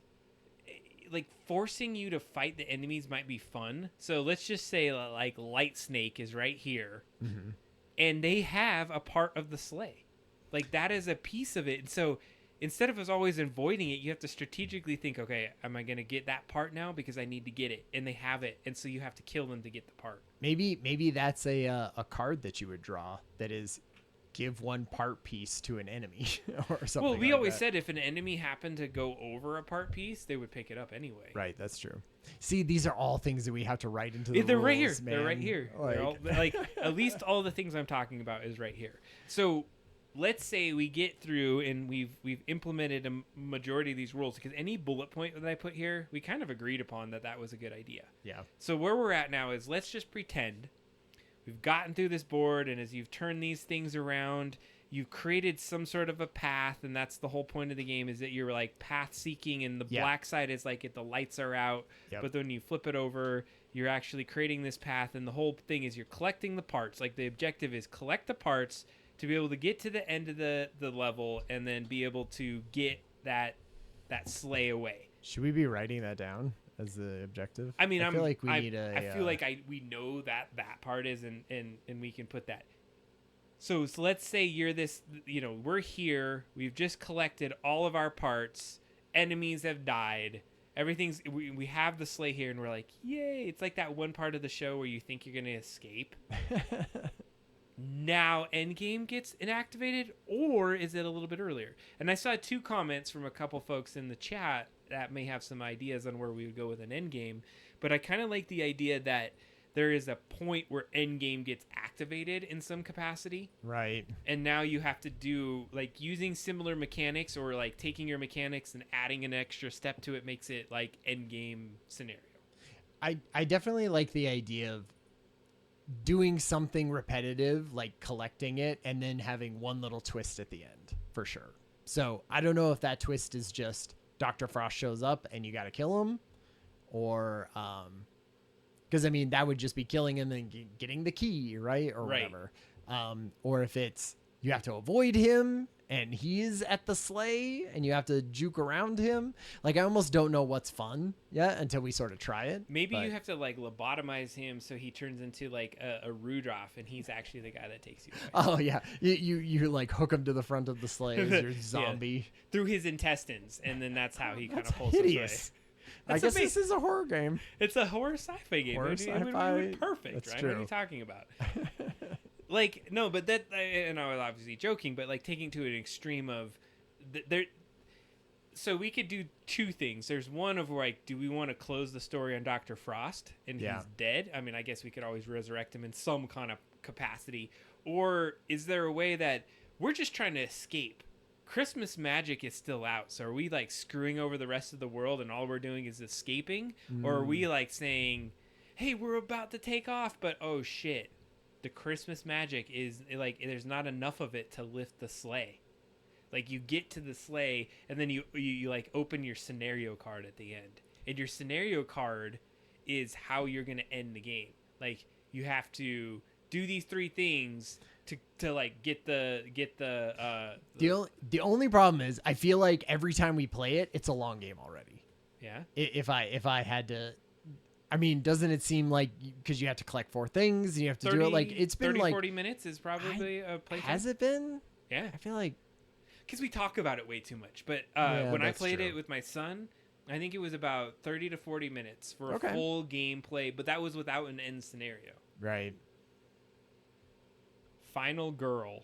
S2: like forcing you to fight the enemies might be fun. So let's just say like Light Snake is right here. Mm-hmm. And they have a part of the sleigh. Like, that is a piece of it. And so instead of us always avoiding it, you have to strategically think, okay, am I going to get that part now? Because I need to get it. And they have it. And so you have to kill them to get the part.
S1: Maybe that's a card that you would draw that is give 1 part piece to an enemy or something.
S2: Well, we always said if an enemy happened to go over a part piece, they would pick it up anyway.
S1: Right, that's true. See, these are all things that we have to write into the
S2: They're
S1: rules,
S2: right here.
S1: man.
S2: They're right here. Like at least all the things I'm talking about is right here. So let's say we get through and we've implemented a majority of these rules, because any bullet point that I put here, we kind of agreed upon that was a good idea.
S1: Yeah.
S2: So where we're at now is let's just pretend we've gotten through this board, and as you've turned these things around, you've created some sort of a path, and that's the whole point of the game, is that you're like path seeking, and the black side is like if the lights are out, but then you flip it over, you're actually creating this path, and the whole thing is you're collecting the parts. Like the objective is collect the parts to be able to get to the end of the level and then be able to get that sleigh away.
S1: Should we be writing that down as the objective?
S2: I mean,
S1: I feel like we need
S2: I feel like we know that part is, and we can put that. So let's say you're this, you know, we're here. We've just collected all of our parts. Enemies have died. Everything's, we have the sleigh here, and we're like, yay. It's like that one part of the show where you think you're going to escape. Now Endgame gets inactivated, or is it a little bit earlier? And I saw 2 comments from a couple folks in the chat that may have some ideas on where we would go with an Endgame. But I kind of like the idea that there is a point where Endgame gets activated in some capacity.
S1: Right.
S2: And now you have to do, like, using similar mechanics, or, like, taking your mechanics and adding an extra step to it makes it, like, Endgame scenario.
S1: I definitely like the idea of doing something repetitive, like collecting it, and then having one little twist at the end, for sure. So I don't know if that twist is just Dr. Frost shows up and you got to kill him, or because I mean that would just be killing him and getting the key, right, or whatever. Or if it's you have to avoid him and he's at the sleigh and you have to juke around him. Like, I almost don't know what's fun yet until we sort of try it.
S2: Maybe you have to like lobotomize him so he turns into like a Rudolph, and he's actually the guy that takes you away.
S1: Oh yeah, you like hook him to the front of the sleigh as your zombie
S2: through his intestines, and then that's how he kind of pulls
S1: hideous.
S2: Away.
S1: I guess this is a horror game.
S2: It's a horror sci-fi game.
S1: Horror
S2: sci-fi. It would be perfect,
S1: That's
S2: right?
S1: True.
S2: What are you talking about? Like, no, but that, and I was obviously joking, but like taking to an extreme of there. So we could do 2 things. There's one of like, do we want to close the story on Dr. Frost and he's dead? I mean, I guess we could always resurrect him in some kind of capacity. Or is there a way that we're just trying to escape? Christmas magic is still out. So are we like screwing over the rest of the world and all we're doing is escaping? Or are we like saying, hey, we're about to take off, but oh shit. The Christmas magic is like there's not enough of it to lift the sleigh. Like, you get to the sleigh and then you like open your scenario card at the end, and your scenario card is how you're gonna end the game. Like, you have to do these 3 things to like get the
S1: only problem is I feel like every time we play it, it's a long game already.
S2: Yeah.
S1: If I had to. I mean, doesn't it seem like, because you have to collect 4 things and you have to do it, like, it's been
S2: 30,
S1: like
S2: 40 minutes is probably a playtime.
S1: Has it been?
S2: Yeah.
S1: I feel like,
S2: because we talk about it way too much. But
S1: Yeah,
S2: when I
S1: that's
S2: played
S1: true.
S2: it with my son, I think it was about 30 to 40 minutes for a
S1: Okay.
S2: full gameplay, but that was without an end scenario.
S1: Right.
S2: Final Girl,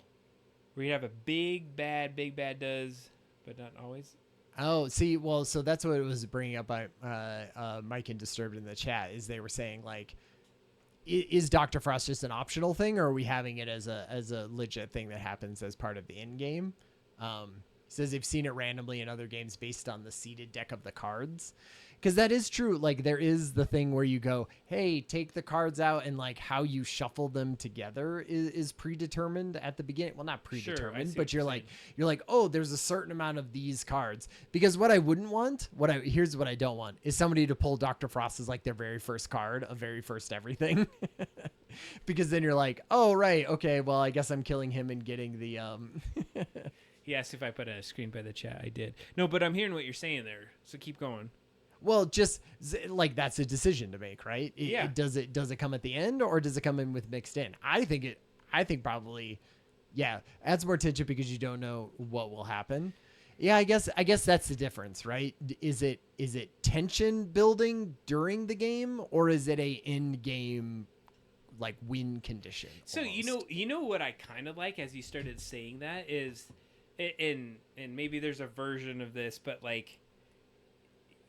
S2: where you have a big bad does, but not always.
S1: Oh, see, well, so that's what it was bringing up by Mike and Disturbed in the chat, is they were saying, like, is Dr. Frost just an optional thing, or are we having it as a legit thing that happens as part of the end game? He says they've seen it randomly in other games based on the seeded deck of the cards. Because that is true. Like, there is the thing where you go, hey, take the cards out, and like how you shuffle them together is predetermined at the beginning. Well, not predetermined, but you're like, oh, there's a certain amount of these cards. Because what I wouldn't want, here's what I don't want, is somebody to pull Dr. Frost as like their very first card of very first everything. Because then you're like, oh, right, okay, well, I guess I'm killing him and getting the
S2: He asked if I put a screen by the chat. I did. No, but I'm hearing what you're saying there, so keep going.
S1: Well, just like that's a decision to make, right?
S2: Yeah.
S1: Does it come at the end, or does it come in with mixed in? I think probably, yeah, adds more tension because you don't know what will happen. Yeah, I guess that's the difference, right? Is it tension building during the game, or is it a end game like win condition?
S2: So
S1: almost?
S2: you know what I kind of like as you started saying that is, and maybe there's a version of this, but like.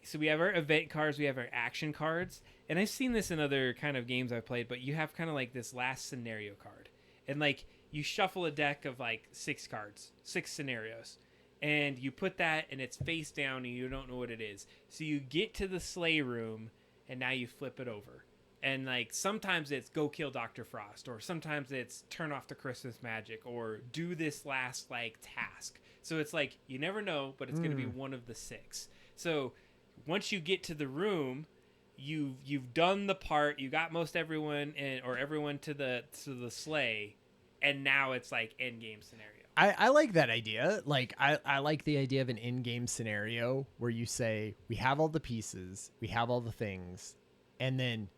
S2: So we have our event cards, we have our action cards, and I've seen this in other kind of games I've played, but you have kind of like this last scenario card. And like you shuffle a deck of like 6 cards, 6 scenarios, and you put that and it's face down and you don't know what it is. So you get to the sleigh room and now you flip it over. And like sometimes it's go kill Dr. Frost, or sometimes it's turn off the Christmas magic, or do this last like task. So it's like you never know, but it's going to be one of the 6. So once you get to the room, you've done the part, you got most everyone or everyone to the sleigh, and now it's like end game scenario.
S1: I like that idea. Like I like the idea of an end game scenario where you say we have all the pieces, we have all the things, and then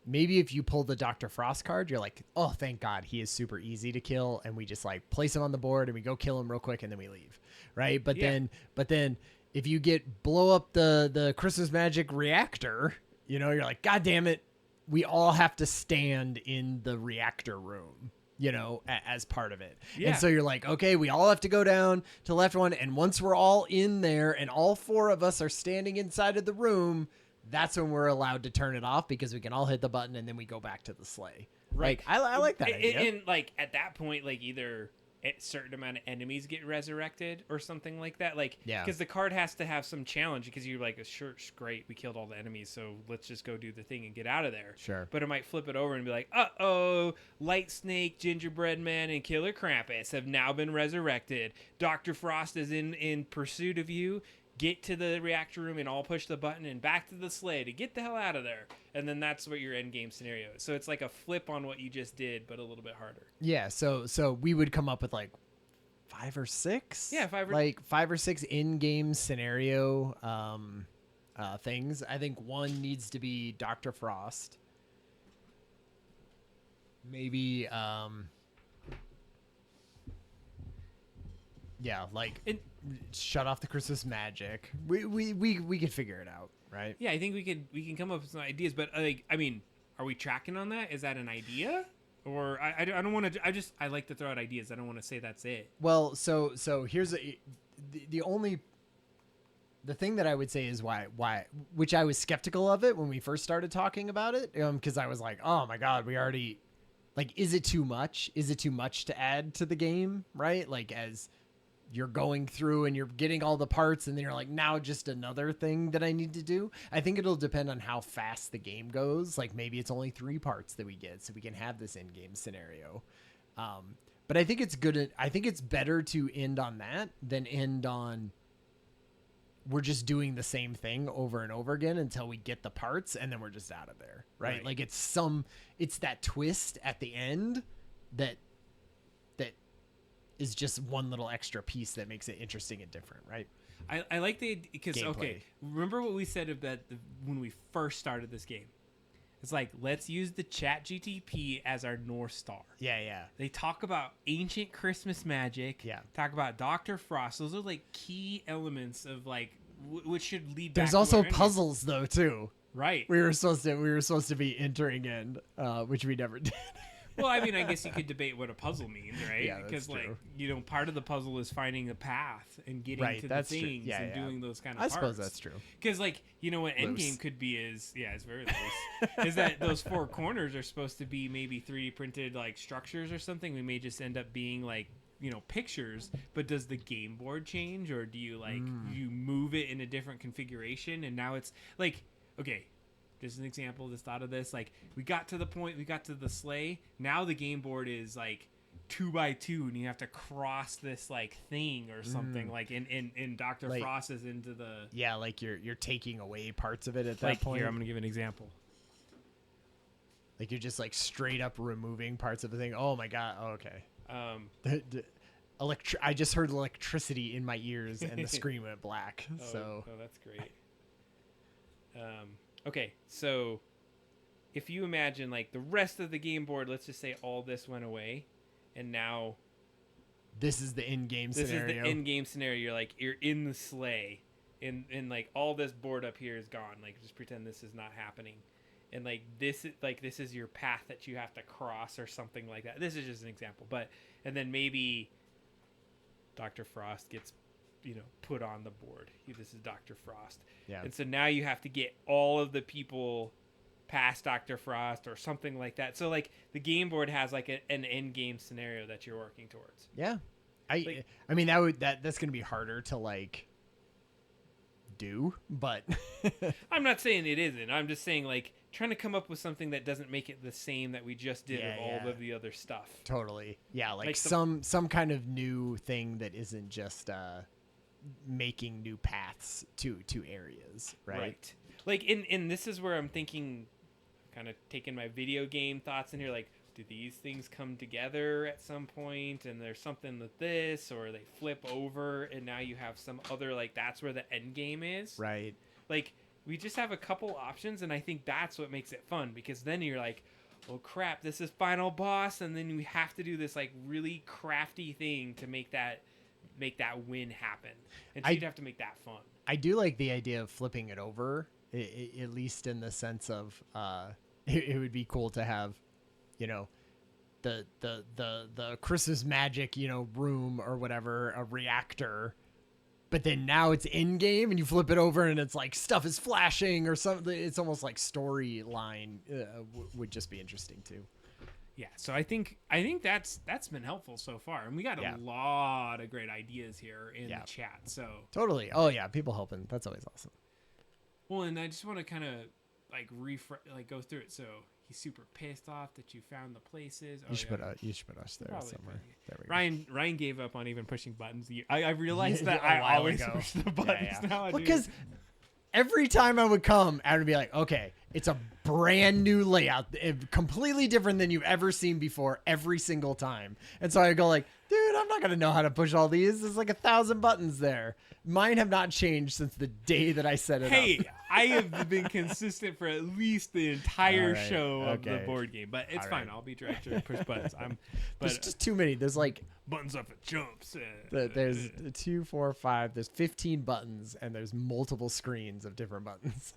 S1: maybe if you pull the Dr. Frost card, you're like, oh, thank God, he is super easy to kill, and we just like place him on the board and we go kill him real quick and then we leave, right? But then if you blow up the Christmas magic reactor, you're like, God damn it, we all have to stand in the reactor room, as part of it. Yeah. And so you're like, okay, we all have to go down to the left one. And once we're all in there and all 4 of us are standing inside of the room, that's when we're allowed to turn it off, because we can all hit the button and then we go back to the sleigh.
S2: Right.
S1: Like, I like that idea.
S2: And like at that point, like either a certain amount of enemies get resurrected or something like that. Like,
S1: yeah,
S2: because the card has to have some challenge, because you're like, sure, great, we killed all the enemies, so let's just go do the thing and get out of there.
S1: Sure.
S2: But it might flip it over and be like, uh-oh, Light Snake, Gingerbread Man, and Killer Krampus have now been resurrected. Dr. Frost is in pursuit of you. Get to the reactor room and all push the button and back to the sleigh to get the hell out of there. And then that's what your end game scenario is. So it's like a flip on what you just did, but a little bit harder.
S1: Yeah. So we would come up with like 5 or 6.
S2: Yeah,
S1: 5 or 6 in-game scenario things. I think one needs to be Dr. Frost. Maybe yeah, like shut off the Christmas magic. We could figure it out, right?
S2: Yeah, I think we can come up with some ideas, but like, I mean, are we tracking on that? Is that an idea? Or I don't want to. I like to throw out ideas. I don't want to say that's it.
S1: Well, so here's the thing that I would say is why which I was skeptical of it when we first started talking about it, because I was like, oh my God, we already, like, is it too much? Is it too much to add to the game, right? Like, as you're going through and you're getting all the parts and then you're like, now just another thing that I need to do. I think it'll depend on how fast the game goes. Like, maybe it's only 3 parts that we get so we can have this end game scenario. But I think it's good. I think it's better to end on that than end on we're just doing the same thing over and over again until we get the parts and then we're just out of there. Right. Like, it's that twist at the end that is just one little extra piece that makes it interesting and different, right?
S2: I like the, because
S1: Gameplay.
S2: Okay, remember what we said about when we first started this game? It's like, let's use the Chat GTP as our North Star.
S1: Yeah.
S2: They talk about ancient Christmas magic.
S1: Yeah.
S2: Talk about Dr. Frost. Those are like key elements of like which should lead.
S1: There's
S2: back
S1: also
S2: to our
S1: puzzles though too.
S2: right.
S1: We were supposed to be entering in, which we never did.
S2: Well, I mean, I guess you could debate what a puzzle means, right?
S1: Yeah, that's
S2: because like
S1: true.
S2: part of the puzzle is finding a path and getting
S1: Right,
S2: to the
S1: that's true.
S2: things
S1: Yeah,
S2: and
S1: yeah.
S2: doing those kind of
S1: I
S2: parts.
S1: suppose that's true.
S2: Because what
S1: Loose.
S2: endgame could be is it's very loose. Is that those four corners are supposed to be maybe 3D printed like structures or something? We may just end up being like pictures, but does the game board change, or do you you move it in a different configuration and now it's like okay. Just an example, just thought of this. Like, we got to the sleigh. Now the game board is like 2x2, and you have to cross this like thing or something. Like in Dr. Frost is into the
S1: like you're taking away parts of it at that point.
S2: Here, I'm gonna give an example.
S1: Like you're just like straight up removing parts of the thing. Oh my god. Oh, okay. I just heard electricity in my ears, and the screen went black.
S2: Oh, that's great. Okay, so if you imagine like the rest of the game board, let's just say all this went away, and now
S1: this is the in-game scenario.
S2: This is the in-game scenario. You're in the sleigh, and like all this board up here is gone. Like just pretend this is not happening, and this is your path that you have to cross or something like that. This is just an example, and then maybe Dr. Frost gets put on the board. This is Dr. Frost.
S1: Yeah.
S2: And so now you have to get all of the people past Dr. Frost or something like that. So the game board has an end game scenario that you're working towards.
S1: Yeah. I mean that's going to be harder to do, but
S2: I'm not saying it isn't. I'm just saying trying to come up with something that doesn't make it the same that we just did of all of the other stuff.
S1: Totally. Yeah, some kind of new thing that isn't just making new paths to areas, right?
S2: And this is where I'm thinking, kind of taking my video game thoughts in here, do these things come together at some point and there's something with this, or they flip over and now you have some other that's where the end game is,
S1: right?
S2: We just have a couple options, and I think that's what makes it fun, because then you're like, oh crap, this is final boss, and then we have to do this really crafty thing to make that win happen, and so you'd have to make that fun.
S1: I do like the idea of flipping it over, at least in the sense of it would be cool to have the Christmas magic room or whatever, a reactor, but then now it's in game and you flip it over and it's stuff is flashing or something. It's almost like storyline would just be interesting too.
S2: Yeah, so I think that's been helpful so far, and we got a lot of great ideas here in the chat. So
S1: totally, oh yeah, people helping. That's always awesome.
S2: Well, and I just want to kind of go through it. So he's super pissed off that you found the places.
S1: You should put us there somewhere. There we
S2: go. Ryan gave up on even pushing buttons. I realized that I always push the buttons now.
S1: Because every time I would come, I would be like, okay, it's a brand new layout, completely different than you've ever seen before every single time. And so I go dude, I'm not going to know how to push all these. There's 1,000 buttons there. Mine have not changed since the day that I set it up.
S2: Hey, I have been consistent for at least the entire show of the board game, but it's fine. I'll be directed to push buttons.
S1: There's just too many. There's
S2: buttons up and jumps.
S1: There's 2, 4, 5. There's 15 buttons, and there's multiple screens of different buttons.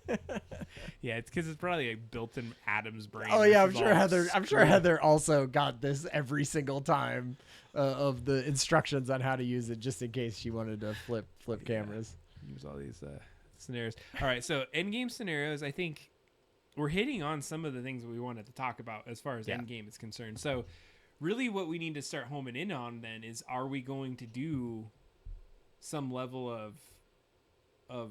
S2: Yeah, it's because it's probably built in Adam's brain.
S1: Oh yeah, I'm sure Heather also got this every single time of the instructions on how to use it, just in case she wanted to flip cameras.
S2: Use all these scenarios. All right, so endgame scenarios. I think we're hitting on some of the things we wanted to talk about as far as endgame is concerned. So really what we need to start homing in on then is, are we going to do some level of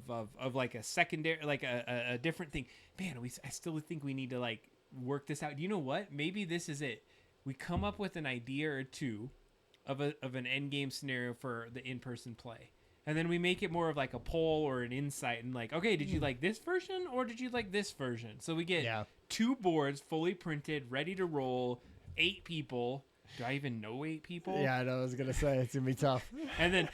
S2: a secondary, a different thing? Man, I still think we need to work this out. You know what? Maybe this is it. We come up with an idea or two of an end game scenario for the in-person play, and then we make it more of a poll or an insight, and okay, did you like this version or did you like this version? So we get 2 boards fully printed, ready to roll, 8 people. Do I even know 8 people?
S1: Yeah, I know. I was gonna say it's gonna be tough.
S2: And then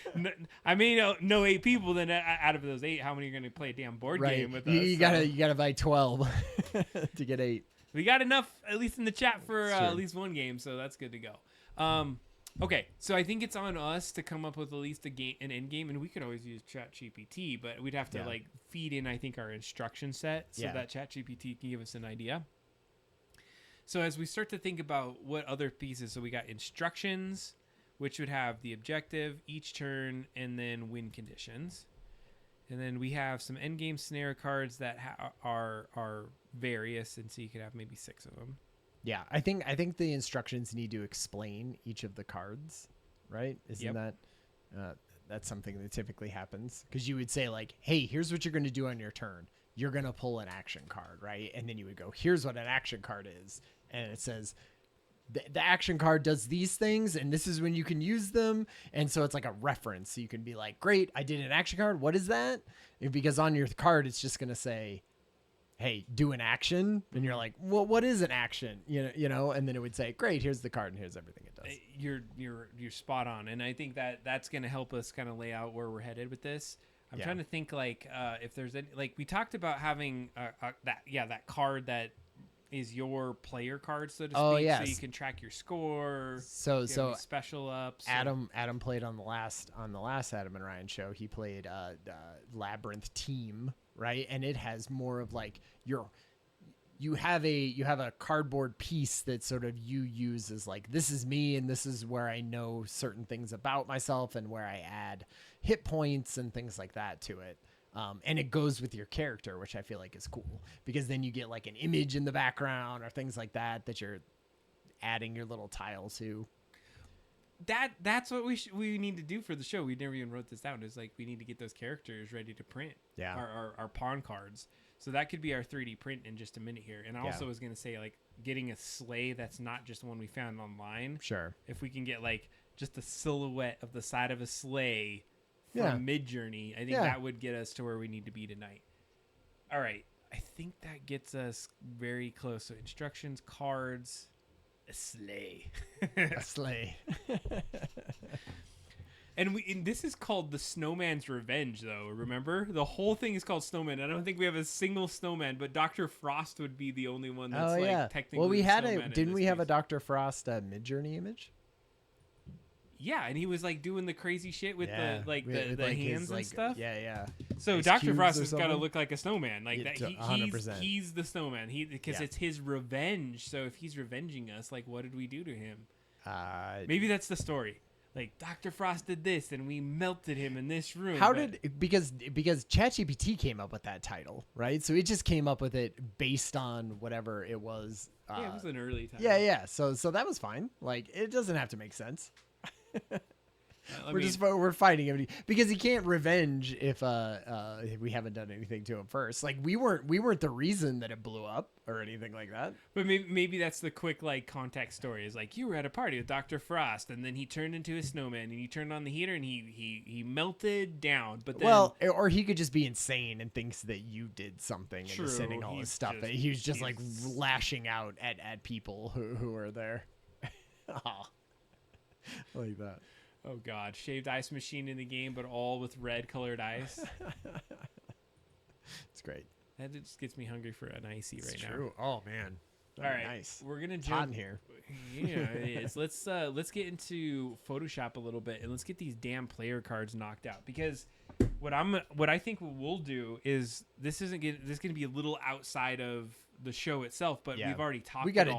S2: I may know 8 people. Then out of those 8, how many are gonna play a damn board game with us?
S1: You gotta buy 12 to get 8.
S2: We got enough, at least in the chat, for at least one game, so that's good to go. Okay, so I think it's on us to come up with at least an end game, and we could always use ChatGPT, but we'd have to
S1: Yeah.
S2: like feed in, I think, our instruction set so
S1: Yeah.
S2: that ChatGPT can give us an idea. So as we start to think about what other pieces, so we got instructions, which would have the objective, each turn, and then win conditions. And then we have some end game scenario cards that are various, and so you could have maybe 6 of them.
S1: Yeah, I think the instructions need to explain each of the cards, right? Isn't that that's something that typically happens? Because you would say like, "Hey, here's what you're going to do on your turn. You're going to pull an action card, right?" And then you would go, "Here's what an action card is," and it says the action card does these things, and this is when you can use them. And so it's like a reference. So you can be like, "Great, I did an action card. What is that?" And because on your card, it's just going to say, "Hey, do an action," and you're like, "Well, what is an action?" You know, and then it would say, "Great, here's the card, and here's everything it does."
S2: You're spot on, and I think that's going to help us kind of lay out where we're headed with this. I'm trying to think like if there's any, like we talked about having that card that is your player card, so to speak.
S1: Oh, yes.
S2: So you can track your score.
S1: So
S2: special ups.
S1: Adam played on the last Adam and Ryan show. He played Labyrinth Team, right? And it has more of like you have a cardboard piece that sort of you use as like, this is me and this is where I know certain things about myself and where I add hit points and things like that to it. And it goes with your character, which I feel like is cool because then you get like an image in the background or things like that you're adding your little tile to.
S2: That's what we need to do for the show. We never even wrote this down. It's like we need to get those characters ready to print.
S1: Yeah.
S2: Our pawn cards. So that could be our 3D print in just a minute here. And I also was going to say like getting a sleigh that's not just one we found online.
S1: Sure.
S2: If we can get like just a silhouette of the side of a sleigh from Mid-Journey, I think that would get us to where we need to be tonight. All right. I think that gets us very close. So instructions, cards, a sleigh.
S1: A sleigh.
S2: And this is called the Snowman's Revenge, though. Remember, the whole thing is called Snowman. I don't think we have a single snowman, but Dr. Frost would be the only one that's technically.
S1: Well, we had
S2: didn't
S1: we have a Dr. Frost Mid-Journey image?
S2: Yeah, and he was like doing the crazy shit with the hands and stuff.
S1: Yeah.
S2: So
S1: Ice
S2: Dr. Frost
S1: cubes
S2: has
S1: or
S2: got to
S1: something?
S2: look like a snowman, like that.
S1: 100%.
S2: He's the snowman. Because it's his revenge. So if he's revenging us, like, what did we do to him? Maybe that's the story. Like Dr. Frost did this, and we melted him in this room.
S1: Because ChatGPT came up with that title, right? So it just came up with it based on whatever it was.
S2: It was an early time.
S1: Yeah. So that was fine. Like it doesn't have to make sense. We're fighting him because he can't revenge if we haven't done anything to him first. Like we weren't the reason that it blew up or anything like that.
S2: But maybe that's the quick like context story. Is like you were at a party with Dr. Frost, and then he turned into a snowman, and he turned on the heater, and he melted down. But then,
S1: or he could just be insane and thinks that you did something and is sending all his stuff. That he was just like lashing out at people who were there. Like that.
S2: Oh God, shaved ice machine in the game, but all with red colored ice.
S1: It's great.
S2: That just gets me hungry for an icy right now.
S1: True. Oh man.
S2: All right,
S1: nice.
S2: We're gonna
S1: It's hot
S2: jump
S1: in here.
S2: Yeah, it is. Let's get into Photoshop a little bit and let's get these damn player cards knocked out because what I think what we'll do is this is gonna be a little outside of the show itself, but we've already talked. We got
S1: to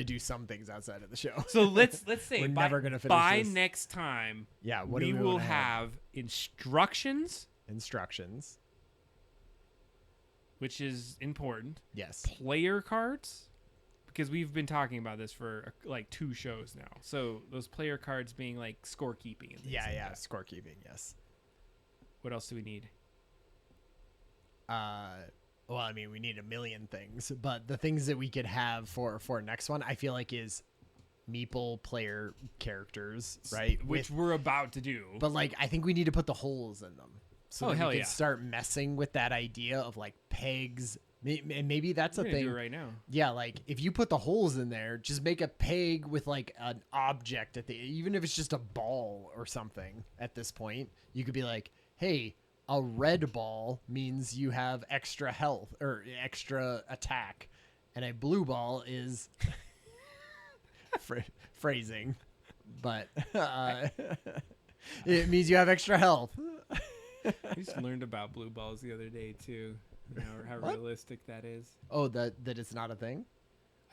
S1: do some things outside of the show.
S2: So let's say
S1: we're never gonna finish
S2: by
S1: this.
S2: next time.
S1: Yeah,
S2: we will have instructions, which is important.
S1: Yes.
S2: Player cards, because we've been talking about this for like 2 shows now. So those player cards being like scorekeeping.
S1: Yeah, scorekeeping. Yes.
S2: What else do we need?
S1: Well, I mean, we need a million things, but the things that we could have for next one, I feel like is meeple player characters, right?
S2: Which we're about to do.
S1: But like, I think we need to put the holes in them. So that we can start messing with that idea of like pegs. And maybe that's a thing
S2: do it right now.
S1: Yeah, like if you put the holes in there, just make a peg with like an object even if it's just a ball or something. At this point, you could be like, hey, a red ball means you have extra health or extra attack, and a blue ball is phrasing. but it means you have extra health.
S2: I just learned about blue balls the other day too. How
S1: What?
S2: realistic that is.
S1: Oh, that it's not a thing?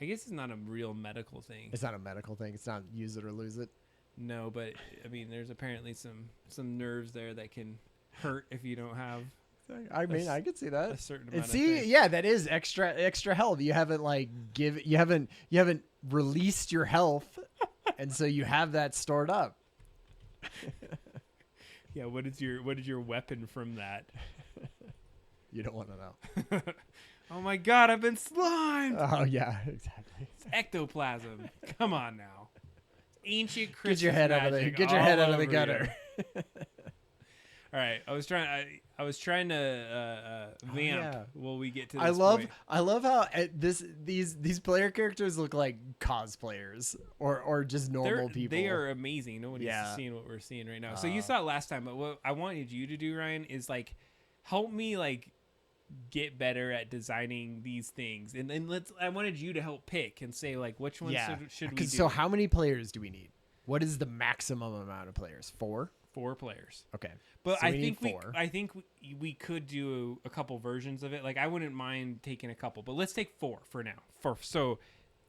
S2: I guess it's not a real medical thing.
S1: It's not a medical thing. It's not use it or lose it.
S2: No, but I mean, there's apparently some nerves there that can hurt if you don't have
S1: I mean, I could see
S2: a
S1: that.
S2: certain
S1: And
S2: amount of
S1: see,
S2: thing.
S1: yeah, that is extra health. You haven't you haven't released your health, and so you have that stored up.
S2: Yeah, what is your weapon from that?
S1: You don't want to know.
S2: Oh my god, I've been slimed.
S1: Oh yeah, exactly.
S2: It's ectoplasm. Come on now. Ancient Christmas
S1: Get your head out of the
S2: magic
S1: get your head
S2: all
S1: out of the
S2: over
S1: gutter.
S2: you. All right, I was trying to vamp
S1: yeah.
S2: while we get to this
S1: I love
S2: point.
S1: how these player characters look like cosplayers or just normal people.
S2: They are amazing. Nobody's
S1: Yeah.
S2: seeing what we're seeing right now. So you saw it last time, but what I wanted you to do, Ryan, is like help me like get better at designing these things, and then I wanted you to help pick and say like which ones should we do.
S1: So how many players do we need? What is the maximum amount of players? 4?
S2: 4 players.
S1: Okay.
S2: But
S1: So
S2: I
S1: we need
S2: think
S1: 4.
S2: I think we could do a couple versions of it. Like I wouldn't mind taking a couple, but let's take 4 for now. So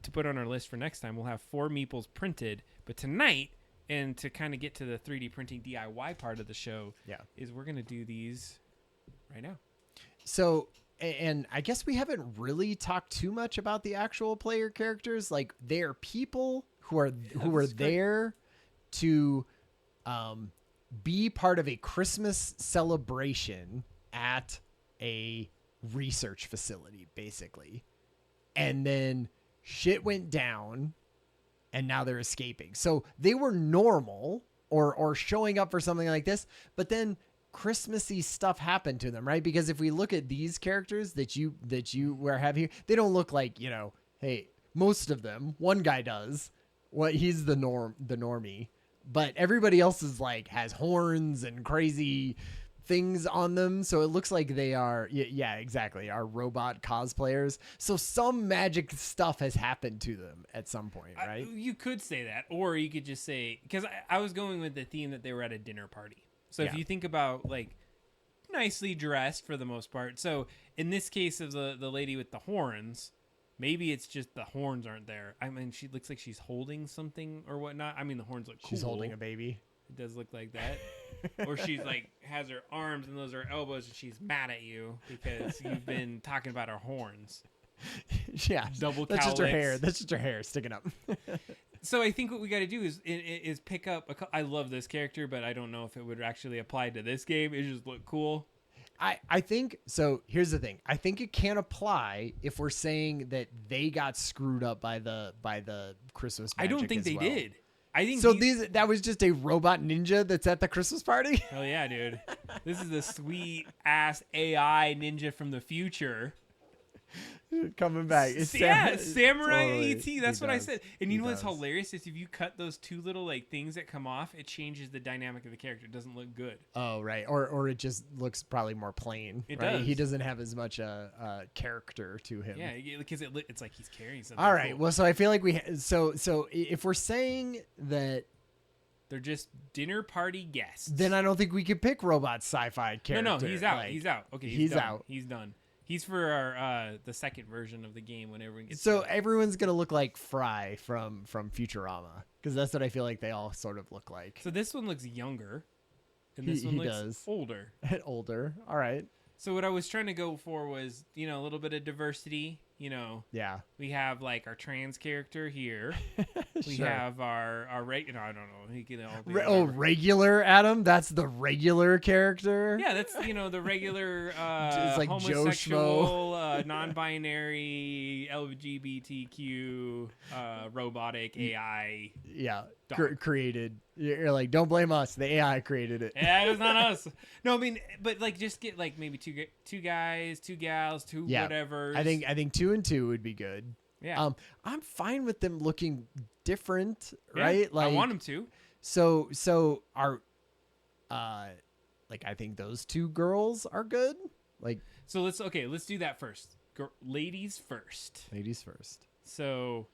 S2: to put on our list for next time, we'll have 4 meeples printed. But tonight, and to kind of get to the 3D printing DIY part of the show, is we're gonna do these right now.
S1: So, and I guess we haven't really talked too much about the actual player characters. Like they're people who are there to be part of a Christmas celebration at a research facility, basically. And then shit went down and now they're escaping. So they were normal or showing up for something like this, but then Christmassy stuff happened to them, right? Because if we look at these characters that you have here, they don't look like, hey, most of them, one guy does. He's the normie, but everybody else is like has horns and crazy things on them, so it looks like they are exactly are robot cosplayers. So some magic stuff has happened to them at some point, right?
S2: You could say that, or you could just say, because I was going with the theme that they were at a dinner party. So if you think about like nicely dressed for the most part. So in this case of the lady with the horns, maybe it's just the horns aren't there. I mean, she looks like she's holding something or whatnot. I mean, the horns look cool.
S1: She's holding a baby.
S2: It does look like that. Or she's like has her arms and those are elbows and she's mad at you because you've been talking about her horns.
S1: Yeah.
S2: Double
S1: That's just her
S2: cowlicks.
S1: hair. That's just her hair sticking up.
S2: So I think what we got to do is pick up. I love this character, but I don't know if it would actually apply to this game. It just looked cool.
S1: I think so. Here's the thing. I think it can apply if we're saying that they got screwed up by the Christmas magic.
S2: I don't think
S1: as
S2: they
S1: well.
S2: did. I think
S1: So that was just a robot ninja that's at the Christmas party.
S2: Hell yeah, dude! This is a sweet ass AI ninja from the future.
S1: Coming back.
S2: Samurai
S1: Totally.
S2: ET. That's
S1: He
S2: what I
S1: does.
S2: said. And
S1: He
S2: you know what's
S1: does.
S2: hilarious is if you cut those two little like things that come off, it changes the dynamic of the character. It doesn't look good.
S1: Oh right, or it just looks probably more plain.
S2: It
S1: right?
S2: does.
S1: He doesn't have as much character to him.
S2: Yeah, because it's like he's carrying something.
S1: All right.
S2: cool.
S1: Well, so I feel like so if we're saying that,
S2: They're just dinner party guests.
S1: then I don't think we could pick robot sci-fi character.
S2: No, he's out.
S1: Like,
S2: He's out. Okay,
S1: he's
S2: done.
S1: out.
S2: He's done. He's for our the second version of the game when everyone gets.
S1: So
S2: done.
S1: everyone's gonna look like Fry from Futurama, because that's what I feel like they all sort of look like.
S2: So this one looks younger, and this one
S1: he
S2: looks
S1: does.
S2: older.
S1: And older. All right.
S2: So what I was trying to go for was, a little bit of diversity.
S1: Yeah.
S2: We have like our trans character here. We
S1: Sure.
S2: have our regular. I don't know. He can all be whatever.
S1: Regular Adam. That's the regular character.
S2: Yeah, that's the regular
S1: It's like Joe
S2: homosexual, non-binary, LGBTQ, robotic AI.
S1: Yeah.
S2: Dog.
S1: Created. You're like, don't blame us. The AI created it.
S2: Yeah, it was not us. No, I mean, but like just get like maybe two guys, two gals, two whatever.
S1: I think 2 and 2 would be good.
S2: Yeah.
S1: I'm fine with them looking different,
S2: Yeah,
S1: right?
S2: I want them to.
S1: So our I think those 2 girls are good. Like,
S2: So let's do that first. Ladies first.
S1: ladies first.
S2: So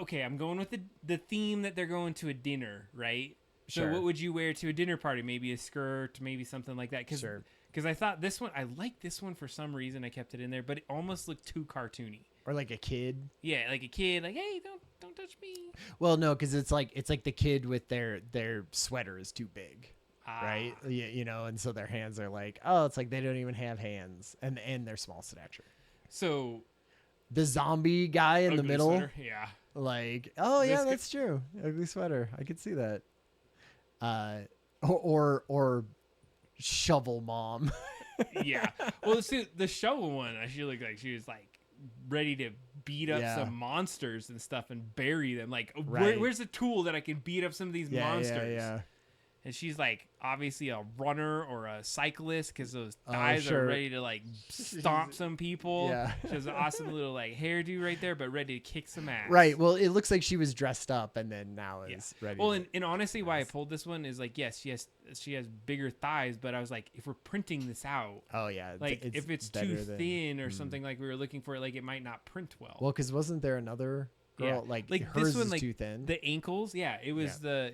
S2: Okay, I'm going with the theme that they're going to a dinner, right? So
S1: Sure.
S2: what would you wear to a dinner party? Maybe a skirt, maybe something like that.
S1: Sure.
S2: Because I thought this one, I liked this one for some reason. I kept it in there, but it almost looked too cartoony.
S1: Or like a kid.
S2: Yeah, like a kid, like, hey, don't touch me.
S1: Well, no, because it's like the kid with their sweater is too big, right? Yeah, you know, and so their hands are like, oh, it's like they don't even have hands, and they're small stature.
S2: So
S1: The zombie guy in the
S2: ugly
S1: middle,
S2: sweater, yeah.
S1: like, oh yeah,
S2: This
S1: that's true. Ugly sweater, I could see that. Or shovel mom.
S2: Yeah. Well, see, the shovel one, she looked like she was like ready to beat up
S1: Yeah.
S2: some monsters and stuff and bury them. Like,
S1: Right.
S2: where's the tool that I can beat up some of these monsters?
S1: Yeah.
S2: And she's like obviously a runner or a cyclist because those
S1: Oh,
S2: thighs
S1: sure.
S2: are ready to like stomp some people.
S1: Yeah.
S2: She has an awesome little like hairdo right there, but ready to kick some ass.
S1: Right. Well, it looks like she was dressed up and then now is ready.
S2: Well,
S1: to-
S2: and honestly, why I pulled this one is like, yes, she has bigger thighs, but I was like, if we're printing this out,
S1: oh yeah,
S2: like if it's too
S1: better than-
S2: thin or something like we were looking for, like it might not print well.
S1: Well, because wasn't there another girl like
S2: like
S1: hers
S2: this one,
S1: is
S2: like
S1: too thin?
S2: the ankles, it was I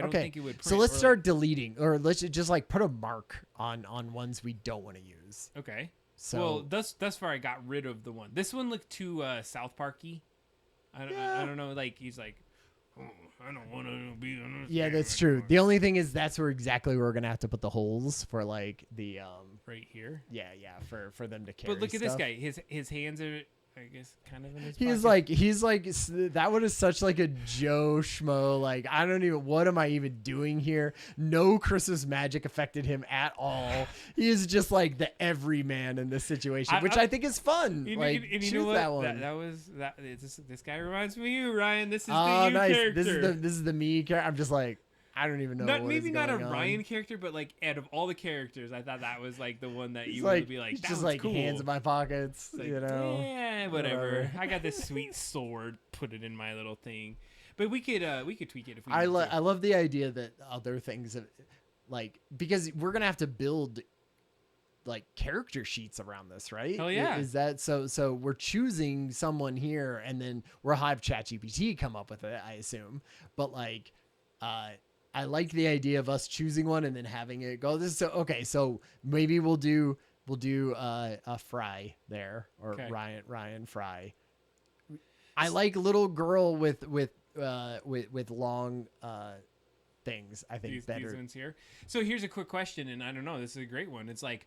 S2: don't think it would. Print,
S1: So let's
S2: or,
S1: start deleting, or let's just like put a mark on ones we don't want to use.
S2: Like, okay.
S1: So
S2: Well, thus far I got rid of the one. This one looked too South Parky. I don't know. Like he's like, oh, I don't want to be on this.
S1: yeah,
S2: game
S1: that's true.
S2: anymore."
S1: The only thing is that's where exactly we're gonna have to put the holes for like the
S2: right here.
S1: yeah for them to carry.
S2: But look at
S1: stuff.
S2: this guy. His hands are, I guess, kind of in his.
S1: He's like that one is such like a Joe schmo. Like I don't even, what am I even doing here? No Christmas magic affected him at all. He is just like the everyman in this situation, which I think is fun. Like
S2: and you
S1: choose
S2: know what?
S1: that one.
S2: That was that. This guy reminds me of you, Ryan. This is the
S1: Oh,
S2: you
S1: nice.
S2: character.
S1: This is the me character. I'm just like, I don't even know.
S2: Not
S1: what
S2: maybe
S1: is
S2: not a
S1: going on.
S2: Ryan character, but like out of all the characters, I thought that was like the one that
S1: He's
S2: you
S1: like,
S2: would be like,
S1: he's
S2: that
S1: just
S2: was
S1: like
S2: cool.
S1: hands in my pockets,
S2: It's like,
S1: you know.
S2: Yeah, whatever. I got this sweet sword. Put it in my little thing. But we could tweak it if we.
S1: I
S2: need to.
S1: love the idea that other things have, like, because we're gonna have to build like character sheets around this, right?
S2: Hell yeah.
S1: Is that so we're choosing someone here and then we'll have ChatGPT come up with it, I assume. But like I like the idea of us choosing one and then having it go. This is so okay, so maybe we'll do a Fry there, or
S2: Okay.
S1: Ryan Fry. I like little girl with long things. I think
S2: these
S1: better.
S2: ones here. So here's a quick question, and I don't know. This is a great one. It's like,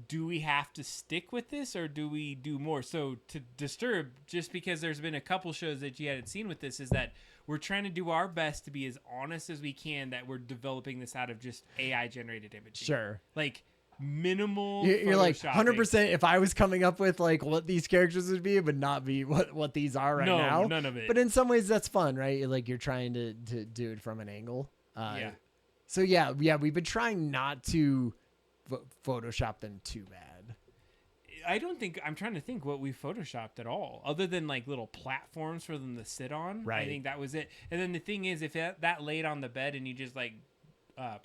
S2: do we have to stick with this, or do we do more? So to Disturb, just because there's been a couple shows that you hadn't seen with this, is that we're trying to do our best to be as honest as we can that we're developing this out of just AI generated images.
S1: Sure.
S2: Like minimal.
S1: You're like
S2: photoshopping.
S1: 100%. If I was coming up with like what these characters would be, it would not be what these are right
S2: No,
S1: now.
S2: none of it.
S1: But in some ways, that's fun, right? Like you're trying to do it from an angle.
S2: Yeah.
S1: So yeah, we've been trying not to Photoshop them too bad.
S2: I'm trying to think what we photoshopped at all, other than like little platforms for them to sit on.
S1: Right.
S2: I think that was it. And then the thing is, if that laid on the bed and you just like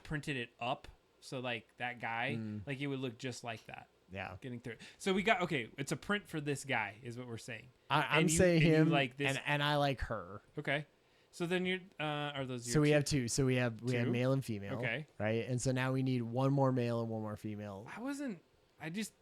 S2: printed it up, so like that guy, like it would look just like that.
S1: Yeah.
S2: Getting through it. So we got, okay, it's a print for this guy, is what we're saying.
S1: I'm
S2: you-
S1: saying
S2: and you
S1: him,
S2: like this.
S1: and I like her.
S2: Okay. So then you're, are those your
S1: So we
S2: two?
S1: have two. So we have
S2: Two?
S1: male and female.
S2: Okay.
S1: Right. And so now we need one more male and one more female.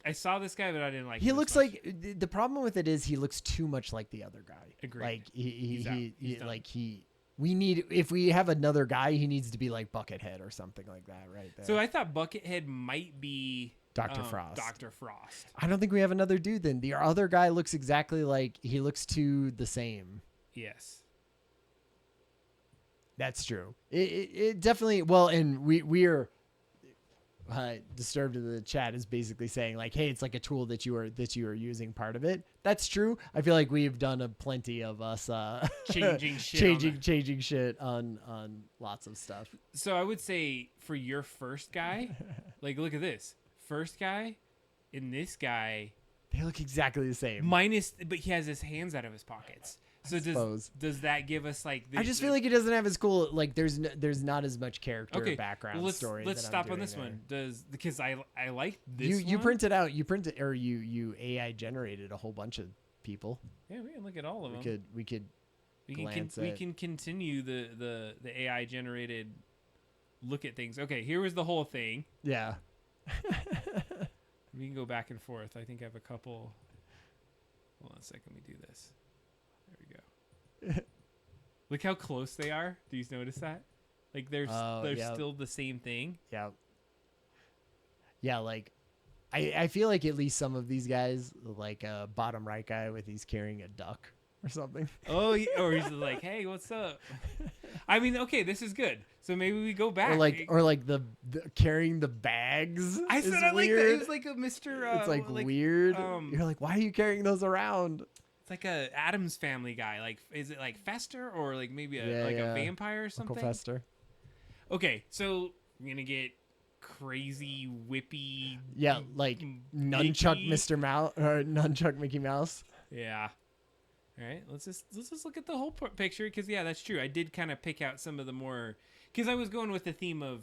S2: I saw this guy, but I didn't like
S1: He
S2: him as
S1: looks
S2: much.
S1: like the problem with it is he looks too much like the other guy.
S2: Agreed.
S1: Like
S2: He's out. He's done.
S1: we need, if we have another guy, he needs to be like Buckethead or something like that, right? There.
S2: So I thought Buckethead might be
S1: Dr. Frost.
S2: Dr. Frost.
S1: I don't think we have another dude then. The other guy looks exactly like, he looks too the same.
S2: Yes.
S1: That's true. It definitely, well, and we're Disturbed in the chat is basically saying like, hey, it's like a tool that you are using part of it. That's true. I feel like we've done a plenty of us
S2: Changing shit.
S1: changing shit on lots of stuff.
S2: So I would say for your first guy, like look at this. First guy and this guy
S1: They look exactly the same.
S2: minus, but he has his hands out of his pockets. So
S1: suppose.
S2: does that give us like this,
S1: I just feel like he doesn't have as cool, like there's not as much character
S2: okay,
S1: background
S2: well, let's
S1: story.
S2: let's
S1: that
S2: stop
S1: I'm
S2: on
S1: doing
S2: this
S1: there.
S2: one. Because I like this
S1: You
S2: one.
S1: print it out. You print it, or you AI generated a whole bunch of people.
S2: Yeah, we can look at all of them.
S1: We could
S2: We can continue the AI generated look at things. Okay, here was the whole thing.
S1: Yeah.
S2: We can go back and forth. I think I have a couple. Hold on a second. Let me do this. There we go. Look how close they are. Do you notice that? Like they're still the same thing.
S1: Yeah. Yeah, like I feel like at least some of these guys, like bottom right guy with he's carrying a duck or something.
S2: Oh, or he's like, "Hey, what's up?" I mean, okay, this is good. So maybe we go back.
S1: Or like the carrying the bags.
S2: I said I like that. It was like a Mr.
S1: It's like weird. You're like, why are you carrying those around?
S2: It's like a Addams Family guy. Like, is it like Fester or like maybe a vampire or something?
S1: Uncle Fester.
S2: Okay, so we're gonna get crazy whippy.
S1: Yeah, like nunchuck Mr. Mouse or nunchuck Mickey Mouse.
S2: Yeah. All right, let's just look at the whole picture because that's true. I did kind of pick out some of the more because I was going with the theme of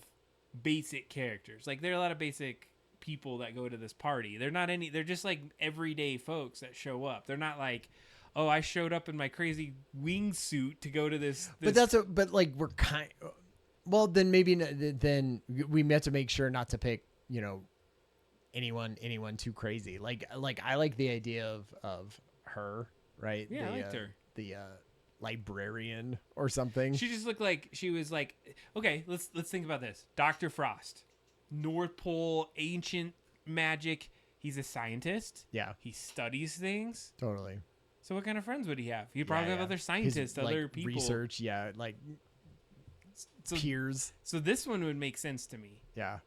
S2: basic characters. Like there are a lot of basic people that go to this party. They're just like everyday folks that show up. They're not like, oh, I showed up in my crazy wingsuit to go to this.
S1: But like we're kind. Well, then maybe then we have to make sure not to pick anyone too crazy. Like I like the idea of her. Right?
S2: Yeah, I liked her.
S1: The librarian or something.
S2: She just looked like she was like, okay, let's think about this. Dr. Frost, North Pole, ancient magic. He's a scientist.
S1: Yeah.
S2: He studies things.
S1: Totally.
S2: So what kind of friends would he have? He'd probably have other scientists, other people.
S1: Research, peers.
S2: So this one would make sense to me.
S1: Yeah.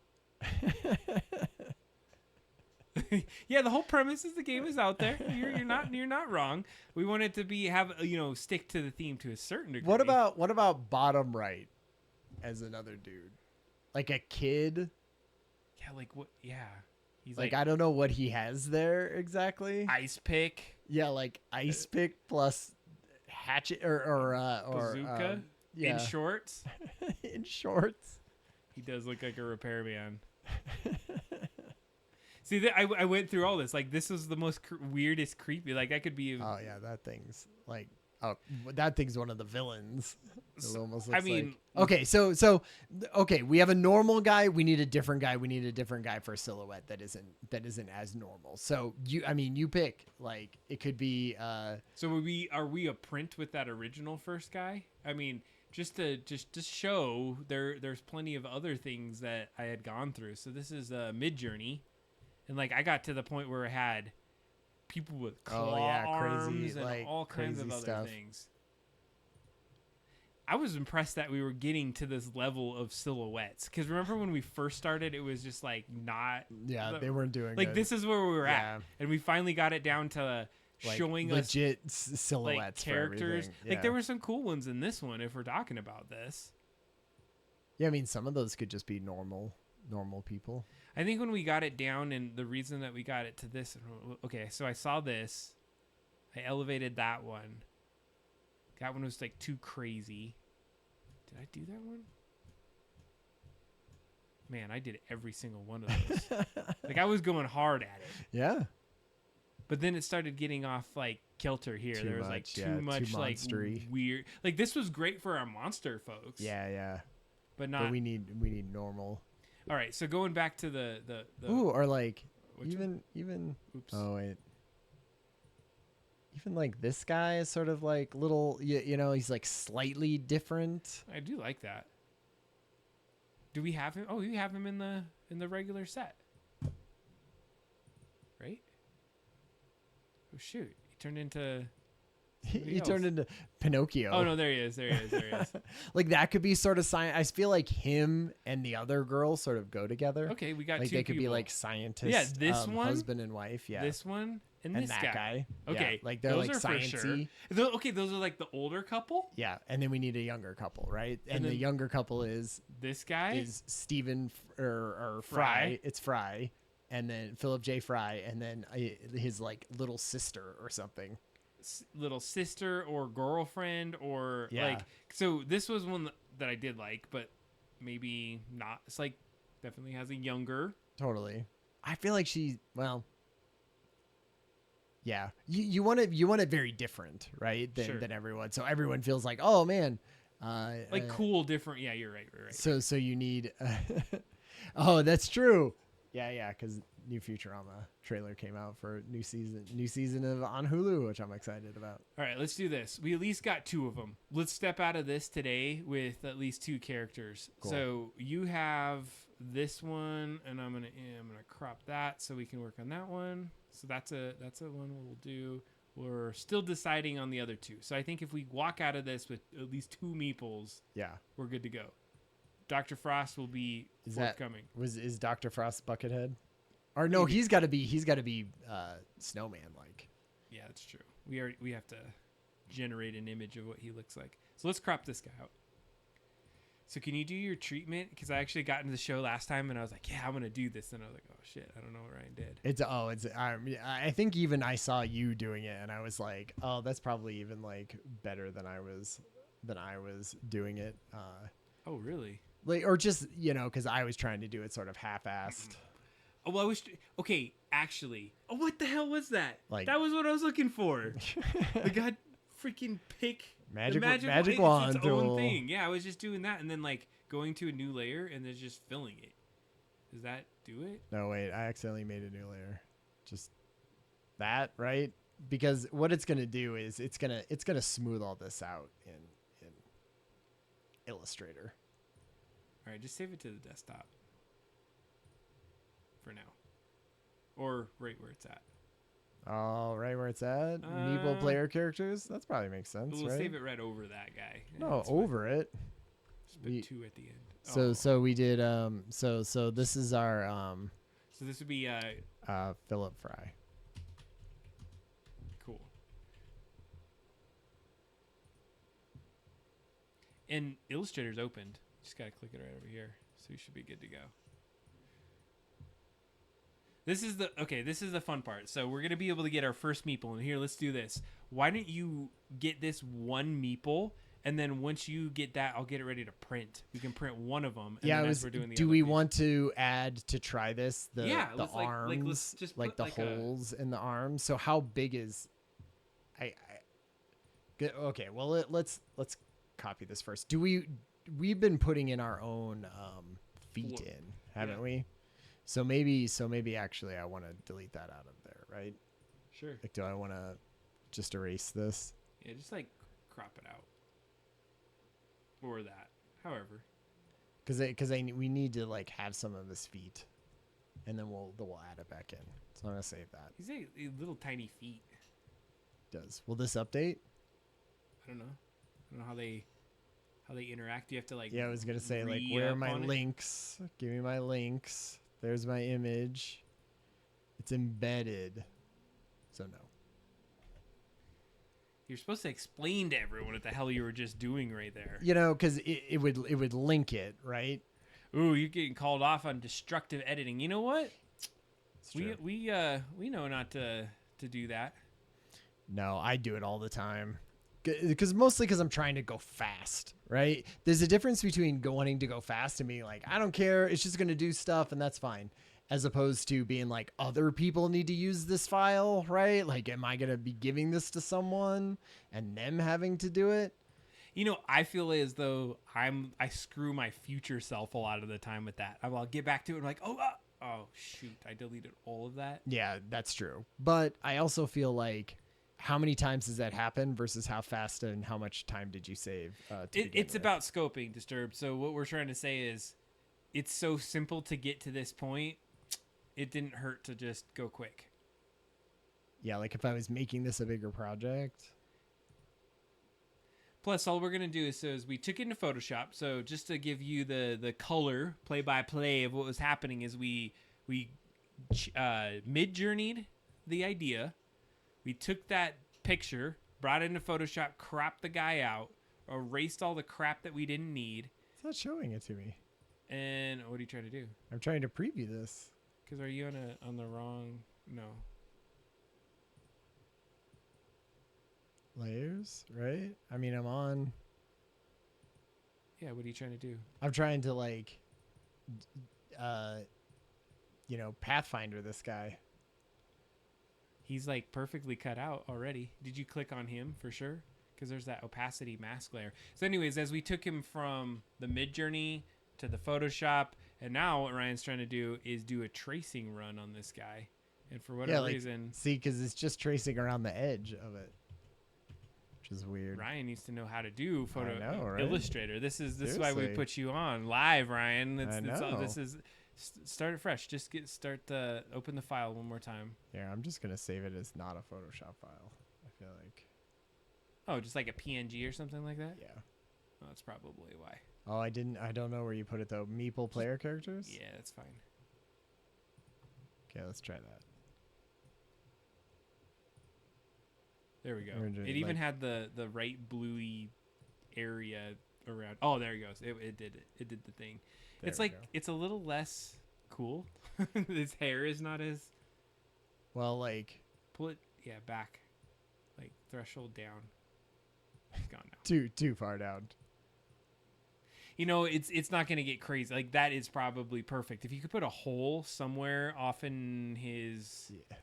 S2: Yeah, the whole premise is the game is out there. You're not wrong. We want it to stick to the theme to a certain degree.
S1: What about bottom right as another dude? Like a kid?
S2: Yeah, like what? Yeah. He's
S1: like I don't know what he has there exactly.
S2: Ice pick.
S1: Yeah, like ice pick plus hatchet or
S2: bazooka in shorts.
S1: In shorts.
S2: He does look like a repairman. See, I went through all this. Like, this was the most weirdest, creepy. Like, I could be.
S1: Oh yeah, that thing's like. Oh, that thing's one of the villains. It almost looks okay, so okay, we have a normal guy. We need a different guy. We need a different guy for a silhouette that isn't as normal. So you pick. Like, it could be.
S2: So are we a print with that original first guy? I mean, just to show there's plenty of other things that I had gone through. So this is Mid-Journey. And like I got to the point where it had people with claw arms and all kinds of other things. I was impressed that we were getting to this level of silhouettes because remember when we first started, it was just like not.
S1: Yeah, they weren't doing
S2: like this is where we were at, and we finally got it down to showing
S1: legit silhouettes,
S2: like characters.
S1: Yeah.
S2: Like there were some cool ones in this one. If we're talking about this,
S1: yeah, I mean some of those could just be normal people.
S2: I think when we got it down, and the reason that we got it to this, okay, so I saw this, I elevated that one. That one was like too crazy. Did I do that one? Man, I did every single one of those. Like I was going hard at it.
S1: Yeah.
S2: But then it started getting off like kilter here. There was like too much like weird. Like this was great for our monster folks.
S1: Yeah.
S2: But not.
S1: But we need normal.
S2: All right, so going back to the
S1: ooh, or like even oops. Oh wait. Even like this guy is sort of like little he's like slightly different.
S2: I do like that. Do we have him? Oh, we have him in the regular set. Right? Oh shoot. He turned into
S1: he turned into Pinocchio.
S2: Oh no, there he is.
S1: Like that could be sort of science. I feel like him and the other girl sort of go together.
S2: Okay, we got
S1: like
S2: two
S1: they could
S2: people.
S1: be like scientists.
S2: Yeah, this one,
S1: husband and wife. Yeah,
S2: this one and this
S1: that guy.
S2: Okay,
S1: yeah, like they're
S2: those
S1: like
S2: are
S1: sciencey.
S2: Sure. Okay, those are like the older couple.
S1: Yeah, and then we need a younger couple, right? And the younger couple is
S2: this guy
S1: is Stephen or Fry. It's Fry, and then Philip J. Fry, and then his like little sister or something.
S2: Little sister or girlfriend or like so this was one that I did like, but maybe not. It's like definitely has a younger.
S1: Totally. I feel like Yeah, you want it very different, right?
S2: Sure.
S1: Than everyone, so everyone feels like, oh man,
S2: Like cool, different. Yeah, you're right. You're right.
S1: so you need. Oh, that's true. Yeah, because new Futurama trailer came out for new season of on Hulu, which I'm excited about.
S2: All right, let's do this. We at least got 2 of them. Let's step out of this today with at least 2 characters.
S1: Cool.
S2: So you have this one, and I'm gonna crop that so we can work on that one. So that's a one we'll do. We're still deciding on the other 2. So I think if we walk out of this with at least 2 meeples,
S1: Yeah,
S2: we're good to go. Dr. Frost will be forthcoming.
S1: Is Dr. Frost Buckethead? Or no, he's got to be Snowman like.
S2: Yeah, that's true. We have to generate an image of what he looks like. So let's crop this guy out. So can you do your treatment? Because I actually got into the show last time and I was like, yeah, I'm gonna do this, and I was like, oh shit, I don't know what Ryan did.
S1: I think even I saw you doing it and I was like, oh, that's probably even like better than I was doing it.
S2: Oh really?
S1: Like, or just, because I was trying to do it sort of half-assed.
S2: Oh, well, okay. Actually, oh, what the hell was that?
S1: Like,
S2: that was what I was looking for. The god freaking pick
S1: magic
S2: it's
S1: wand
S2: its own
S1: tool.
S2: thing. Yeah, I was just doing that and then like going to a new layer and then just filling it. Does that do it?
S1: No, wait, I accidentally made a new layer. Just that, right? Because what it's gonna do is it's gonna smooth all this out in Illustrator.
S2: All right, just save it to the desktop for now, or right where it's at.
S1: Oh, right where it's at. Meeple player characters. That probably makes sense.
S2: We'll
S1: right?
S2: save it right over that guy. Yeah,
S1: No, over it.
S2: Just put 2 at the end.
S1: So we did. So this is our.
S2: So this would be
S1: Philip Fry.
S2: Cool. And Illustrator's opened. Just gotta click it right over here, so you should be good to go. This is the fun part. So we're gonna be able to get our first meeple, and here, let's do this. Why don't you get this one meeple, and then once you get that, I'll get it ready to print. We can print one of them. And
S1: Yeah,
S2: then as we're doing the
S1: do
S2: other
S1: we
S2: piece.
S1: want to add to try this the arms,
S2: let's just
S1: like
S2: put
S1: the
S2: like
S1: holes in the arms? So how big is? Okay. Well, let's copy this first. We've been putting in our own feet in, haven't we? So maybe actually I want to delete that out of there, right?
S2: Sure.
S1: Like, do I want to just erase this?
S2: Yeah, just like crop it out. Or that. However.
S1: Because we need to like have some of his feet, and then we'll add it back in. So I'm gonna save that.
S2: He's a little tiny feet.
S1: Will this update?
S2: I don't know. I don't know how they interact. You have to like.
S1: Yeah, I was gonna say like, where are my links? Give me my links. There's my image. It's embedded. So no.
S2: You're supposed to explain to everyone what the hell you were just doing right there.
S1: Because it would link it, right?
S2: Ooh, you're getting called off on destructive editing. You know what? We know not to do that.
S1: No, I do it all the time. Mostly because I'm trying to go fast, right? There's a difference between wanting to go fast and being like, I don't care, it's just going to do stuff and that's fine. As opposed to being like, other people need to use this file, right? Like, am I going to be giving this to someone and them having to do it?
S2: I feel as though I screw my future self a lot of the time with that. I'll get back to it and like, oh shoot, I deleted all of that.
S1: Yeah, that's true. But I also feel like, how many times does that happen versus how fast and how much time did you save?
S2: It's about scoping, Disturbed. So what we're trying to say is it's so simple to get to this point. It didn't hurt to just go quick.
S1: Yeah, like if I was making this a bigger project.
S2: Plus, all we're going to do is we took it into Photoshop. So just to give you the color play-by-play of what was happening is we mid-journeyed the idea. We took that picture, brought it into Photoshop, cropped the guy out, erased all the crap that we didn't need.
S1: It's not showing it to me.
S2: And what are you trying to do?
S1: I'm trying to preview this.
S2: Because are you on the wrong? No.
S1: Layers, right? I mean, I'm on.
S2: Yeah, what are you trying to do?
S1: I'm trying to like, Pathfinder this guy.
S2: He's like perfectly cut out already. Did you click on him for sure? Because there's that opacity mask layer. So anyways, as we took him from the Midjourney to the Photoshop, and now what Ryan's trying to do is do a tracing run on this guy. And for whatever reason...
S1: See, because it's just tracing around the edge of it. Which is weird.
S2: Ryan needs to know how to do
S1: right?
S2: Illustrator. This is why we put you on live, Ryan. This is start it fresh. Just open the file one more time.
S1: Yeah, I'm just gonna save it as not a Photoshop file. I feel like.
S2: Oh, just like a PNG or something like that?
S1: Yeah.
S2: Oh, that's probably why.
S1: Oh, I don't know where you put it though. Meeple player characters?
S2: Yeah, that's fine.
S1: Okay, let's try that.
S2: There we go. It even had the right bluey area around. Oh, there it goes. It did it. It did the thing. It's like it's a little less cool. His hair is not as
S1: well. Like
S2: pull it, back, like threshold down. It's gone now.
S1: Too far down.
S2: You know, it's not going to get crazy. Like that is probably perfect. If you could put a hole somewhere off in his. Yeah.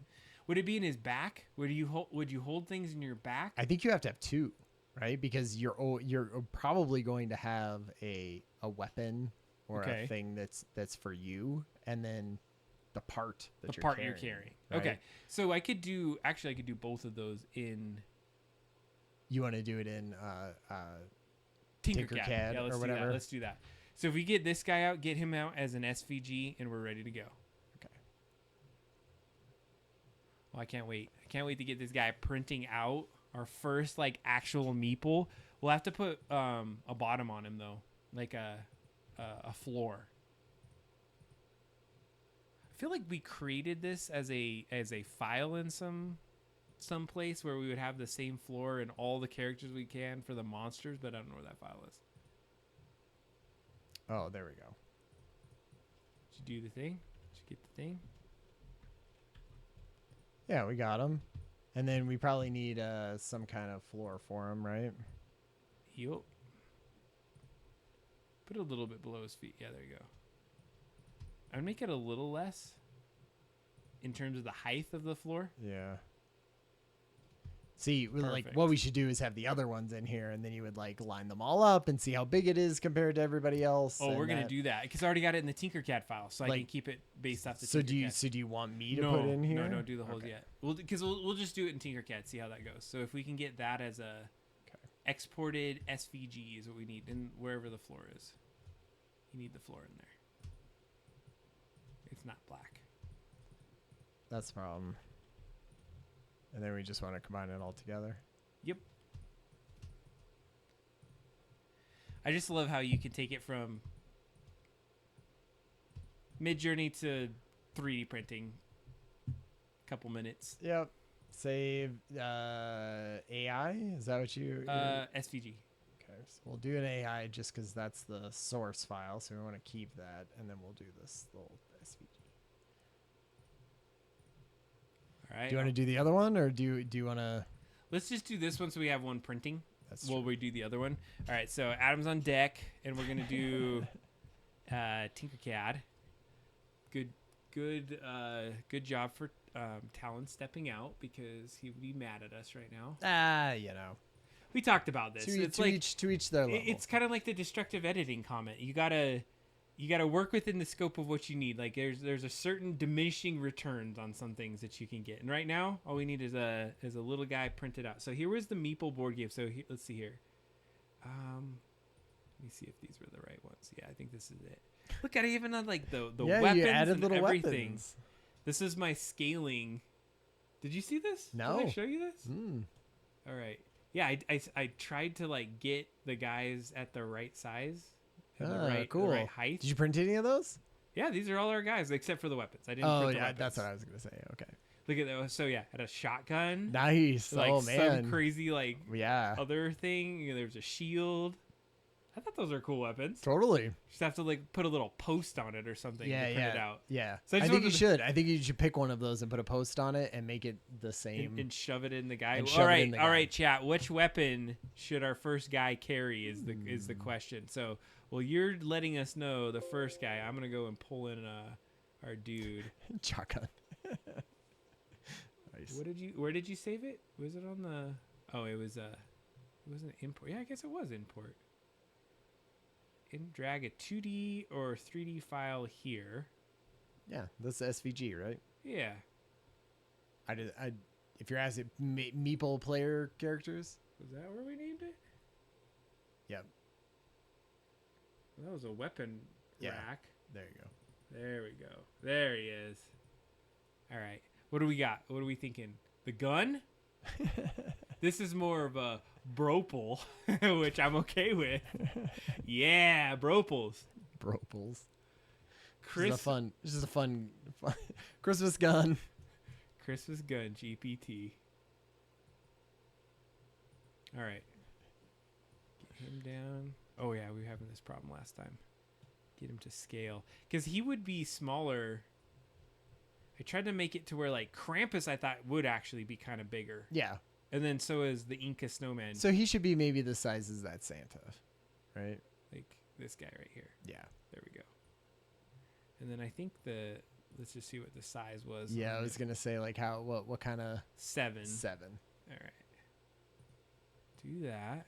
S2: Would it be in his back? Would you hold things in your back?
S1: I think you have to have two, right? Because you're probably going to have a weapon or a thing that's for you, and then the part you're carrying. Right?
S2: Okay, so I could do both of those in.
S1: You want to do it in
S2: Tinkercad
S1: or whatever?
S2: Let's do that. So if we get this guy out, get him out as an SVG, and we're ready to go. Well, I can't wait. I can't wait to get this guy printing out our first like actual meeple. We'll have to put a bottom on him though, like a floor. I feel like we created this as a file in some place where we would have the same floor and all the characters we can for the monsters, but I don't know where that file is.
S1: Oh, there we go.
S2: Did you do the thing? Did you get the thing?
S1: Yeah, we got him. And then we probably need some kind of floor for him, right?
S2: Yup. Put it a little bit below his feet. Yeah, there you go. I would make it a little less in terms of the height of the floor.
S1: Yeah. See, like what we should do is have the other ones in here, and then you would like line them all up and see how big it is compared to everybody else.
S2: Oh, we're gonna do that because I already got it in the Tinkercad file, so I can keep it based off the.
S1: So do you want me to put it in here?
S2: No, don't do the holes yet. Because we'll just do it in Tinkercad, see how that goes. So if we can get that as a exported SVG is what we need, and wherever the floor is, you need the floor in there. It's not black.
S1: That's the problem. And then we just want to combine it all together.
S2: Yep. I just love how you can take it from Midjourney to 3D printing. Couple minutes.
S1: Yep. Save AI? Is that what you...
S2: SVG.
S1: Okay. So we'll do an AI just because that's the source file. So we want to keep that. And then we'll do this little SVG.
S2: All right.
S1: Do you want to do the other one, or do you want to?
S2: Let's just do this one so we have one printing.
S1: That's
S2: while we do the other one. All right. So Adam's on deck, and we're gonna do Tinkercad. Good job for Talon stepping out because he would be mad at us right now.
S1: You know.
S2: We talked about this.
S1: To each their level.
S2: It's kind of like the destructive editing comment. You gotta work within the scope of what you need. Like there's a certain diminishing returns on some things that you can get. And right now, all we need is a little guy printed out. So here was the Meeple board game. So let's see here. Let me see if these were the right ones. Yeah, I think this is it. Look at it, even on like the weapons
S1: you added
S2: and
S1: little
S2: everything.
S1: Weapons.
S2: This is my scaling. Did you see this?
S1: No.
S2: Did I show you this?
S1: Mm.
S2: All right. Yeah, I tried to like get the guys at the right size.
S1: Cool.
S2: The right height.
S1: Did you print any of those?
S2: Yeah, these are all our guys except for the weapons. I didn't. Print the weapons.
S1: That's what I was gonna say. Okay.
S2: Look at that. So yeah, had a shotgun.
S1: Nice.
S2: Like
S1: oh man.
S2: some crazy like
S1: yeah
S2: other thing. There's a shield. I thought those are cool weapons.
S1: Totally.
S2: Just have to like put a little post on it or something to print it out.
S1: Yeah.
S2: So
S1: I think you should. I think you should pick one of those and put a post on it and make it the same.
S2: And shove it in the guy. All right, chat. Which weapon should our first guy carry is the question. So, well, you're letting us know the first guy. I'm gonna go and pull in our dude.
S1: Shotgun. Nice.
S2: Where did you save it? Was it on the? Oh, it was it wasn't import. Yeah, I guess it was import. And drag a 2D or 3D file here.
S1: Yeah, that's the SVG, right?
S2: Yeah.
S1: If you're asking Meeple player characters.
S2: Was that where we named it?
S1: Yep.
S2: Well, that was a weapon rack.
S1: There you go.
S2: There we go. There he is. All right. What do we got? What are we thinking? The gun? This is more of a bropal, which I'm okay with. Yeah, bropals.
S1: Bropals.
S2: Chris,
S1: This is a fun Christmas gun.
S2: Christmas gun GPT. All right. Get him down. Oh yeah, we were having this problem last time. Get him to scale because he would be smaller. I tried to make it to where like Krampus I thought would actually be kind of bigger.
S1: Yeah.
S2: And then so is the Inca snowman.
S1: So he should be maybe the size as that Santa, right?
S2: Like this guy right here.
S1: Yeah.
S2: There we go. And then I think let's just see what the size was.
S1: Yeah, I was gonna say like what kind of
S2: 7.
S1: 7.
S2: All right. Do that.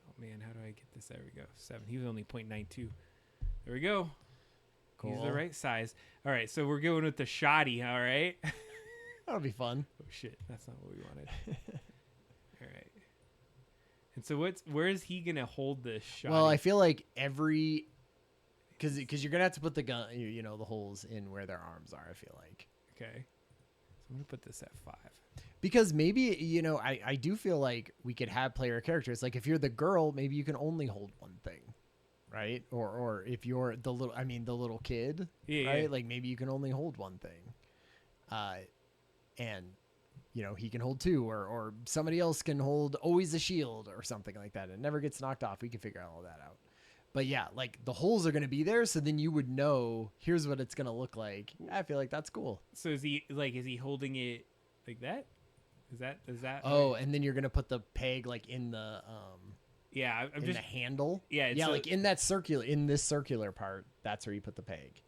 S2: Oh man, how do I get this? There we go. 7. He was only 0.92. There we go.
S1: Cool.
S2: He's the right size. All right, so we're going with the shoddy. All right.
S1: That'll be fun.
S2: Oh shit, that's not what we wanted. All right. And so where is he gonna hold this shot?
S1: Well, I feel like because you're gonna have to put the gun, the holes in where their arms are. I feel like.
S2: Okay. So I'm gonna put this at 5.
S1: Because maybe I do feel like we could have player characters. Like if you're the girl, maybe you can only hold one thing, right? Or if you're the little kid,
S2: Yeah,
S1: right?
S2: yeah.
S1: Like maybe you can only hold one thing, and he can hold 2, or somebody else can hold always a shield or something like that. It never gets knocked off. We can figure all of that out. But yeah, like the holes are going to be there. So then you would know, here's what it's going to look like. I feel like that's cool.
S2: So is he holding it like that? Is that?
S1: Oh, and then you're going to put the peg like in the,
S2: yeah, I'm
S1: in
S2: just
S1: the handle.
S2: Yeah.
S1: Yeah. Like in this circular part, that's where you put the peg.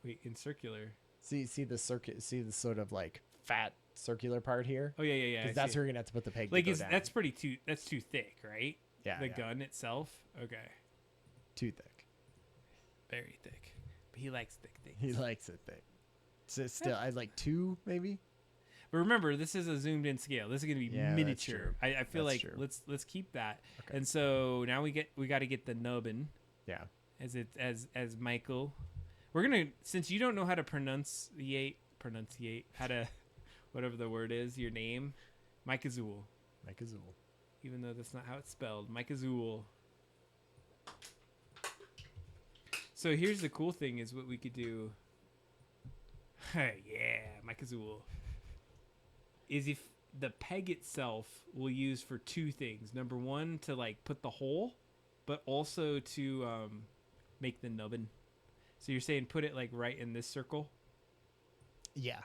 S2: Wait, in circular.
S1: See the sort of like fat circular part here.
S2: Oh yeah.
S1: Because that's where you're going to have to put the peg.
S2: Like
S1: to go down.
S2: that's too thick, right?
S1: Yeah.
S2: The gun itself. Okay.
S1: Too thick.
S2: Very thick. But he likes thick things.
S1: He likes it thick. So still, I'd like 2 maybe.
S2: But remember, this is a zoomed in scale. This is going to be miniature. I feel
S1: That's
S2: like
S1: true.
S2: let's keep that.
S1: Okay.
S2: And so now we got to get the nubbin.
S1: Yeah.
S2: As Michael. We're gonna, since you don't know how to pronunciate how to whatever the word is, your name, Mike Azul.
S1: Mike Azul.
S2: Even though that's not how it's spelled, Mike Azul. So here's the cool thing is what we could do. Yeah, Mike Azul. Is if the peg itself we'll use for 2 things. Number 1, to like put the hole, but also to make the nubbin. So you're saying put it like right in this circle?
S1: Yeah.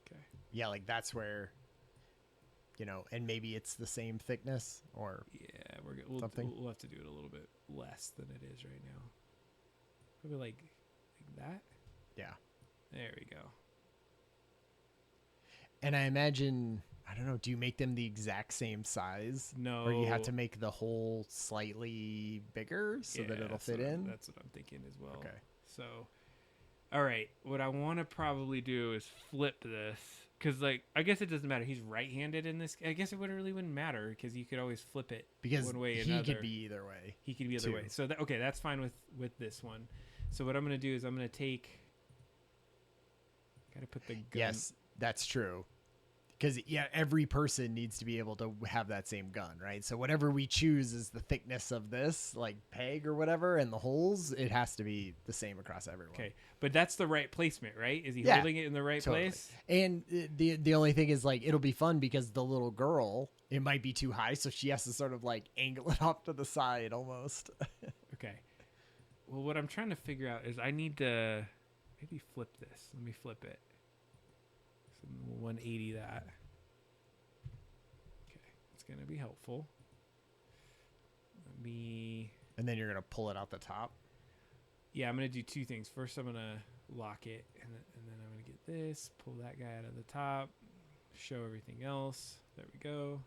S2: Okay.
S1: Yeah, like that's where, and maybe it's the same thickness or
S2: Yeah,
S1: something.
S2: We'll have to do it a little bit less than it is right now. Probably like that.
S1: Yeah.
S2: There we go.
S1: And I imagine, I don't know, do you make them the exact same size?
S2: No.
S1: Or you have to make the hole slightly bigger so that it'll fit in?
S2: That's what I'm thinking as well.
S1: Okay.
S2: So, all right. What I want to probably do is flip this. Because, like, I guess it doesn't matter. He's right-handed in this. I guess it wouldn't matter because you could always flip it
S1: Because
S2: one way or
S1: he
S2: another.
S1: could be either way.
S2: He could be either
S1: too.
S2: way. So, okay, that's fine with this one. So what I'm going to do is I'm going to take... Got to put the gun...
S1: Yes, that's true. Because, yeah, every person needs to be able to have that same gun, right? So whatever we choose is the thickness of this, like peg or whatever, and the holes, it has to be the same across everyone.
S2: Okay, but that's the right placement, right? Is he
S1: Yeah,
S2: holding it in the right
S1: totally.
S2: place?
S1: And the only thing is, like, it'll be fun because the little girl, it might be too high, so she has to sort of, like, angle it off to the side almost.
S2: Okay. Well, what I'm trying to figure out is I need to maybe flip this. Let me flip it. So 180 that. Okay, it's going to be helpful. Let me...
S1: And then you're going to pull it out the top.
S2: Yeah, I'm going to do 2 things. First, I'm going to lock it, and then I'm going to get this, pull that guy out of the top, show everything else. There we go.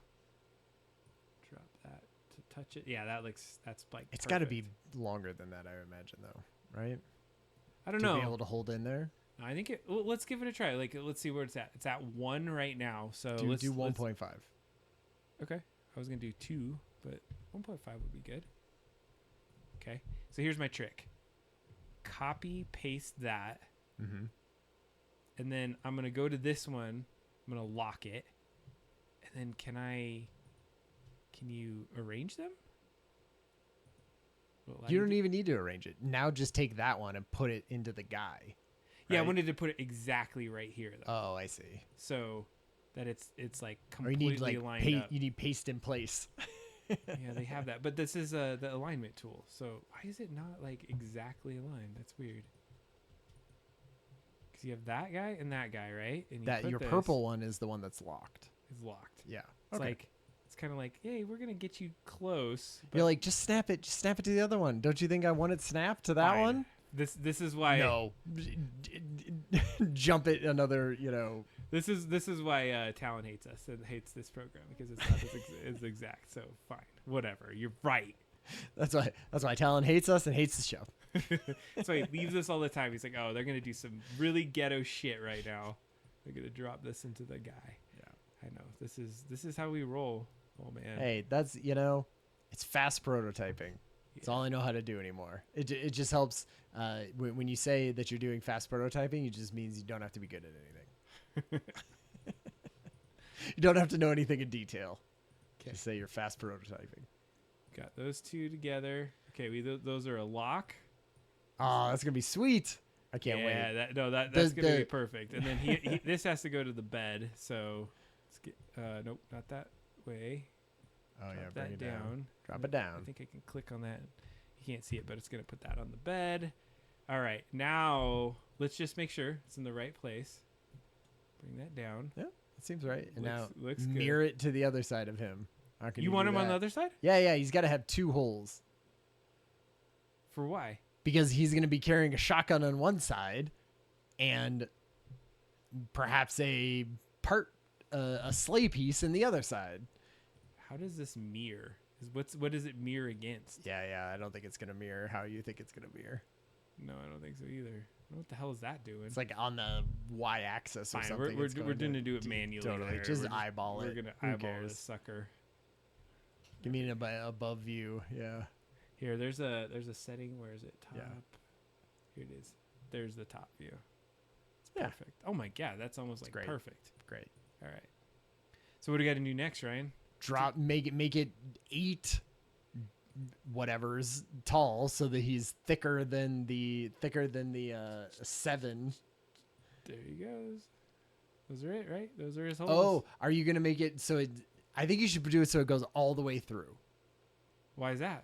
S2: Drop that to touch it. Yeah, that's like
S1: It's got to be
S2: perfect.
S1: longer than that, I imagine, though, right?
S2: I don't
S1: To
S2: know.
S1: be able to hold in there.
S2: I think well, let's give it a try. Like, let's see where it's at. It's at 1 right now. So let's
S1: do 1.5.
S2: Okay. I was going to do 2, but 1.5 would be good. Okay. So here's my trick. Copy, paste that.
S1: Mm-hmm.
S2: And then I'm going to go to this one. I'm going to lock it. And then can you arrange them?
S1: You don't even need to arrange it. Now just take that one and put it into the guy.
S2: Yeah, I
S1: right?
S2: wanted to put it exactly right here, though.
S1: Oh, I see.
S2: So that it's like
S1: Or you
S2: completely
S1: need
S2: lined up.
S1: You need paste in place.
S2: Yeah, they have that. But this is the alignment tool. So why is it not like exactly aligned? That's weird. Because you have that guy and that guy, right? And
S1: That your purple one is the one that's locked.
S2: is locked.
S1: Yeah.
S2: It's like it's kind of like, hey, we're gonna get you close.
S1: You're like, just snap it to the other one. Don't you think I want it snapped to that
S2: Fine.
S1: one?
S2: This is why
S1: No. Jump it another,
S2: this is why Talon hates us and hates this program because it's not as exact. So fine, whatever. You're right.
S1: That's why Talon hates us and hates the show.
S2: So he leaves us all the time. He's like, oh, they're gonna do some really ghetto shit right now. They're gonna drop this into the guy. Yeah, I know. This is how we roll. Oh man.
S1: Hey, that's it's fast prototyping. It's all I know how to do anymore. It just helps. When you say that you're doing fast prototyping, it just means you don't have to be good at anything. You don't have to know anything in detail. Just say you're fast prototyping.
S2: Got those two together. Okay, those are a lock.
S1: Oh, that's gonna be sweet. I can't wait.
S2: Yeah, that's gonna be perfect. And then he this has to go to the bed. So let's get nope, not that way.
S1: Oh
S2: Drop
S1: yeah,
S2: that
S1: bring it down.
S2: down.
S1: Drop it down.
S2: I think I can click on that. You can't see it, but it's gonna put that on the bed. All right, now let's just make sure it's in the right place. Bring that down.
S1: Yeah, it seems right. And
S2: looks
S1: now
S2: good.
S1: mirror it to the other side of him. How can
S2: You want
S1: do
S2: him on
S1: that?
S2: the other side?
S1: Yeah. He's got to have 2 holes
S2: For why?
S1: because he's going to be carrying a shotgun on one side, and perhaps a sleigh piece in the other side.
S2: How does this mirror? What does it mirror against?
S1: Yeah. I don't think it's going to mirror how you think it's going to mirror.
S2: No, I don't think so either. What the hell is that doing?
S1: It's like on the y-axis or
S2: Fine,
S1: something.
S2: we're going to do it manually.
S1: Totally.
S2: there.
S1: Just
S2: We're
S1: eyeball it.
S2: We're gonna
S1: Who
S2: eyeball
S1: cares?
S2: this sucker.
S1: Give me an above view. Yeah.
S2: Here, there's a setting. Where is it? Top.
S1: Yeah.
S2: Here it is. There's the top view. It's
S1: Yeah.
S2: perfect. Oh my god, that's almost like
S1: great.
S2: perfect.
S1: Great.
S2: All right. So what do we got to do next, Ryan?
S1: Make it 8 whatever's tall so that he's thicker than the 7.
S2: There he goes. Those are it, right? Those are his holes.
S1: Oh, are you gonna make it so it? I think you should do it so it goes all the way through.
S2: Why is that?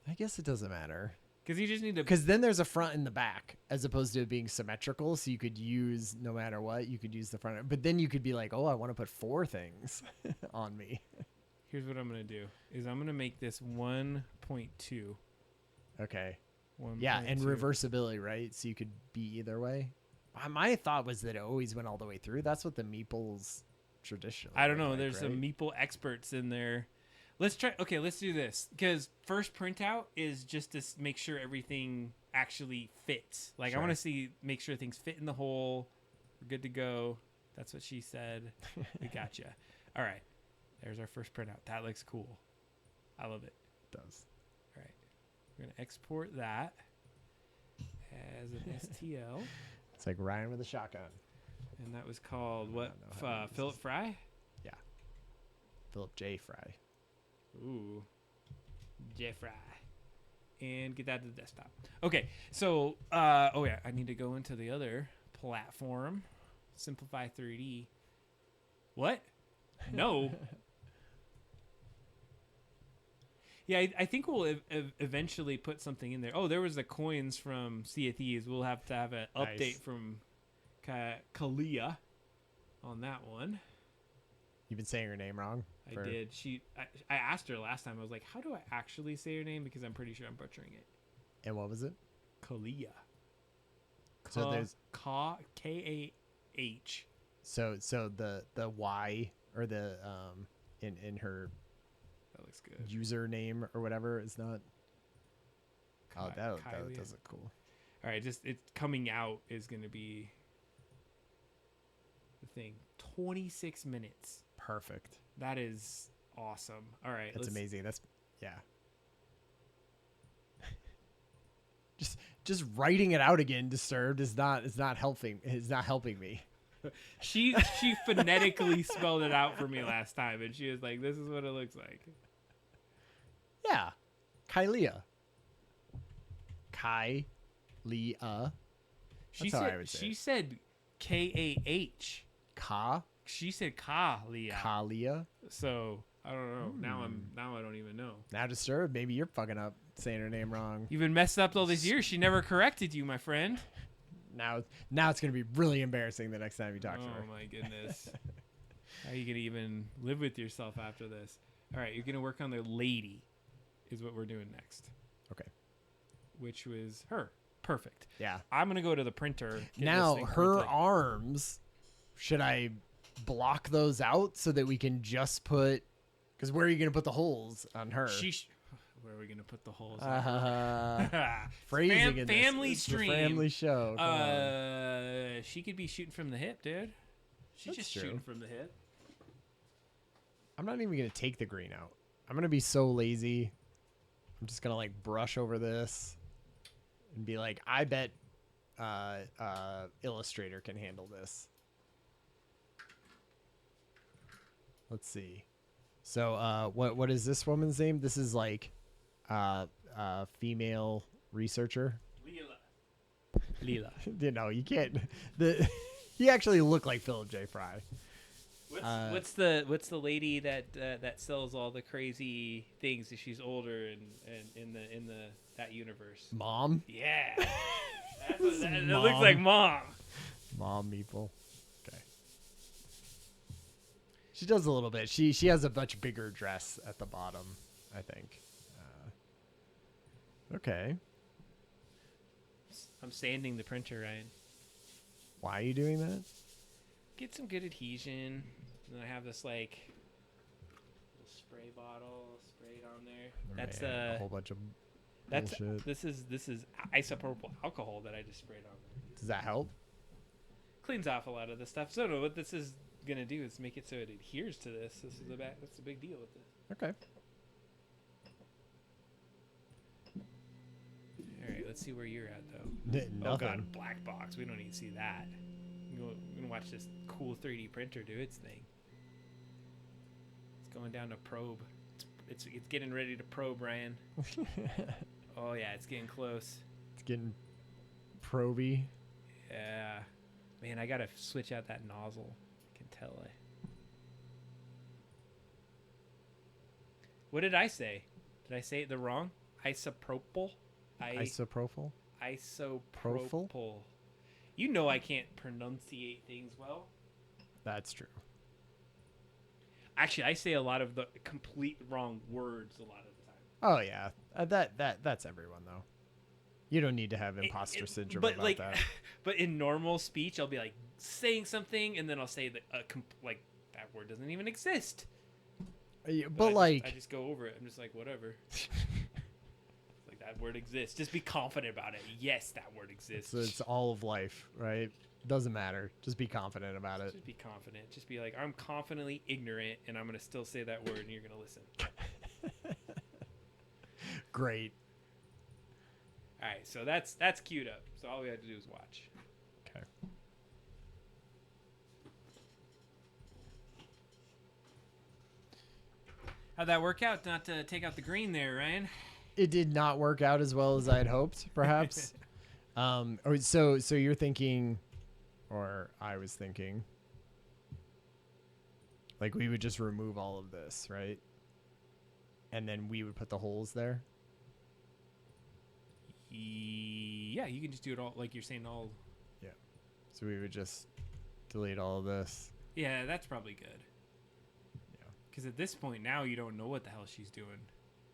S1: I guess it doesn't matter
S2: Because you just need to.
S1: because then there's a front and the back as opposed to it being symmetrical. So you could use no matter what you could use the front, but then you could be like, oh, I want to put 4 things on me.
S2: Here's what I'm gonna do: is I'm gonna make this 1.2.
S1: Okay.
S2: 1.
S1: Yeah, and reversibility, right? So you could be either way. My thought was that it always went all the way through. That's what the meeples traditionally.
S2: I don't know.
S1: like,
S2: There's
S1: right?
S2: some meeple experts in there. Let's try. Okay, let's do this because first printout is just to make sure everything actually fits. Like I
S1: Sure.
S2: want to make sure things fit in the hole. We're good to go. That's what she said. We gotcha. All right. There's our first printout. That looks cool. I love it.
S1: Does.
S2: All right. We're gonna export that as an STL,
S1: It's like Ryan with a shotgun.
S2: and that was called what?
S1: I don't know how to use
S2: Philip
S1: this.
S2: Fry.
S1: Philip J. Fry.
S2: Ooh, Jeffrey. And get that to the desktop. Okay, so oh yeah, I need to go into the other platform, Simplify 3D. What? No. Yeah, I think we'll eventually put something in there. Oh, there was the coins from Sea of Thieves. We'll have to have an update
S1: Nice.
S2: from Kalia on that one.
S1: You've been saying her name wrong.
S2: I did. I asked her last time. I was like, "How do I actually say her name?" Because I'm pretty sure I'm butchering it.
S1: And what was it?
S2: Kalia.
S1: So there's
S2: K-A-H.
S1: so the Y or the in her
S2: That looks good.
S1: username or whatever is not. Oh, that
S2: Kylie.
S1: does look cool.
S2: All right, just it's coming out is going to be the thing. 26 minutes.
S1: Perfect.
S2: That is awesome. All right,
S1: That's amazing. That's yeah. Just writing it out again, Disturbed is not helping. Is not helping me.
S2: She phonetically spelled it out for me last time, and she was like, "This is what it looks like."
S1: Yeah, Kylia. Kylia.
S2: She
S1: That's how I
S2: said
S1: would say
S2: she
S1: it.
S2: said K-A-H.
S1: Ka
S2: She said Kalia.
S1: Kalia.
S2: So I don't know. Now I don't even know.
S1: Now Disturbed. Maybe you're fucking up saying her name wrong.
S2: You've been messed up all these years. She never corrected you, my friend.
S1: Now it's gonna be really embarrassing the next time you talk to her.
S2: Oh my goodness. How are you gonna even live with yourself after this? All right, you're gonna work on the lady, is what we're doing next.
S1: Okay.
S2: Which was her. Perfect.
S1: Yeah.
S2: I'm gonna go to the printer. get this
S1: Now
S2: thing
S1: her
S2: printed.
S1: arms, should I block those out so that we can just put? Because where are you gonna put the holes on her?
S2: Where are we gonna put the holes?
S1: Phrasing in this.
S2: Family
S1: It's a
S2: stream.
S1: family show. Come on.
S2: She could be shooting from the hip, dude. She's
S1: That's
S2: just
S1: true.
S2: shooting from the hip.
S1: I'm not even gonna take the green out. I'm gonna be so lazy. I'm just gonna like brush over this and be like, I bet Illustrator can handle this. Let's see. So what is this woman's name? This is like female researcher.
S2: Leela.
S1: You know, you can't. He actually looked like Philip J. Fry.
S2: What's the lady that sells all the crazy things? She's older and in that universe.
S1: Mom.
S2: Yeah, that looks like mom.
S1: Mom Meeple. Okay. She does a little bit. She has a much bigger dress at the bottom, I think. Okay.
S2: I'm sanding the printer, Ryan.
S1: Why are you doing that?
S2: Get some good adhesion. And then I have this like little spray bottle sprayed on there. That's
S1: Man, a whole bunch of
S2: that's
S1: bullshit.
S2: this is isopropyl alcohol that I just sprayed on there.
S1: Does that help?
S2: Cleans off a lot of the stuff. So no, what this is gonna do is make it so it adheres to this. That's the big deal with this.
S1: Okay.
S2: All right, let's see where you're at though.
S1: Nothing.
S2: Oh god, black box. We don't need to see that. We're gonna watch this cool 3D printer do its thing. It's going down to probe. It's getting ready to probe, Ryan. Oh yeah, it's getting close.
S1: It's getting proby.
S2: Yeah, man, I gotta switch out that nozzle. I can tell. What did I say? Did I say it the wrong? Isopropyl.
S1: Isopropyl.
S2: Isopropyl. You know I can't pronunciate things well.
S1: That's true.
S2: Actually, I say a lot of the complete wrong words a lot of the time.
S1: Oh yeah, that's everyone though. You don't need to have imposter syndrome
S2: but
S1: about
S2: like,
S1: that.
S2: But in normal speech, I'll be like saying something, and then I'll say that like that word doesn't even exist.
S1: But like,
S2: I just go over it. I'm just like, whatever. Like that word exists. Just be confident about it. Yes, that word exists.
S1: it's all of life, right? Doesn't matter. Just be confident about it.
S2: Just be confident. Just be like, I'm confidently ignorant, and I'm gonna still say that word, and you're gonna listen.
S1: Great.
S2: All right, so that's queued up. So all we have to do is watch.
S1: Okay.
S2: How'd that work out? Not to take out the green there, Ryan.
S1: It did not work out as well as I had hoped, perhaps. So you're thinking, or I was thinking, like we would just remove all of this, right? And then we would put the holes there.
S2: Yeah, you can just do it all like you're saying all.
S1: Yeah. So we would just delete all of this.
S2: Yeah, that's probably good.
S1: Yeah.
S2: Because at this point now you don't know what the hell she's doing.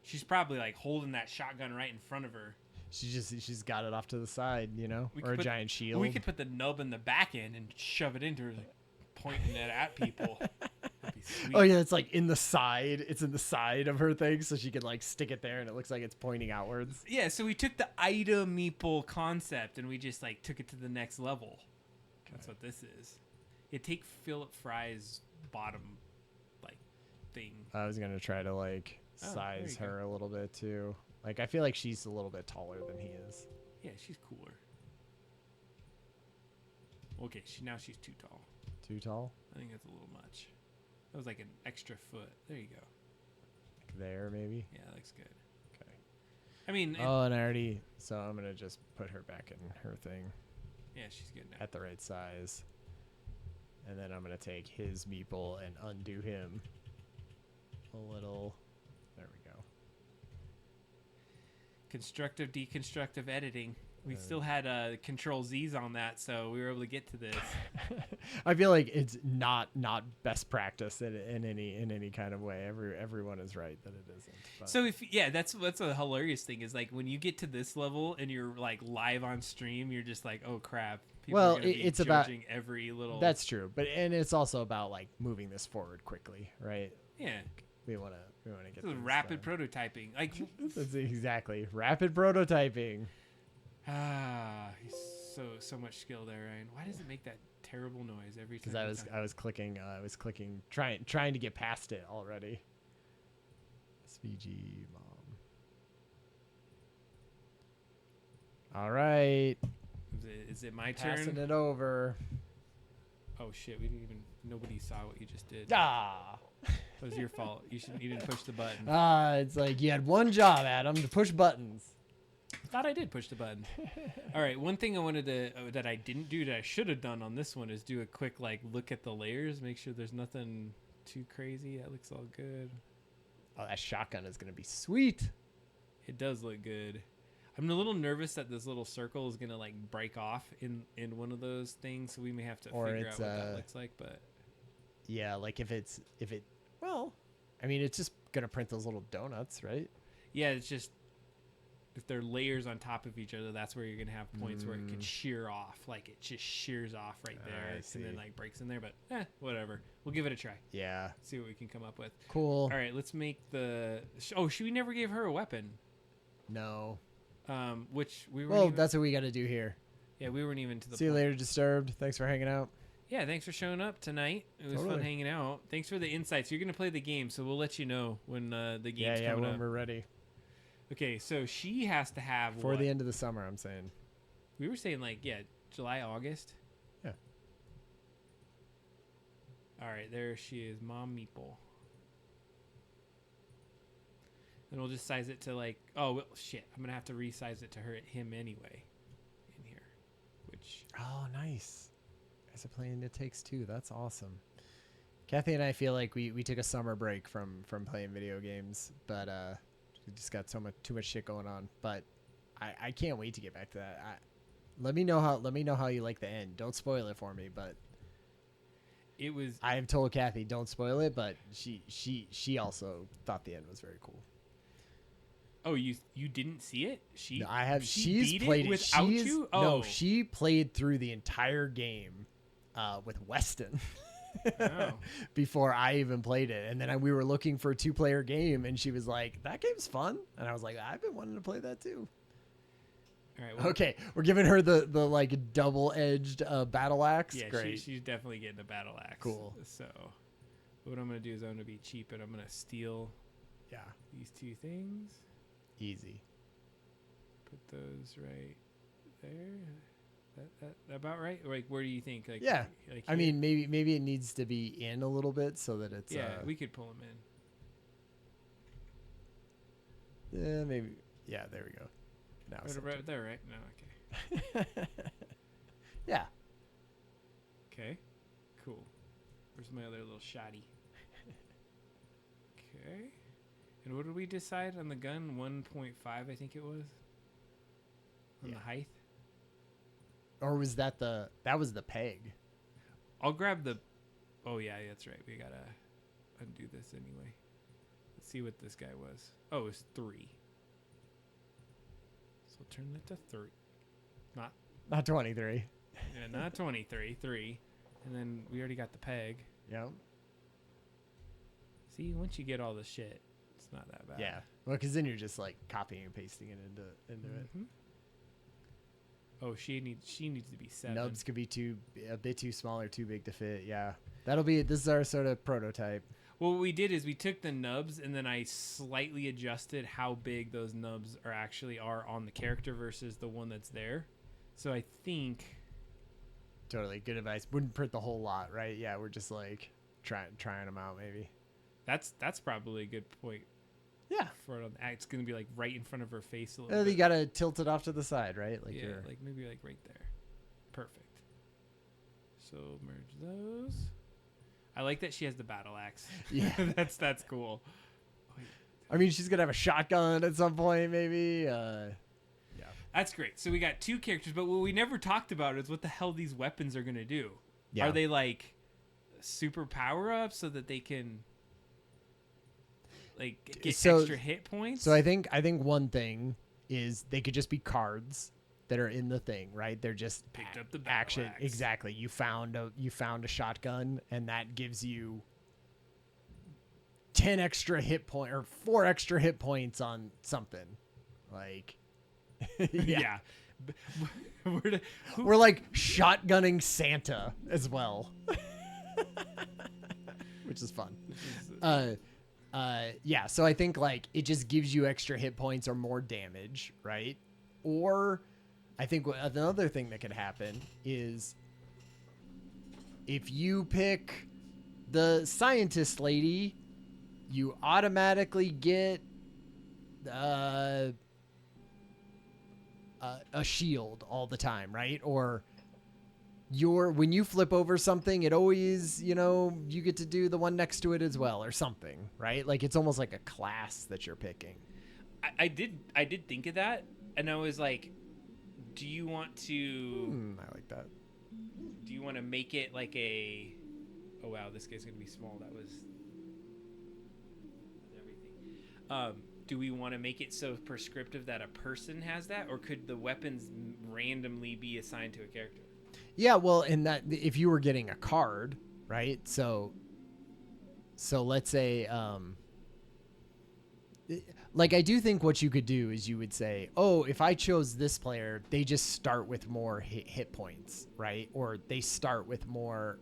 S2: She's probably like holding that shotgun right in front of her.
S1: She's got it off to the side, you know,
S2: We
S1: or
S2: could
S1: a
S2: put-
S1: giant shield.
S2: We could put the nub in the back end and shove it into her, like pointing it at people. That'd be sweet.
S1: Oh yeah, it's like in the side. It's in the side of her thing, so she could like stick it there, and it looks like it's pointing outwards.
S2: Yeah, so we took the item meeple concept and we just like took it to the next level. That's what this is. You take Philip Fry's bottom like thing.
S1: I was gonna try to like
S2: Oh,
S1: size
S2: there you
S1: her a little bit too. Like I feel like she's a little bit taller than he is.
S2: Yeah, she's cooler. Okay, she's too tall.
S1: Too tall?
S2: I think that's a little much. That was like an extra foot. There you go.
S1: Like there maybe.
S2: Yeah, that looks good.
S1: Okay.
S2: I mean,
S1: Oh, and I already. So I'm gonna just put her back in her thing
S2: yeah, she's good now.
S1: at the right size, and then I'm gonna take his meeple and undo him a little. There we go.
S2: Constructive, deconstructive editing. We still had Control Z's on that, so we were able to get to this.
S1: I feel like it's not best practice in any kind of way. Everyone is right that it isn't. But.
S2: So that's a hilarious thing is like when you get to this level and you're like live on stream, you're just like, oh crap. People
S1: Well,
S2: are gonna be
S1: it's about
S2: judging every little.
S1: That's true, but and it's also about like moving this forward quickly, right?
S2: yeah.
S1: We want to get
S2: This is
S1: things
S2: rapid
S1: done.
S2: prototyping. Like
S1: That's exactly rapid prototyping.
S2: he's so much skill there, Ryan. Why does it make that terrible noise every time?
S1: Because I was clicking trying to get past it already. SVG mom. All right,
S2: Is it my
S1: passing
S2: turn?
S1: it over.
S2: Oh shit! Nobody saw what you just did.
S1: Ah,
S2: It was your fault. You didn't push the button.
S1: it's like you had one job, Adam, to push buttons.
S2: Thought I did push the button. All right, one thing I wanted to that I didn't do that I should have done on this one is do a quick like look at the layers, make sure there's nothing too crazy. That looks all good.
S1: Oh, that shotgun is gonna be sweet.
S2: It does look good. I'm a little nervous that this little circle is gonna like break off in one of those things, so we may have to
S1: Or
S2: figure out
S1: it's,
S2: what that looks like. But
S1: Yeah, like well, I mean, it's just gonna print those little donuts, right?
S2: yeah, it's just if they're layers on top of each other, that's where you're gonna have points where it can shear off, like it just shears off right there,
S1: I
S2: and
S1: see.
S2: then like breaks in there. But whatever, we'll give it a try.
S1: Yeah,
S2: See what we can come up with.
S1: cool.
S2: All right, let's make the. Oh, we never gave her a weapon.
S1: No.
S2: Which we were.
S1: Well, that's what we got to do here.
S2: yeah, we weren't even to the.
S1: See you
S2: point.
S1: later, Disturbed. Thanks for hanging out.
S2: Yeah, thanks for showing up tonight. It was fun
S1: Totally.
S2: hanging out. Thanks for the insights. You're gonna play the game, so we'll let you know when the
S1: Yeah,
S2: game's coming
S1: when
S2: up.
S1: we're ready.
S2: Okay, so she has to have
S1: For
S2: what?
S1: the end of the summer, I'm saying.
S2: We were saying like July, August.
S1: Yeah.
S2: All right, there she is, Mom Meeple. And we'll just size it to like, oh well, shit, I'm gonna have to resize it to him anyway, in here, which
S1: Oh, nice. Guys are playing It Takes Two. That's awesome. Kathy and I feel like we took a summer break from playing video games, but we just got too much shit going on. But I can't wait to get back to that. Let me know how you like the end. Don't spoil it for me, but
S2: it was.
S1: I have told Kathy don't spoil it, but she also thought the end was very cool.
S2: Oh, you didn't see it? She
S1: No, I have.
S2: She
S1: She's
S2: beat
S1: played
S2: it without
S1: She's-
S2: you. Oh,
S1: No, she played through the entire game with Weston
S2: Oh.
S1: before I even played it. And then we were looking for a 2-player game, and she was like, "That game's fun." And I was like, "I've been wanting to play that too."
S2: All right. Well,
S1: Okay, we're giving her the like double-edged battle axe.
S2: yeah,
S1: Great.
S2: she's definitely getting a battle axe.
S1: Cool.
S2: So, what I'm gonna do is I'm gonna be cheap and I'm gonna steal
S1: Yeah,
S2: these two things.
S1: easy.
S2: Put those right there. That about right? Like, where do you think? Like,
S1: Yeah.
S2: Like
S1: I
S2: here?
S1: mean, maybe it needs to be in a little bit so that it's
S2: yeah, we could pull them in.
S1: yeah, maybe. Yeah, there we go. Now
S2: Right,
S1: something.
S2: right there, right? No, okay.
S1: Yeah.
S2: Okay. Cool. Where's my other little shotty? Okay. And what did we decide on the gun? 1.5, I think it was. On the height.
S1: Or was that was the peg?
S2: I'll grab the. Oh yeah, that's right. We gotta undo this anyway. Let's see what this guy was. Oh, it's 3. So turn that to 3.
S1: Not 23.
S2: Yeah, not 23. 3. And then we already got the peg.
S1: Yep.
S2: See, once you get all the shit, it's not that bad.
S1: Yeah. Well, because then you're just like copying and pasting it into it.
S2: Oh, she needs to be 7.
S1: Nubs could be a bit too small or too big to fit. Yeah. This is our sort of prototype.
S2: Well, what we did is we took the nubs and then I slightly adjusted how big those nubs are on the character versus the one that's there. So I think
S1: Totally good advice. Wouldn't print the whole lot, right? Yeah, we're just like trying them out maybe.
S2: that's probably a good point.
S1: Yeah.
S2: For it on the, it's going to be like right in front of her face a little
S1: You
S2: bit.
S1: got to tilt it off to the side, right? Like
S2: Yeah, like maybe like right there. Perfect. So merge those. I like that she has the battle axe.
S1: Yeah.
S2: that's cool.
S1: I mean, she's going to have a shotgun at some point maybe. Yeah.
S2: That's great. So we got 2 characters, but what we never talked about is what the hell these weapons are going to do.
S1: Yeah.
S2: Are they like super power-ups so that they can like get extra hit points?
S1: So I think one thing is they could just be cards that are in the thing, right? They're just
S2: picked up the
S1: action.
S2: axe.
S1: Exactly. You found a shotgun, and that gives you 10 extra hit point or 4 extra hit points on something. Like,
S2: yeah.
S1: We're like shotgunning Santa as well, which is fun. Yeah, so I think like it just gives you extra hit points or more damage, right? Or I think another thing that could happen is if you pick the scientist lady, you automatically get a shield all the time, right? Or when you flip over something, it always, you get to do the one next to it as well or something, right? Like it's almost like a class that you're picking.
S2: I did think of that, and I was like, do you want to
S1: I like that.
S2: Do you want to make it like a oh wow, this guy's gonna be small. That was everything. Do we want to make it so prescriptive that a person has that, or could the weapons randomly be assigned to a character?
S1: Yeah, well, in that if you were getting a card, right? So let's say like I do think what you could do is you would say, "Oh, if I chose this player, they just start with more hit points, right? Or they start with more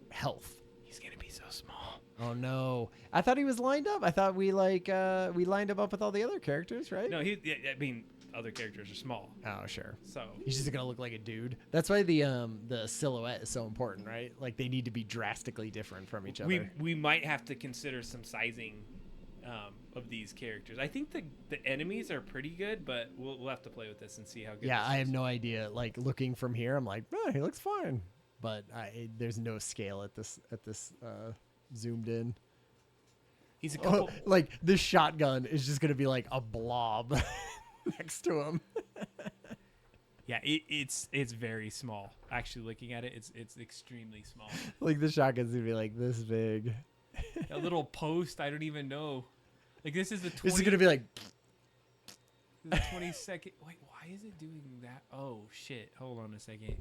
S1: health."
S2: He's going to be so small.
S1: Oh no! I thought he was lined up. I thought we lined him up with all the other characters, right?
S2: No, other characters are small.
S1: Oh sure.
S2: So
S1: he's just gonna look like a dude. That's why the silhouette is so important, right? Like they need to be drastically different from each other.
S2: We might have to consider some sizing of these characters. I think the enemies are pretty good, but we'll have to play with this and see how good.
S1: Yeah, I have no idea. Like looking from here, I'm like, he looks fine, but there's no scale at this zoomed in.
S2: He's a couple
S1: like this shotgun is just gonna be like a blob next to him.
S2: Yeah, it's very small. Actually, looking at it, it's extremely small.
S1: Like the shotgun's gonna be like this big.
S2: A little post. I don't even know. Like this is the 20.
S1: This is gonna be like
S2: the 22nd. Wait, why is it doing that? Oh shit! Hold on a second.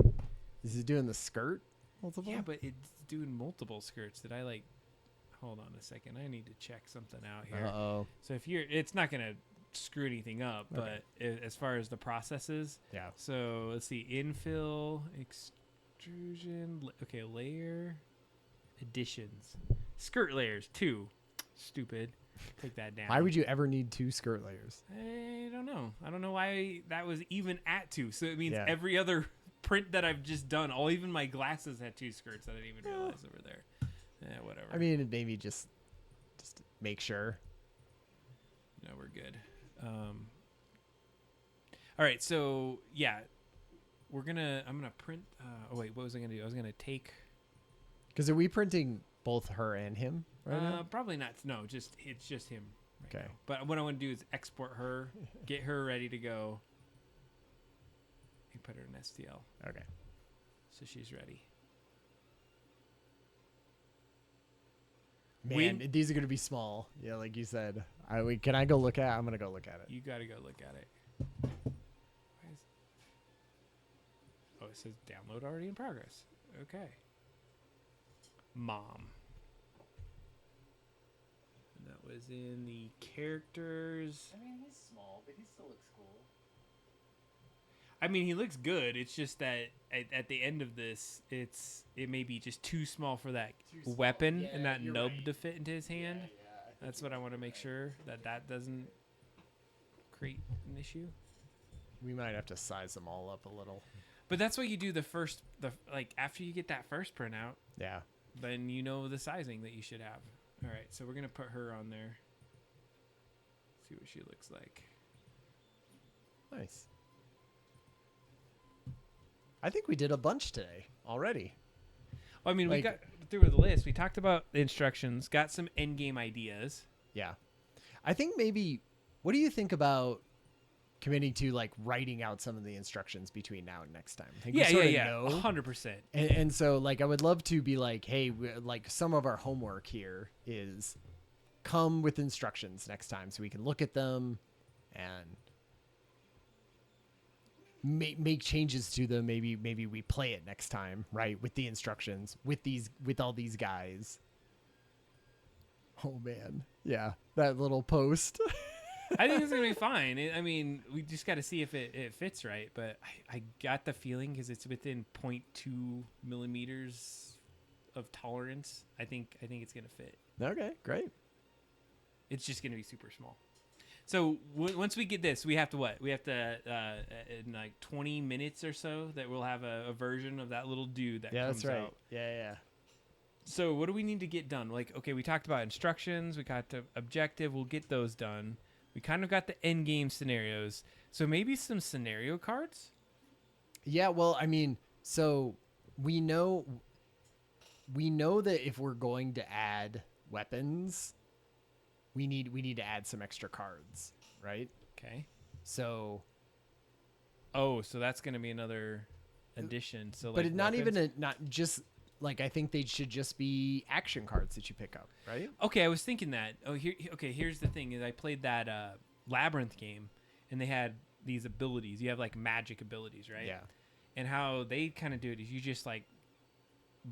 S1: Is it doing the skirt? Multiple?
S2: Yeah, but it's doing multiple skirts. Did I like? Hold on a second. I need to check something out here.
S1: Uh-oh.
S2: So it's not gonna screw anything up,
S1: Okay.
S2: but as far as the processes,
S1: Yeah.
S2: So let's see, infill, extrusion. Okay, layer, additions, skirt layers 2. Stupid. Take that down.
S1: Why would you ever need 2 skirt layers?
S2: I don't know. I don't know why that was even at 2. So it means
S1: Yeah.
S2: every other print that I've just done, even my glasses had 2 skirts that I didn't even realize over there. Yeah, whatever.
S1: I mean, maybe just make sure.
S2: No, we're good. All right, so yeah, I'm gonna print. Oh wait, what was I gonna do? I was gonna take.
S1: Because are we printing both her and him right now?
S2: Probably not. No, it's just him. Right
S1: Okay.
S2: now. But what I want to do is export her, get her ready to go, and put her in STL.
S1: Okay.
S2: So she's ready.
S1: Man, these are going to be small. Yeah, like you said. Can I go look at it? I'm going to go look at it.
S2: You got to go look at it. Oh, it says download already in progress. Okay. Mom. And that was in the characters.
S1: I mean, he's small, but he still looks cool.
S2: I mean, he looks good. It's just that at the end of this, it may be just too small for that weapon and that nub to fit into his hand. That's what I want to make sure that doesn't create an issue.
S1: We might have to size them all up a little.
S2: But that's what you do after you get that first printout.
S1: Yeah.
S2: Then you know the sizing that you should have. All right, so we're gonna put her on there. See what she looks like.
S1: Nice. I think we did a bunch today already.
S2: Well, I mean, we got through the list. We talked about the instructions, got some end game ideas.
S1: Yeah. I think maybe, what do you think about committing to like writing out some of the instructions between now and next time? I think
S2: Yeah. 100%.
S1: And so like, I would love to be like, hey, like some of our homework here is come with instructions next time so we can look at them and make changes to them. Maybe we play it next time, right? With the instructions, with all these guys. Oh man. Yeah. That little post.
S2: I think it's going to be fine. I mean, we just got to see if it fits right. But I got the feeling because it's within 0.2 millimeters of tolerance. I think it's going to fit.
S1: Okay, great.
S2: It's just going to be super small. So once we get this, we have to what? We have to, in like 20 minutes or so, that we'll have a version of that little dude that comes
S1: that's right.
S2: out.
S1: Yeah.
S2: So what do we need to get done? Like, okay, we talked about instructions. We got the objective. We'll get those done. We kind of got the end game scenarios. So maybe some scenario cards?
S1: Yeah, well, I mean, so we know that if we're going to add weapons, we need to add some extra cards, right?
S2: Okay.
S1: So
S2: so that's going to be another addition. So
S1: but
S2: like
S1: not
S2: weapons?
S1: even not just like, I think they should just be action cards that you pick up, right?
S2: Okay, I was thinking that. Here's the thing: is I played that Labyrinth game, and they had these abilities. You have like magic abilities, right?
S1: Yeah.
S2: And how they kind of do it is you just like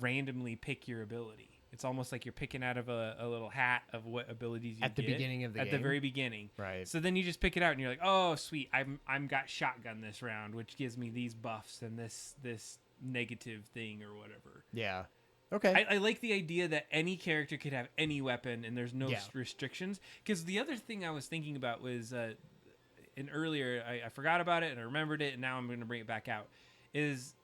S2: randomly pick your ability. It's almost like you're picking out of a little hat of what abilities you
S1: At the
S2: get
S1: beginning of the
S2: at
S1: game?
S2: the very beginning.
S1: Right.
S2: So then you just pick it out, and you're like, oh, sweet, I'm got shotgun this round, which gives me these buffs and this negative thing or whatever.
S1: Yeah. Okay.
S2: I like the idea that any character could have any weapon and there's no restrictions. Because the other thing I was thinking about was, and earlier I forgot about it and I remembered it, and now I'm going to bring it back out, is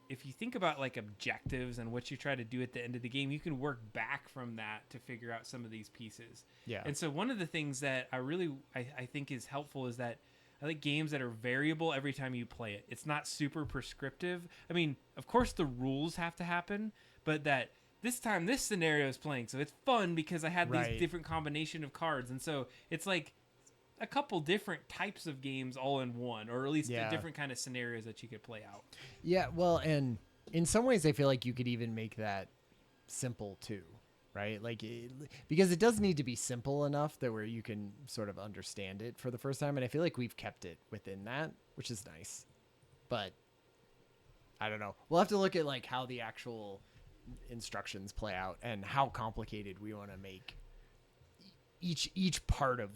S2: if you think about like objectives and what you try to do at the end of the game, you can work back from that to figure out some of these pieces.
S1: Yeah.
S2: And so one of the things that I think is helpful is that I like games that are variable every time you play it. It's not super prescriptive. I mean, of course the rules have to happen, but that this time this scenario is playing, so it's fun because I had these different combination of cards, and so it's like a couple different types of games all in one, or at least a different kind of scenarios that you could play out.
S1: Yeah, well, and in some ways I feel like you could even make that simple too, right? Like because it does need to be simple enough that where you can sort of understand it for the first time, and I feel like we've kept it within that, which is nice. But I don't know. We'll have to look at like how the actual instructions play out and how complicated we want to make each part of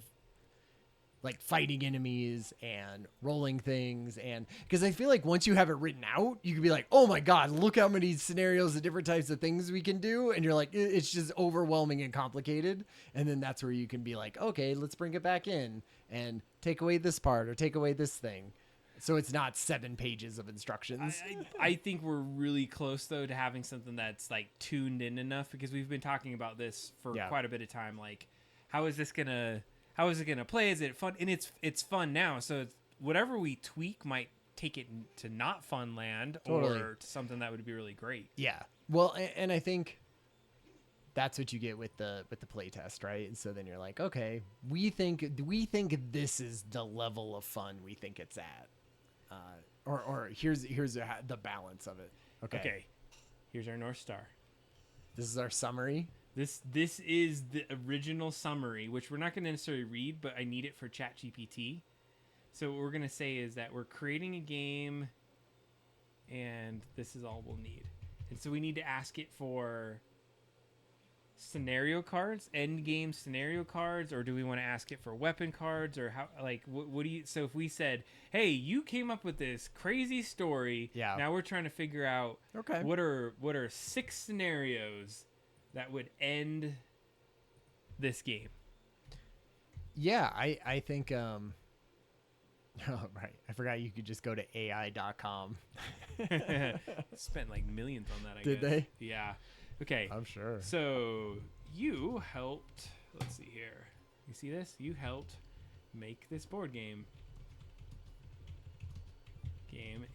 S1: like fighting enemies and rolling things. And because I feel like once you have it written out, you can be like, oh my God, look how many scenarios and different types of things we can do. And you're like, it's just overwhelming and complicated. And then that's where you can be like, okay, let's bring it back in and take away this part or take away this thing. So it's not 7 pages of instructions.
S2: I think we're really close though to having something that's like tuned in enough, because we've been talking about this for quite a bit of time. Like, how is it gonna play? Is it fun? And it's fun now. So it's, whatever we tweak might take it to not fun land or to something that would be really great.
S1: Yeah. Well, and I think that's what you get with the play test, right? And so then you're like, okay, we think this is the level of fun we think it's at. Or here's the balance of it. Okay.
S2: Here's our North Star.
S1: This is our summary.
S2: This is the original summary, which we're not going to necessarily read, but I need it for ChatGPT. So what we're going to say is that we're creating a game, and this is all we'll need. And so we need to ask it for scenario cards, end game scenario cards, or do we want to ask it for weapon cards, or how? Like, what do you? So if we said, "Hey, you came up with this crazy story,"
S1: Yeah.
S2: Now we're trying to figure out
S1: Okay.
S2: what are 6 scenarios that would end this game.
S1: Yeah, I think oh, right. I forgot you could just go to ai.com.
S2: Spent like millions on that, I
S1: Did
S2: guess.
S1: they?
S2: Yeah. Okay.
S1: I'm sure.
S2: So you helped. Let's see here. You see this? You helped make this board game.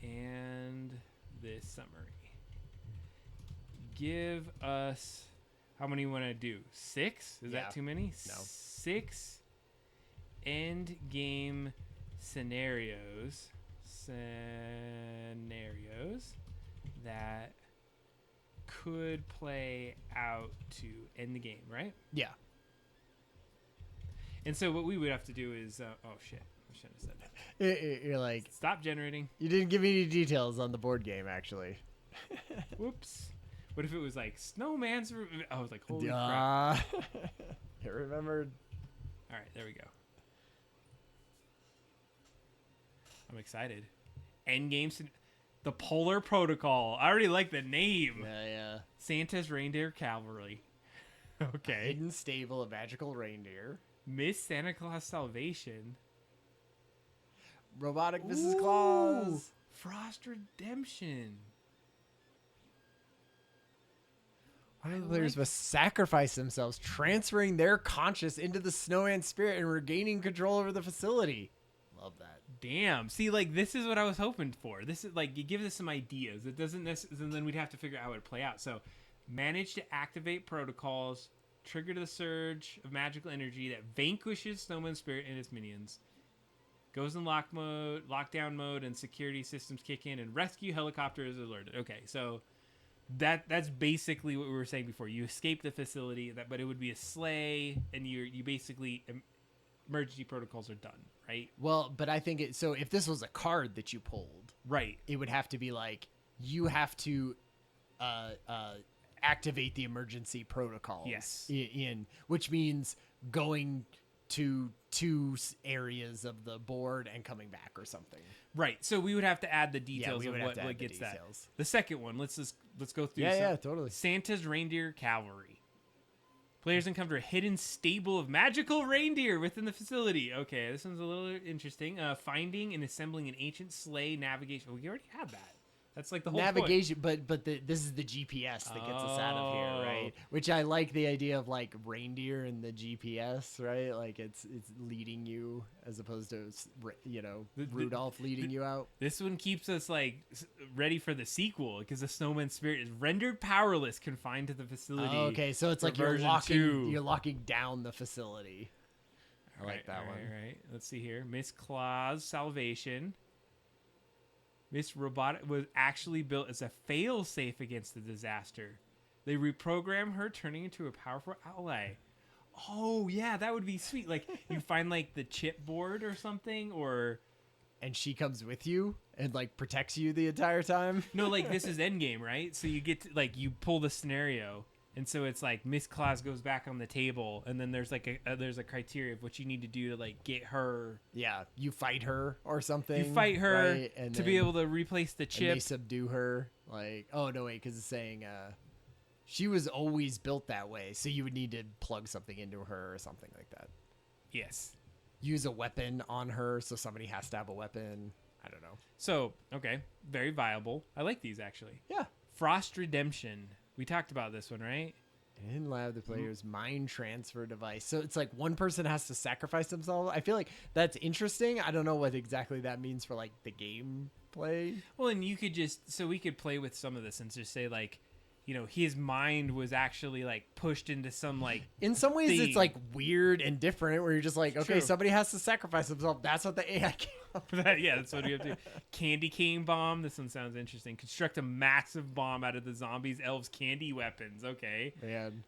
S2: And this summary. Give us how many you want to do? 6? Is that too many?
S1: No.
S2: 6 end game scenarios that could play out to end the game, right?
S1: Yeah.
S2: And so what we would have to do is oh shit, I shouldn't have said that.
S1: You're like,
S2: Stop generating.
S1: you didn't give me any details on the board game, actually.
S2: Whoops. What if it was like Snowman's I was like, holy crap.
S1: You remembered?
S2: All right, there we go. I'm excited. Endgame the Polar Protocol. I already like the name.
S1: Yeah.
S2: Santa's Reindeer Cavalry. Okay.
S1: Hidden stable of magical reindeer.
S2: Miss Santa Claus Salvation.
S1: Robotic Mrs.
S2: Ooh,
S1: Claus.
S2: Frost Redemption.
S1: One of the players must sacrifice themselves, transferring their conscious into the snowman spirit and regaining control over the facility. Love that.
S2: Damn. See, like, this is what I was hoping for. This is like, you give us some ideas. It doesn't necessarily, and then we'd have to figure out how it would play out. So, manage to activate protocols, trigger the surge of magical energy that vanquishes Snowman Spirit and its minions. Goes in lockdown mode, and security systems kick in, and rescue helicopter is alerted. Okay, so that's basically what we were saying before. You escape the facility, but it would be a sleigh, and you basically emergency protocols are done, right?
S1: Well, but I think so if this was a card that you pulled,
S2: Right.
S1: it would have to be like you have to activate the emergency protocols.
S2: Yes.
S1: In which means going to 2 areas of the board and coming back or something.
S2: Right. So we would have to add the details
S1: we
S2: of
S1: would have
S2: what,
S1: to add
S2: what
S1: the
S2: gets that.
S1: details.
S2: The second one, let's go through.
S1: Yeah, totally.
S2: Santa's Reindeer Cavalry. Players encounter a hidden stable of magical reindeer within the facility. Okay, this one's a little interesting. Finding and assembling an ancient sleigh navigation. We already had that. That's like the whole
S1: navigation, but this is the GPS that gets us out of here, right? Which I like the idea of like reindeer and the GPS, right? Like it's leading you as opposed to Rudolph leading you out.
S2: This one keeps us like ready for the sequel because the snowman spirit is rendered powerless, confined to the facility.
S1: Oh, okay, so it's like you're locking down the facility. I like that one.
S2: Right. Let's see here. Miss Claus Salvation. Miss Robotic was actually built as a fail-safe against the disaster. They reprogram her, turning into a powerful ally. Oh, yeah, that would be sweet. Like, you find, like, the chipboard or something, or...
S1: And she comes with you and, like, protects you the entire time?
S2: No, like, this is Endgame, right? So you get to, like, you pull the scenario, and so it's like Miss Claus goes back on the table, and then there's, like, there's a criteria of what you need to do to, like, get her...
S1: Yeah, you fight her or something.
S2: You fight her
S1: right? And
S2: to be able to replace the chip.
S1: And they subdue her. Like, oh, no, wait, because it's saying she was always built that way, so you would need to plug something into her or something like that.
S2: Yes.
S1: Use a weapon on her, so somebody has to have a weapon. I don't know.
S2: So, okay, very viable. I like these, actually.
S1: Yeah.
S2: Frost Redemption. We talked about this one, right?
S1: In lab, the player's mind transfer device. So it's like one person has to sacrifice themselves. I feel like that's interesting. I don't know what exactly that means for like the gameplay.
S2: Well, and you could we could play with some of this and just say like, his mind was actually like pushed into some like
S1: In some ways,
S2: thing.
S1: it's like weird and different where you're just like, okay,
S2: True.
S1: somebody has to sacrifice themselves. That's what the AI came up with.
S2: Yeah, that's what we have to do. Candy cane bomb. This one sounds interesting. Construct a massive bomb out of the zombies' elves' candy weapons. Okay.
S1: Man,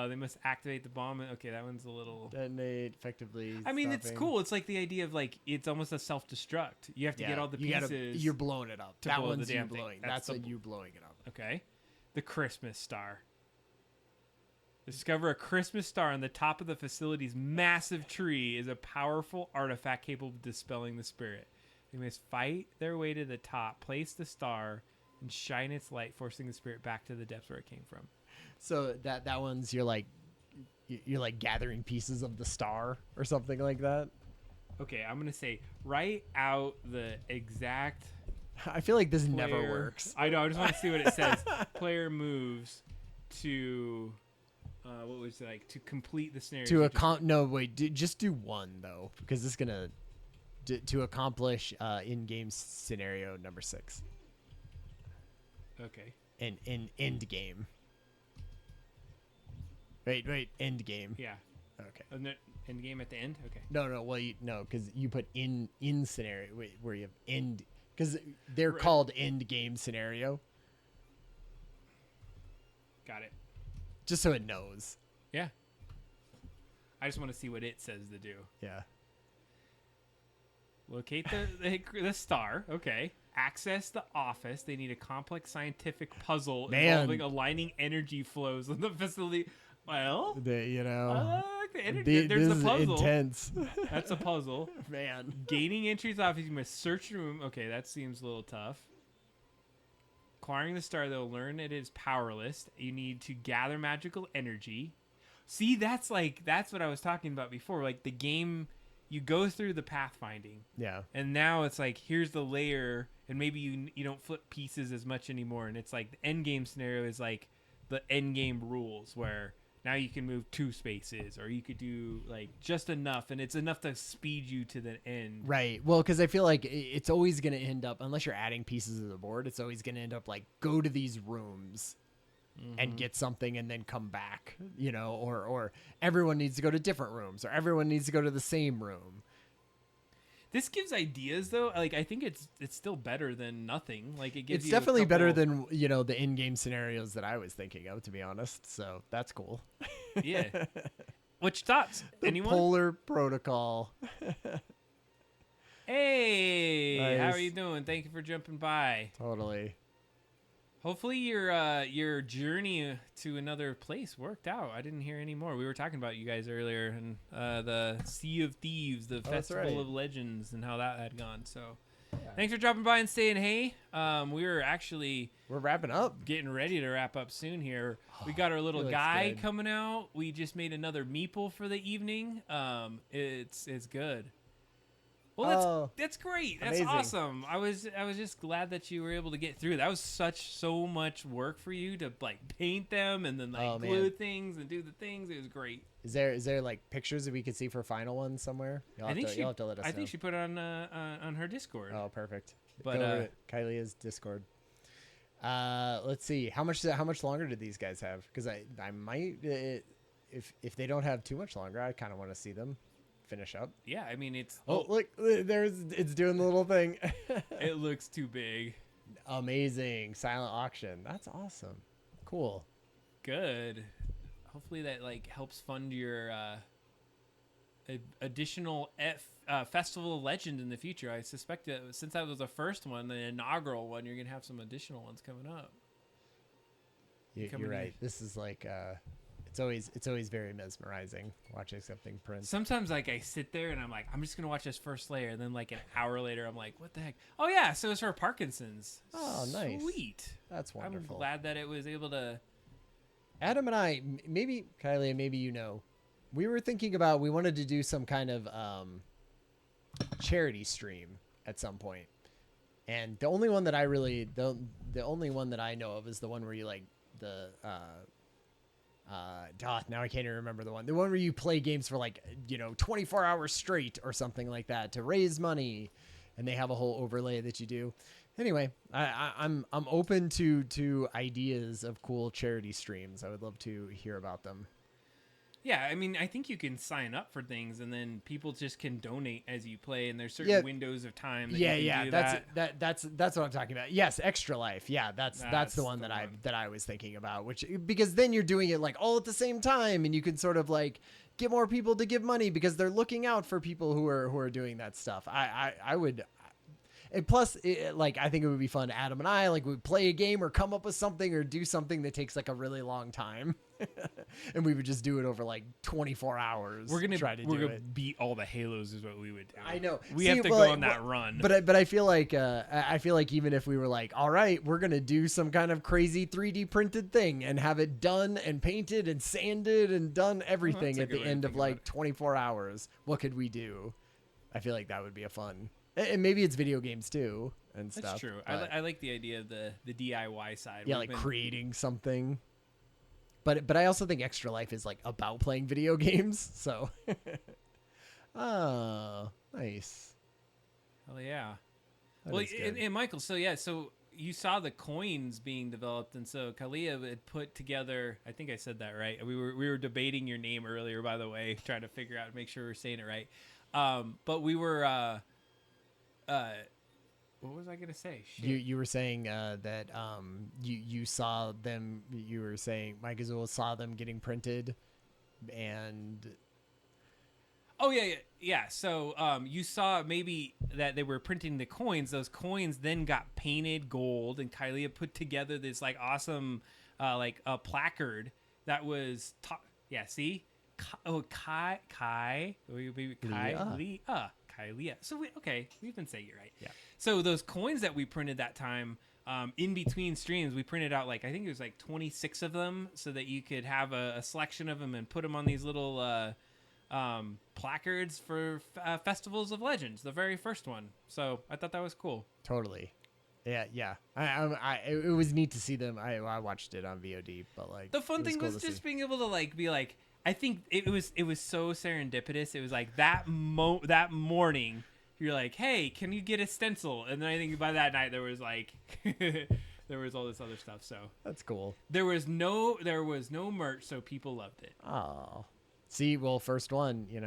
S2: They must activate the bomb. Okay, that one's a little.
S1: detonate effectively.
S2: I mean, it's
S1: stopping.
S2: cool. It's like the idea of like it's almost a self-destruct. You have to get all the pieces.
S1: You're blowing it up.
S2: to
S1: That
S2: blow the
S1: one's you
S2: damn thing.
S1: blowing.
S2: That's
S1: That's
S2: the
S1: when
S2: bl-
S1: you blowing it up.
S2: Okay. The Christmas star. Discover a Christmas star on the top of the facility's massive tree is a powerful artifact capable of dispelling the spirit. They must fight their way to the top, place the star, and shine its light, forcing the spirit back to the depths where it came from.
S1: So that one's you're like gathering pieces of the star or something like that.
S2: Okay, I'm gonna say write out the exact.
S1: I feel like this never
S2: player-
S1: works.
S2: I know. I just want to see what it says. Player moves to. What was it like to complete the scenario?
S1: No, wait, just do one though, because it's gonna to accomplish in-game scenario number 6.
S2: Okay.
S1: In end game. Wait, end game.
S2: Yeah.
S1: Okay.
S2: End game at the end. Okay.
S1: No. Well, because you put in scenario where you have end, because they're
S2: Right.
S1: called end game scenario.
S2: Got it.
S1: Just so it knows.
S2: Yeah. I just want to see what it says to do.
S1: Yeah.
S2: Locate the star. Okay. Access the office. They need a complex scientific puzzle involving aligning energy flows in the facility. Well, I like the energy. There's
S1: this
S2: the puzzle.
S1: is intense.
S2: That's a puzzle.
S1: Man.
S2: Gaining entry to the office, you must search the room. Okay, that seems a little tough. Acquiring the star, they'll learn it is powerless. You need to gather magical energy. See, that's what I was talking about before. Like the game, you go through the pathfinding,
S1: Yeah.
S2: and now it's like here's the layer, and maybe you don't flip pieces as much anymore. And it's like the end game scenario is like the end game rules where now you can move 2 spaces, or you could do like just enough, and it's enough to speed you to the end.
S1: Right. Well, because I feel like it's always going to end up, unless you're adding pieces of the board, it's always going to end up like go to these rooms and get something and then come back, or everyone needs to go to different rooms, or everyone needs to go to the same room.
S2: This gives ideas though. Like I think it's still better than nothing. Like it gives.
S1: It's
S2: you
S1: definitely
S2: a couple,
S1: better than, the in-game scenarios that I was thinking of, to be honest. So that's cool.
S2: Yeah. Which thoughts?
S1: The
S2: Anyone?
S1: Polar Protocol.
S2: Hey, how
S1: Nice.
S2: are you doing? Thank you for jumping by.
S1: Totally.
S2: Hopefully your journey to another place worked out. I didn't hear any more. We were talking about you guys earlier and the Sea of Thieves, the
S1: that's
S2: Festival
S1: right.
S2: of Legends, and how that had gone. So, thanks for dropping by and saying hey. We were actually
S1: We're wrapping up.
S2: getting ready to wrap up soon here. We got our little
S1: looks
S2: guy
S1: good.
S2: coming out. We just made another meeple for the evening. It's good. Well, that's great. That's
S1: amazing.
S2: awesome. I was just glad that you were able to get through. That was so much work for you to like paint them and then like glue
S1: man.
S2: things and do the things. It was great.
S1: Is there like pictures that we could see for final ones somewhere? You'll have to let us know.
S2: I think she put it on her Discord.
S1: Oh, perfect.
S2: But,
S1: Go over to Kylie's Discord. Let's see. How much longer do these guys have? Because I might, if they don't have too much longer, I kind of want to see them finish up.
S2: Yeah, I mean it's
S1: Look, it's doing the little thing.
S2: it looks too big.
S1: Amazing. Silent auction. That's awesome. Cool.
S2: Good. Hopefully that like helps fund your additional Festival of Legend in the future. I suspect that since that was the first one, the inaugural one, you're gonna have some additional ones coming up.
S1: You're right. This is like it's always very mesmerizing watching something print.
S2: Sometimes like I sit there and I'm like, I'm just gonna watch this first layer, and then like an hour later I'm like, what the heck? Oh yeah, so it's for Parkinson's.
S1: Oh, nice.
S2: Sweet.
S1: That's wonderful.
S2: I'm glad that it was able to.
S1: Adam and I, maybe Kylie, maybe we were thinking about, we wanted to do some kind of charity stream at some point. And the only one that the only one that I know of is the one where you like now I can't even remember the one where you play games for like 24 hours straight or something like that to raise money, and they have a whole overlay that you do. Anyway, I'm open to ideas of cool charity streams. I would love to hear about them.
S2: Yeah, I mean, I think you can sign up for things, and then people just can donate as you play, and there's certain
S1: Yeah.
S2: windows of time that
S1: Yeah,
S2: you can
S1: yeah,
S2: do
S1: that's what I'm talking about. Yes, Extra Life. Yeah, that's the one that I was thinking about, which because then you're doing it like all at the same time, and you can sort of like get more people to give money because they're looking out for people who are doing that stuff. I would. And plus, like, I think it would be fun. Adam and I, like, would play a game or come up with something or do something that takes like a really long time, and we would just do it over like 24 hours.
S2: We're gonna
S1: try to
S2: we're
S1: do
S2: gonna
S1: it.
S2: beat all the Halos is what we would do.
S1: I know.
S2: We
S1: See,
S2: have to
S1: well,
S2: go on that run.
S1: But I feel like even if we were like, all right, we're gonna do some kind of crazy 3D printed thing and have it done and painted and sanded and done everything at the end of like 24 hours, what could we do? I feel like that would be a fun. And maybe it's video games too and stuff.
S2: That's true. I like the idea of the DIY side.
S1: Yeah, like creating something. But I also think Extra Life is like about playing video games. So, oh, nice.
S2: Hell yeah.
S1: That is good.
S2: And Michael, so you saw the coins being developed, and so Kalia had put together. I think I said that right. We were debating your name earlier, by the way, trying to figure out, make sure we're saying it right. But we were. What was I gonna say? Shit.
S1: You were saying that you saw them. You were saying Mike Azul saw them getting printed, and
S2: oh yeah. So you saw maybe that they were printing the coins. Those coins then got painted gold, and Kylie put together this like awesome like a placard that was see Kai Kylia. So we've been saying it right.
S1: Yeah.
S2: So those coins that we printed that time, in between streams, we printed out like I think it was like 26 of them, so that you could have a selection of them and put them on these little placards for Festivals of Legends, the very first one. So I thought that was cool.
S1: Totally. Yeah. It was neat to see them. I watched it on VOD, but like
S2: the fun thing was just being able to like be like. I think it was so serendipitous. It was like that morning, you're like, hey, can you get a stencil? And then I think by that night there was like, there was all this other stuff. So
S1: that's cool.
S2: There was no merch, so people loved it.
S1: Oh, see, well, first one, you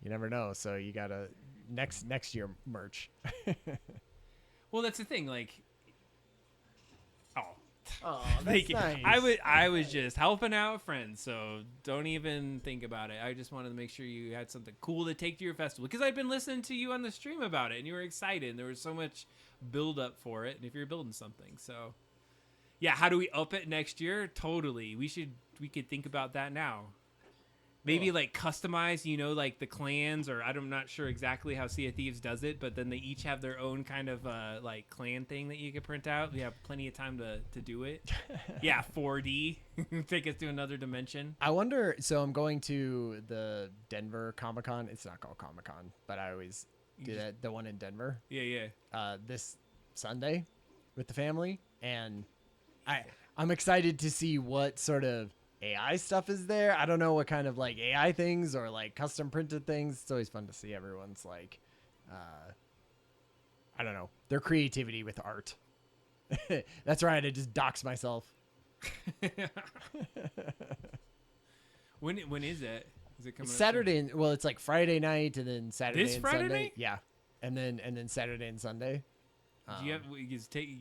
S1: never know. So you gotta next year merch.
S2: Well, that's the thing. Like,
S1: oh, that's nice.
S2: I was just helping out friends, so don't even think about it. I just wanted to make sure you had something cool to take to your festival, because I'd been listening to you on the stream about it, and you were excited, and there was so much build up for it, and if you're building something. So, yeah, how do we up it next year? Totally. We could think about that now. Maybe like customize, like the clans, or I'm not sure exactly how Sea of Thieves does it, but then they each have their own kind of like clan thing that you could print out. We have plenty of time to do it. Yeah, 4D. Take us to another dimension.
S1: I wonder, so I'm going to the Denver Comic-Con. It's not called Comic-Con, but I always do that, the one in Denver.
S2: Yeah.
S1: This Sunday with the family, and I'm excited to see what sort of AI stuff is there. I don't know what kind of like AI things or like custom printed things. It's always fun to see everyone's like, I don't know, their creativity with art. That's right. I just dox myself.
S2: When is it? Is it coming
S1: Saturday? Well, it's like Friday night and then Saturday
S2: this
S1: and
S2: Friday
S1: Sunday.
S2: Night?
S1: Yeah, and then Saturday and Sunday.
S2: Do you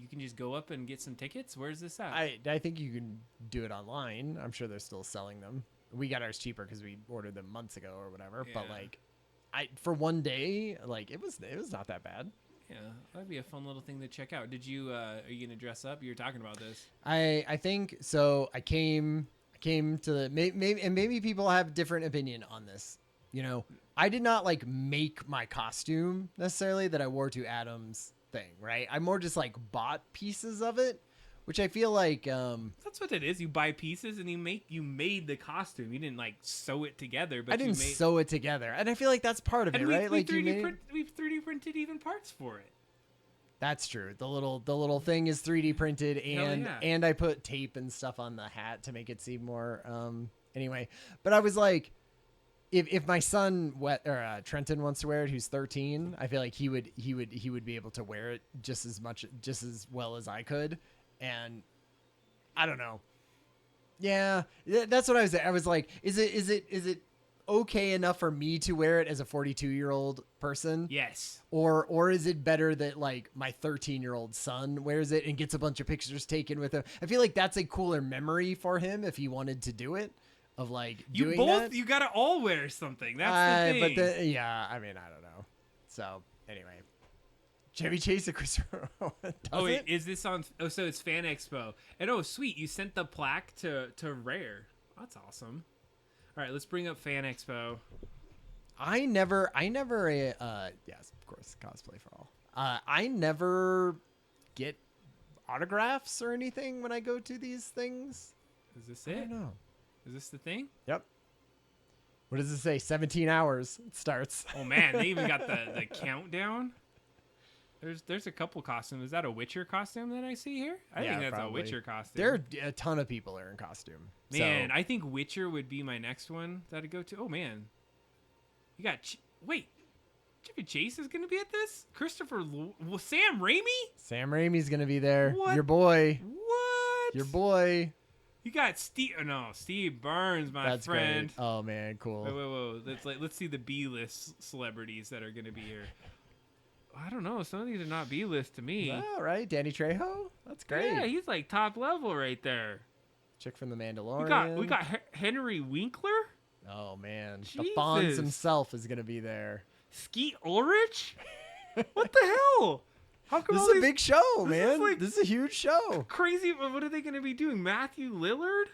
S2: can just go up and get some tickets? Where's this at?
S1: I think you can do it online. I'm sure they're still selling them. We got ours cheaper because we ordered them months ago or whatever. Yeah. But like, for one day, like it was not that bad.
S2: Yeah, that'd be a fun little thing to check out. Did you? Are you gonna dress up? You were talking about this.
S1: I think so. I came to the maybe people have different opinion on this. I did not like make my costume necessarily that I wore to Adam's thing, right? I more just like bought pieces of it, which I feel like
S2: that's what it is. You buy pieces and you made the costume. You didn't like sew it together, but
S1: I didn't sew it together, and I feel like that's part of it, right?
S2: We've 3D printed even parts for it.
S1: That's true. The little thing is 3D printed, and I put tape and stuff on the hat to make it seem more anyway. But I was like, if my son Trenton wants to wear it, who's 13, I feel like he would be able to wear it just as well as I could. And I don't know. Yeah, that's what I was. I was like, is it okay enough for me to wear it as a 42-year-old person?
S2: Yes.
S1: Or is it better that like my 13-year-old son wears it and gets a bunch of pictures taken with him? I feel like that's a cooler memory for him if he wanted to do it. Of like doing that.
S2: You gotta all wear something. That's the thing.
S1: But yeah, I mean, I don't know. So anyway, Chevy Chase and Christopher.
S2: Oh wait, is this on? Oh, so it's Fan Expo. And oh, sweet, you sent the plaque to Rare. That's awesome. All right, let's bring up Fan Expo.
S1: I never. Yes, of course, cosplay for all. I never get autographs or anything when I go to these things.
S2: Is this
S1: I
S2: it?
S1: don't know.
S2: Is this the thing?
S1: Yep. What does it say? 17 hours it starts.
S2: Oh man, they even got the countdown. There's a couple costumes. Is that a Witcher costume that I see here? I think that's
S1: probably.
S2: a Witcher costume.
S1: There are a ton of people are in costume.
S2: Man,
S1: so.
S2: I think Witcher would be my next one that I'd go to. Oh man, you got wait, Chevy Chase is gonna be at this? Sam Raimi?
S1: Sam Raimi's gonna be there.
S2: What?
S1: Your boy.
S2: What?
S1: Your boy.
S2: You got Steve. Oh, no, Steve Burns, my friend.
S1: Great. Oh man, cool.
S2: Wait. Let's see the B-list celebrities that are gonna be here. I don't know. Some of these are not B-list to me.
S1: All right, Danny Trejo. That's great.
S2: Yeah, he's like top level right there.
S1: Chick from The Mandalorian.
S2: We got Henry Winkler.
S1: Oh man,
S2: Jesus.
S1: the Fonz himself is gonna be there.
S2: Skeet Ulrich. What the hell? How come
S1: This is a big show, man. This is a huge show.
S2: Crazy. What are they gonna be doing? Matthew Lillard.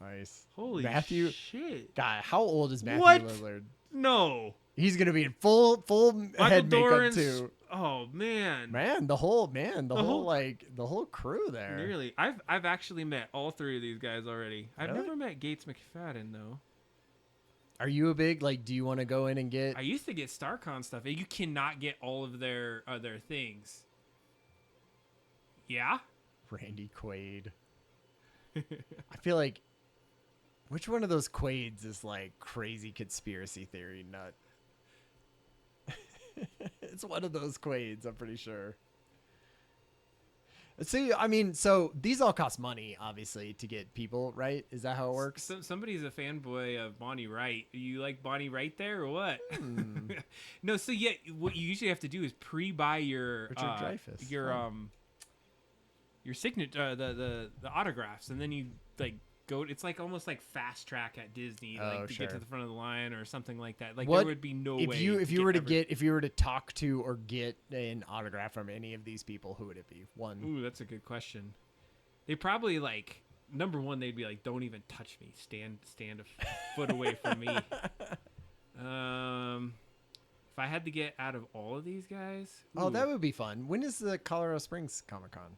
S1: Nice.
S2: Holy
S1: Matthew.
S2: shit.
S1: God, how old is Matthew
S2: What?
S1: Lillard?
S2: No.
S1: He's gonna be in full head
S2: Dorrance,
S1: makeup too.
S2: Oh man.
S1: The whole crew there.
S2: Nearly. I've actually met all three of these guys already. I've
S1: Really?
S2: never met Gates McFadden though.
S1: Are you a big do you want to go in and get?
S2: I used to get StarCon stuff. You cannot get all of their things. Yeah.
S1: Randy Quaid. I feel like which one of those Quaids is like crazy conspiracy theory nut? It's one of those Quaids, I'm pretty sure. See, I mean, so these all cost money, obviously, to get people, right? Is that how it works?
S2: Somebody's a fanboy of Bonnie Wright. You like Bonnie Wright there or what? No, so yeah, what you usually have to do is pre-buy your
S1: Richard Dreyfuss.
S2: Your signature, the autographs, and then you like go. It's like almost like fast track at Disney, to get to the front of the line or something like that. Like there would be no way.
S1: If you were to talk to or get an autograph from any of these people, who would it be? One.
S2: Ooh, that's a good question. They probably number one. They'd be like, "Don't even touch me. Stand a foot away from me." If I had to get out of all of these guys,
S1: oh, that would be fun. When is the Colorado Springs Comic Con?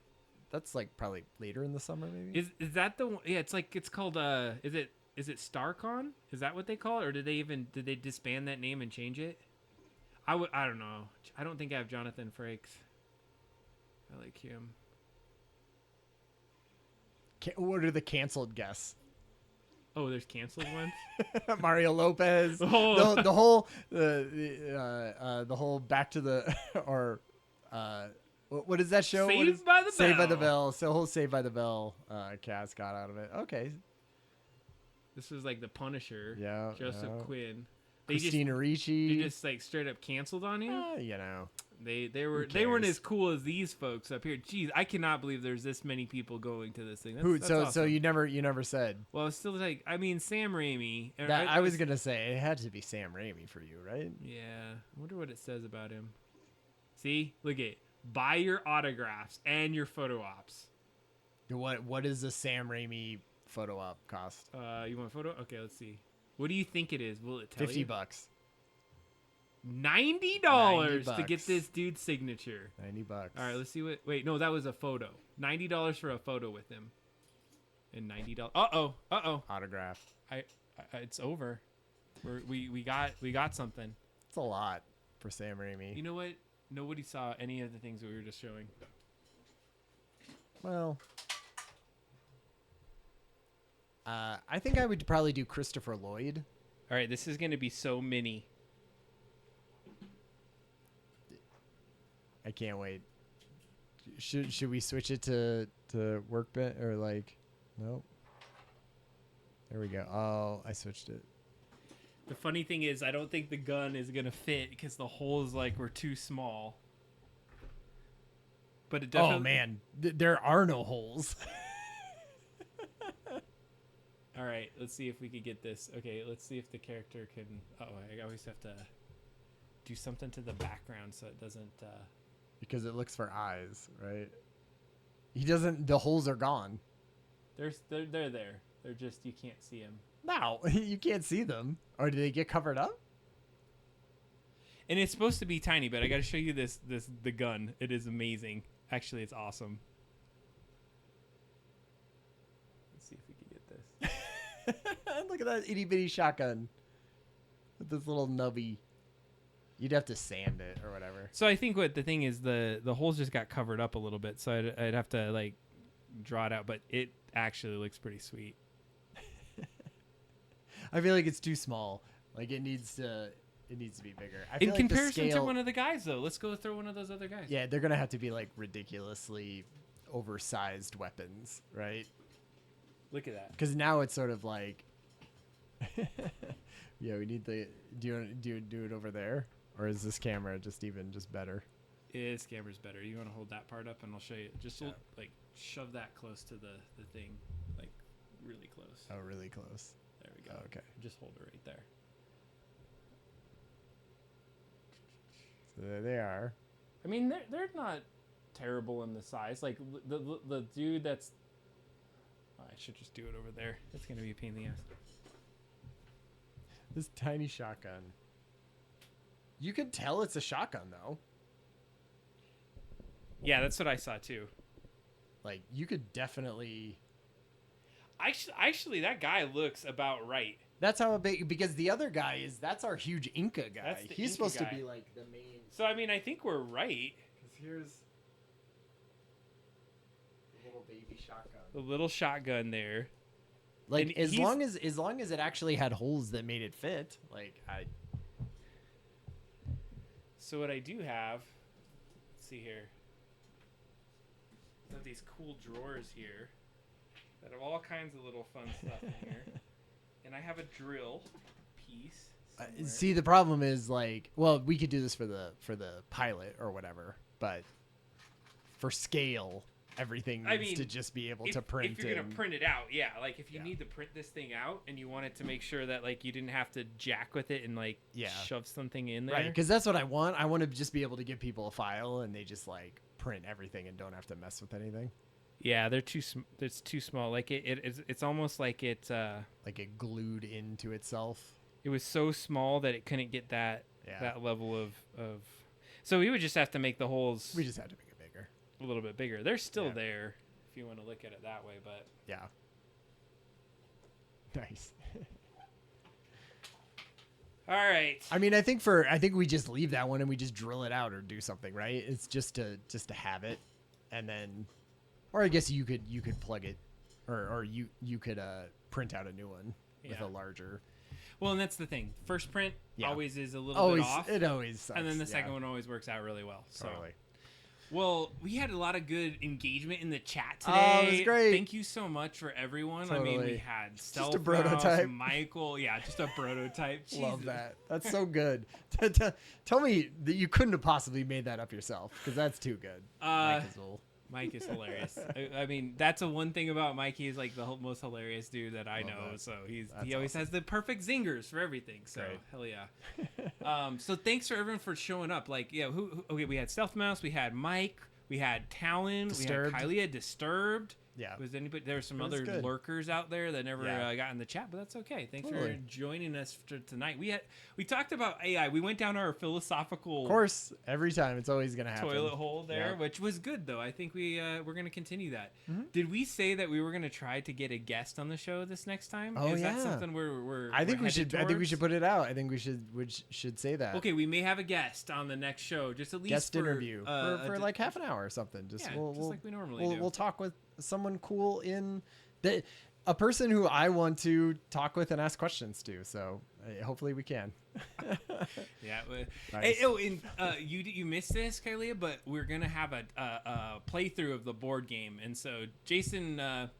S1: That's probably later in the summer, maybe.
S2: Is that the one? Yeah, it's called is it StarCon? Is that what they call it, or did they disband that name and change it? I don't know. I don't think I have Jonathan Frakes. I like him.
S1: What are the canceled guests?
S2: Oh, there's canceled ones.
S1: Mario Lopez.
S2: Oh.
S1: The whole back to the or. What is that show?
S2: Saved by the Bell.
S1: Saved by the Bell. So whole Saved by the Bell cast got out of it. Okay.
S2: This was like the Punisher.
S1: Yeah.
S2: Joseph Quinn.
S1: Christina Ricci.
S2: They just straight up canceled on you.
S1: You know.
S2: They weren't as cool as these folks up here. Jeez, I cannot believe there's this many people going to this thing. That's
S1: So
S2: awesome.
S1: you never said.
S2: Well, it's still Sam Raimi.
S1: I was gonna say it had to be Sam Raimi for you, right?
S2: Yeah. I wonder what it says about him. See, look at. Buy your autographs and your photo ops.
S1: What does a Sam Raimi photo op cost?
S2: You want a photo? Okay, let's see. What do you think it is? Will it tell you?
S1: $50.
S2: $90 to get this dude's signature.
S1: $90.
S2: All right, let's see what. Wait, no, that was a photo. $90 for a photo with him. And $90. Uh-oh.
S1: Autograph.
S2: It's over. We got something.
S1: It's a lot for Sam Raimi.
S2: You know what? Nobody saw any of the things that we were just showing.
S1: Well, I think I would probably do Christopher Lloyd.
S2: All right, this is going to be so mini.
S1: I can't wait. Should we switch it to workbench or like? Nope. There we go. Oh, I switched it.
S2: The funny thing is, I don't think the gun is going to fit because the holes like were too small. But it definitely...
S1: Oh man, there are no holes.
S2: All right, let's see if we could get this. Okay, let's see if the character can... Oh, I always have to do something to the background so it doesn't...
S1: Because it looks for eyes, right? He doesn't... The holes are gone.
S2: They're there. They're just... You can't see them.
S1: No, you can't see them. Or do they get covered up?
S2: And it's supposed to be tiny, but I got to show you the gun. It is amazing. Actually, it's awesome. Let's see if we can get this.
S1: Look at that itty bitty shotgun with this little nubby. You'd have to sand it or whatever.
S2: So I think what the thing is, the holes just got covered up a little bit, so I'd have to like draw it out, but it actually looks pretty sweet.
S1: I feel like it's too small. Like it needs to be bigger. I
S2: In
S1: feel
S2: comparison
S1: like the scale,
S2: to one of the guys, though, let's go throw one of those other guys.
S1: yeah, they're gonna have to be like ridiculously oversized weapons, right?
S2: Look at that.
S1: Because now it's sort of like, yeah, we need the do it over there, or is this camera just better?
S2: This camera's better. You want to hold that part up, and I'll show you. Just like shove that close to the thing, like really close.
S1: Oh, really close.
S2: There we go.
S1: Oh, okay.
S2: Just hold it right there.
S1: So there they are.
S2: I mean, they're not terrible in the size. Like the dude that's... I should just do it over there. It's gonna be a pain in the ass.
S1: This tiny shotgun. You could tell it's a shotgun though.
S2: Yeah, that's what I saw too.
S1: Like you could definitely.
S2: Actually, that guy looks about right.
S1: That's how big, because the other guy that's our huge Inca guy.
S2: That's the
S1: He's
S2: Inca
S1: supposed
S2: guy.
S1: to be like the main.
S2: So I mean, I think we're right.
S1: Because here's the little baby shotgun.
S2: The little shotgun there.
S1: Like
S2: And
S1: as long as it actually had holes that made it fit. Like I.
S2: So what I do have, let's see here. I have these cool drawers here that have all kinds of little fun stuff in here. And I have a drill piece.
S1: See, the problem is like, well, we could do this for the pilot or whatever, but for scale, everything needs to just be able to print.
S2: If you're gonna print it out, yeah. Like if you need to print this thing out and you want it to make sure that like you didn't have to jack with it and like shove something in there,
S1: right? Because that's what I want. I want to just be able to give people a file and they just like print everything and don't have to mess with anything.
S2: Yeah, they're too. It's too small. Like it's almost like it.
S1: Like it glued into itself.
S2: It was so small that it couldn't get that level of. So we would just have to make the holes.
S1: We just had to make it bigger.
S2: A little bit bigger. They're still there if you want to look at it that way, but
S1: yeah. Nice.
S2: All right.
S1: I mean, I think we just leave that one and we just drill it out or do something, right? It's just to have it, and then, or I guess you could plug it, or you could print out a new one with a larger.
S2: Well, and that's the thing. First print always is a little bit off.
S1: It always sucks.
S2: And then the second one always works out really well. So.
S1: Totally.
S2: Well, we had a lot of good engagement in the chat today.
S1: Oh, it was great.
S2: Thank you so much for everyone.
S1: Totally.
S2: I mean, we had Stealth
S1: just a prototype.
S2: Michael. Yeah, just a prototype.
S1: Love
S2: Jesus.
S1: that. That's so good. Tell me that you couldn't have possibly made that up yourself, because that's too good.
S2: Mike is hilarious. I mean, that's a one thing about Mike. He's like the most hilarious dude that I know. That. So he always has the perfect zingers for everything. So
S1: Great.
S2: hell yeah. So thanks for everyone for showing up. Like okay, we had Stealth Mouse, we had Mike, we had Talon,
S1: Disturbed.
S2: we had Kylie, Disturbed.
S1: Yeah.
S2: Was anybody? There were some
S1: It was
S2: other
S1: good.
S2: lurkers out there that never got in the chat, but that's okay. Thanks for joining us for tonight. We talked about AI. We went down our philosophical.
S1: Of course, every time it's always gonna happen.
S2: Toilet hole there, which was good though. I think we're gonna continue that. Mm-hmm. Did we say that we were gonna try to get a guest on the show this next time?
S1: Oh,
S2: Is that something we're
S1: I think
S2: we're
S1: we should.
S2: towards?
S1: I think we should put it out. I think we should say that.
S2: Okay, we may have a guest on the next show. Just at least
S1: guest
S2: for,
S1: interview for like half an hour or something. Just
S2: just
S1: we'll
S2: like we normally do.
S1: We'll talk with someone cool in that. a person who I want to talk with and ask questions to. So hopefully we can.
S2: Yeah.
S1: Nice.
S2: You missed this, Kylie, but we're gonna have a playthrough of the board game, and so Jason.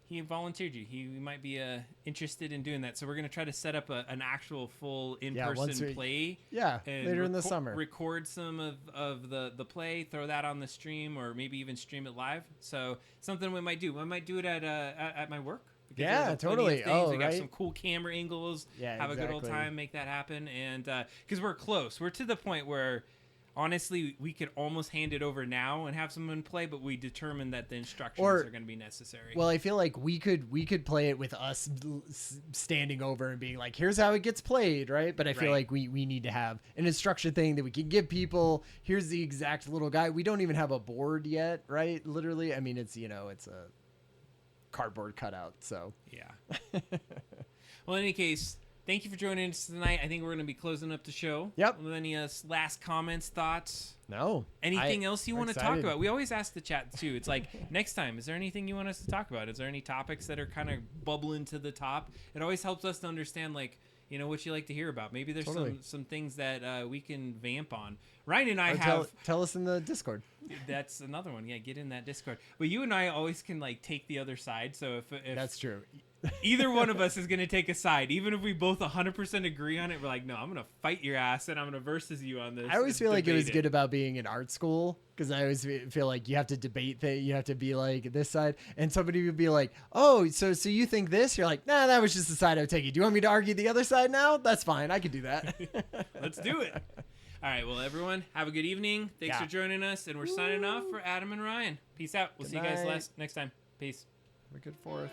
S2: He volunteered you. He might be interested in doing that. So we're going to try to set up an actual full in-person play.
S1: Yeah, later in the summer.
S2: Record some of the play, throw that on the stream, or maybe even stream it live. So something we might do. I might do it at my work.
S1: Yeah, totally.
S2: We got some cool camera angles.
S1: Yeah,
S2: have a good old time, make that happen. And because we're close. We're to the point where honestly, we could almost hand it over now and have someone play, but we determined that the instructions are going to be necessary.
S1: Well, I feel like we could play it with us standing over and being like, here's how it gets played, right? But I feel like we need to have an instruction thing that we can give people. Here's the exact little guide. We don't even have a board yet, right? Literally. I mean, it's a cardboard cutout, so.
S2: Yeah. Well, in any case, thank you for joining us tonight. I think we're going to be closing up the show.
S1: Yep.
S2: With any last comments, thoughts?
S1: No.
S2: Anything else you want to talk about? We always ask the chat, too. It's like, next time, is there anything you want us to talk about? Is there any topics that are kind of bubbling to the top? It always helps us to understand, like, what you like to hear about. Maybe there's some things that we can vamp on. Ryan and I
S1: tell us in the Discord.
S2: That's another one. Yeah, get in that Discord. But you and I always can, like, take the other side. So if
S1: that's true.
S2: Either one of us is going to take a side. Even if we both 100% agree on it, we're like, no, I'm going to fight your ass and I'm going to versus you on this.
S1: I always feel like it was good about being in art school because I always feel like you have to debate that. You have to be like this side. And somebody would be like, oh, so you think this? You're like, nah, that was just the side I would take. Do you want me to argue the other side now? That's fine. I can do that.
S2: Let's do it. All right. Well, everyone, have a good evening. Thanks for joining us. And we're signing off for Adam and Ryan. Peace out. We'll see you guys next time. Peace.
S1: Have a good 4th.